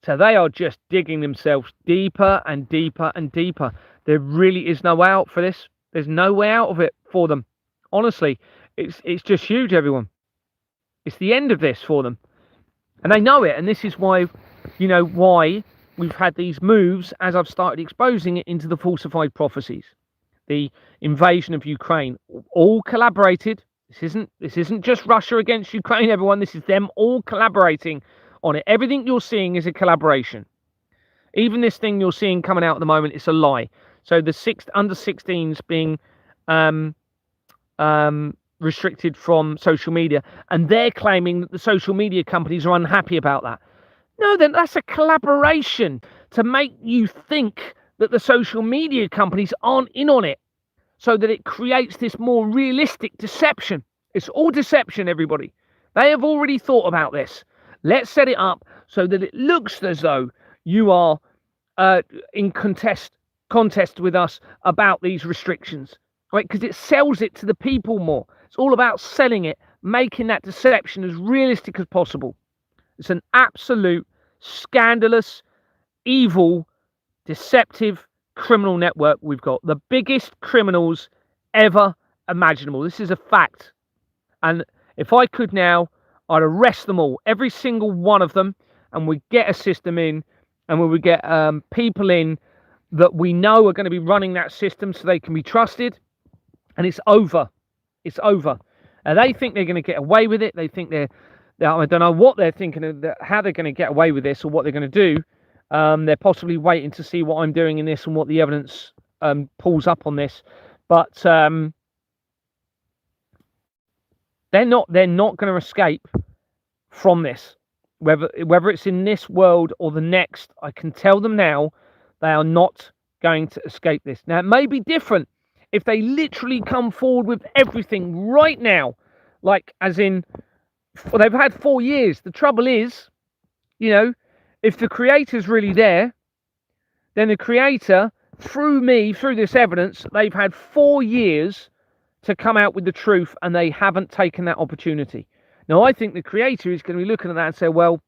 So they are just digging themselves deeper and deeper and deeper. There really is no way out for this. There's no way out of it for them. Honestly, it's just huge, everyone. It's the end of this for them. And they know it. And this is why, why we've had these moves, as I've started exposing it, into the falsified prophecies. The invasion of Ukraine, all collaborated. This isn't just Russia against Ukraine, everyone. This is them all collaborating on it. Everything you're seeing is a collaboration. Even this thing you're seeing coming out at the moment, it's a lie. So the under 16s being restricted from social media, and they're claiming that the social media companies are unhappy about that. No, then that's a collaboration to make you think that the social media companies aren't in on it, so that it creates this more realistic deception. It's all deception, everybody. They have already thought about this. Let's set it up so that it looks as though you are in contest with us about these restrictions, right? Because it sells it to the people more. It's all about selling it, making that deception as realistic as possible. It's an absolute scandalous, evil, deceptive criminal network we've got. The biggest criminals ever imaginable. This is a fact. And if I could now, I'd arrest them all, every single one of them, and we'd get a system in, and we would get people in that we know are going to be running that system so they can be trusted, and it's over. It's over. And they think they're going to get away with it. They think I don't know what they're thinking of, how they're going to get away with this or what they're going to do. They're possibly waiting to see what I'm doing in this and what the evidence pulls up on this. But they're not going to escape from this. whether it's in this world or the next. I can tell them now they are not going to escape this. Now, it may be different if they literally come forward with everything right now, like as in, well, they've had 4 years. The trouble is, if the creator's really there, then the creator, through me, through this evidence, they've had 4 years to come out with the truth, and they haven't taken that opportunity. Now, I think the creator is going to be looking at that and say, well,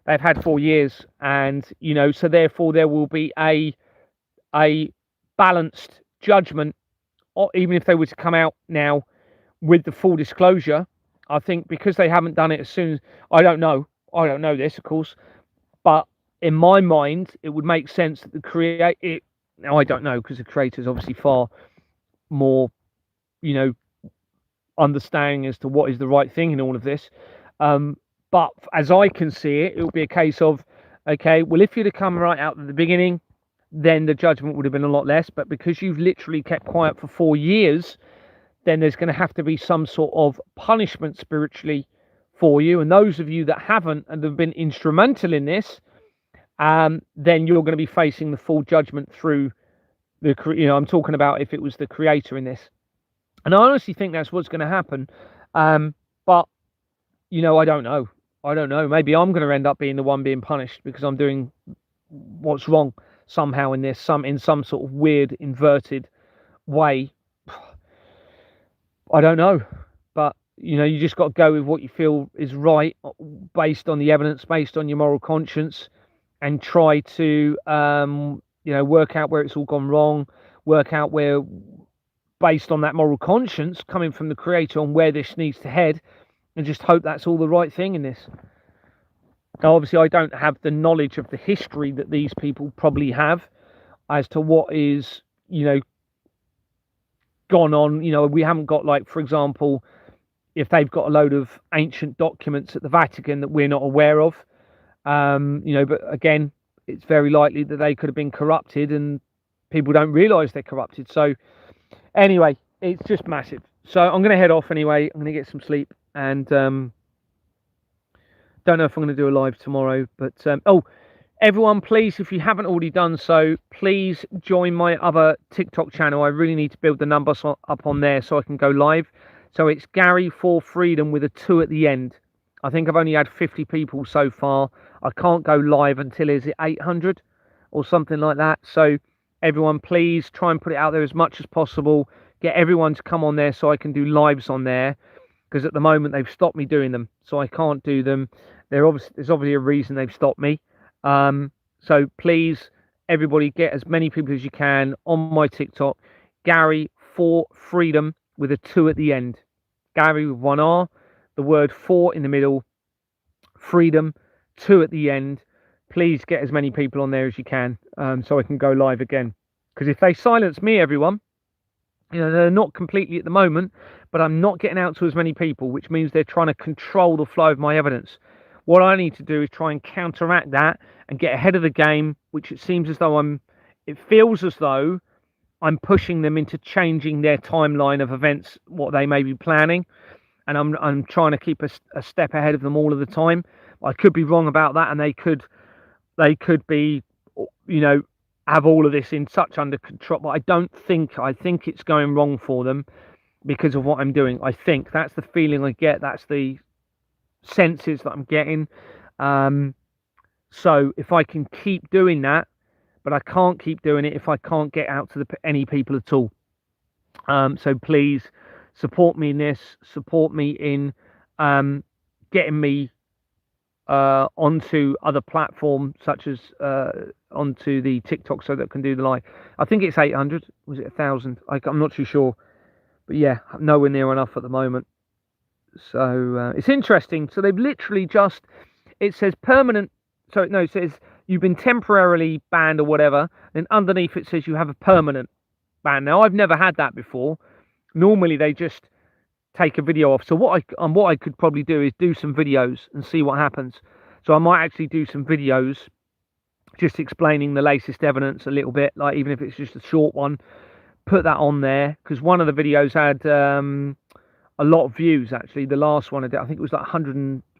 they've had 4 years, and, so therefore there will be a balanced judgment, or even if they were to come out now with the full disclosure. I think because they haven't done it as soon as, I don't know this, of course, but in my mind, it would make sense that the creator, now I don't know, because the creator is obviously far more, understanding as to what is the right thing in all of this. But as I can see it, it will be a case of, okay, well, if you'd have come right out at the beginning, then the judgment would have been a lot less. But because you've literally kept quiet for 4 years, then there's going to have to be some sort of punishment spiritually for you. And those of you that haven't and have been instrumental in this, then you're going to be facing the full judgment through the, I'm talking about if it was the creator in this. And I honestly think that's what's going to happen. But, I don't know. Maybe I'm going to end up being the one being punished because I'm doing what's wrong somehow in this, in some sort of weird inverted way. I don't know, but you just got to go with what you feel is right, based on the evidence, based on your moral conscience, and try to work out where it's all gone wrong, work out where, based on that moral conscience coming from the creator, on where this needs to head, and just hope that's all the right thing in this. Now, obviously, I don't have the knowledge of the history that these people probably have as to what is, gone on. We haven't got, like, for example, if they've got a load of ancient documents at the Vatican that we're not aware of, but again, it's very likely that they could have been corrupted and people don't realize they're corrupted. So anyway, it's just massive. So I'm going to head off anyway. I'm going to get some sleep, and don't know if I'm going to do a live tomorrow, but everyone, please, if you haven't already done so, please join my other TikTok channel. I really need to build the numbers up on there so I can go live. So it's Gary for Freedom with a 2 at the end. I think I've only had 50 people so far. I can't go live until, is it 800 or something like that? So everyone, please try and put it out there as much as possible. Get everyone to come on there so I can do lives on there, because at the moment they've stopped me doing them, so I can't do them. There's obviously a reason they've stopped me. So please, everybody, get as many people as you can on my TikTok, Gary for Freedom with a 2 at the end. Gary with 1 R, the word 4 in the middle, Freedom, 2 at the end. Please get as many people on there as you can, so I can go live again. Because if they silence me, everyone, they're not completely at the moment, but I'm not getting out to as many people, which means they're trying to control the flow of my evidence. What I need to do is try and counteract that and get ahead of the game, which it seems as though it feels as though I'm pushing them into changing their timeline of events, what they may be planning. And I'm trying to keep a step ahead of them all of the time. I could be wrong about that, and they could be, have all of this in such under control. But I think it's going wrong for them because of what I'm doing. I think that's the feeling I get. That's the senses that I'm getting. So if I can keep doing that, but I can't keep doing it if I can't get out to any people at all. So please support me in this. Support me in getting me onto other platforms, such as onto the TikTok, so that I can do the live. I think it's 800. Was it 1,000? I'm not too sure. But yeah, nowhere near enough at the moment. So it's interesting. So they've literally just, it says permanent. So no, it says you've been temporarily banned or whatever. Then underneath it says you have a permanent ban. Now, I've never had that before. Normally they just take a video off. So what I could probably do is do some videos and see what happens. So I might actually do some videos just explaining the latest evidence a little bit, like even if it's just a short one, put that on there, because one of the videos had a lot of views. Actually, the last one I did, I think it was like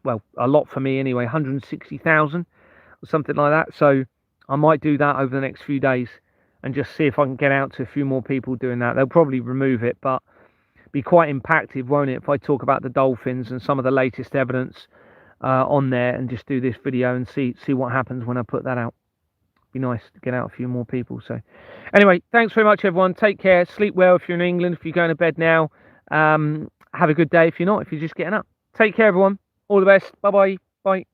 well, a lot for me anyway, 160,000 or something like that. So I might do that over the next few days and just see if I can get out to a few more people doing that. They'll probably remove it, but be quite impactful, won't it, if I talk about the dolphins and some of the latest evidence on there, and just do this video and see what happens when I put that out. Be nice to get out a few more people. So anyway, thanks very much, everyone. Take care. Sleep well if you're in England. If you're going to bed now, have a good day if you're not, if you're just getting up. Take care, everyone. All the best. Bye-bye. Bye.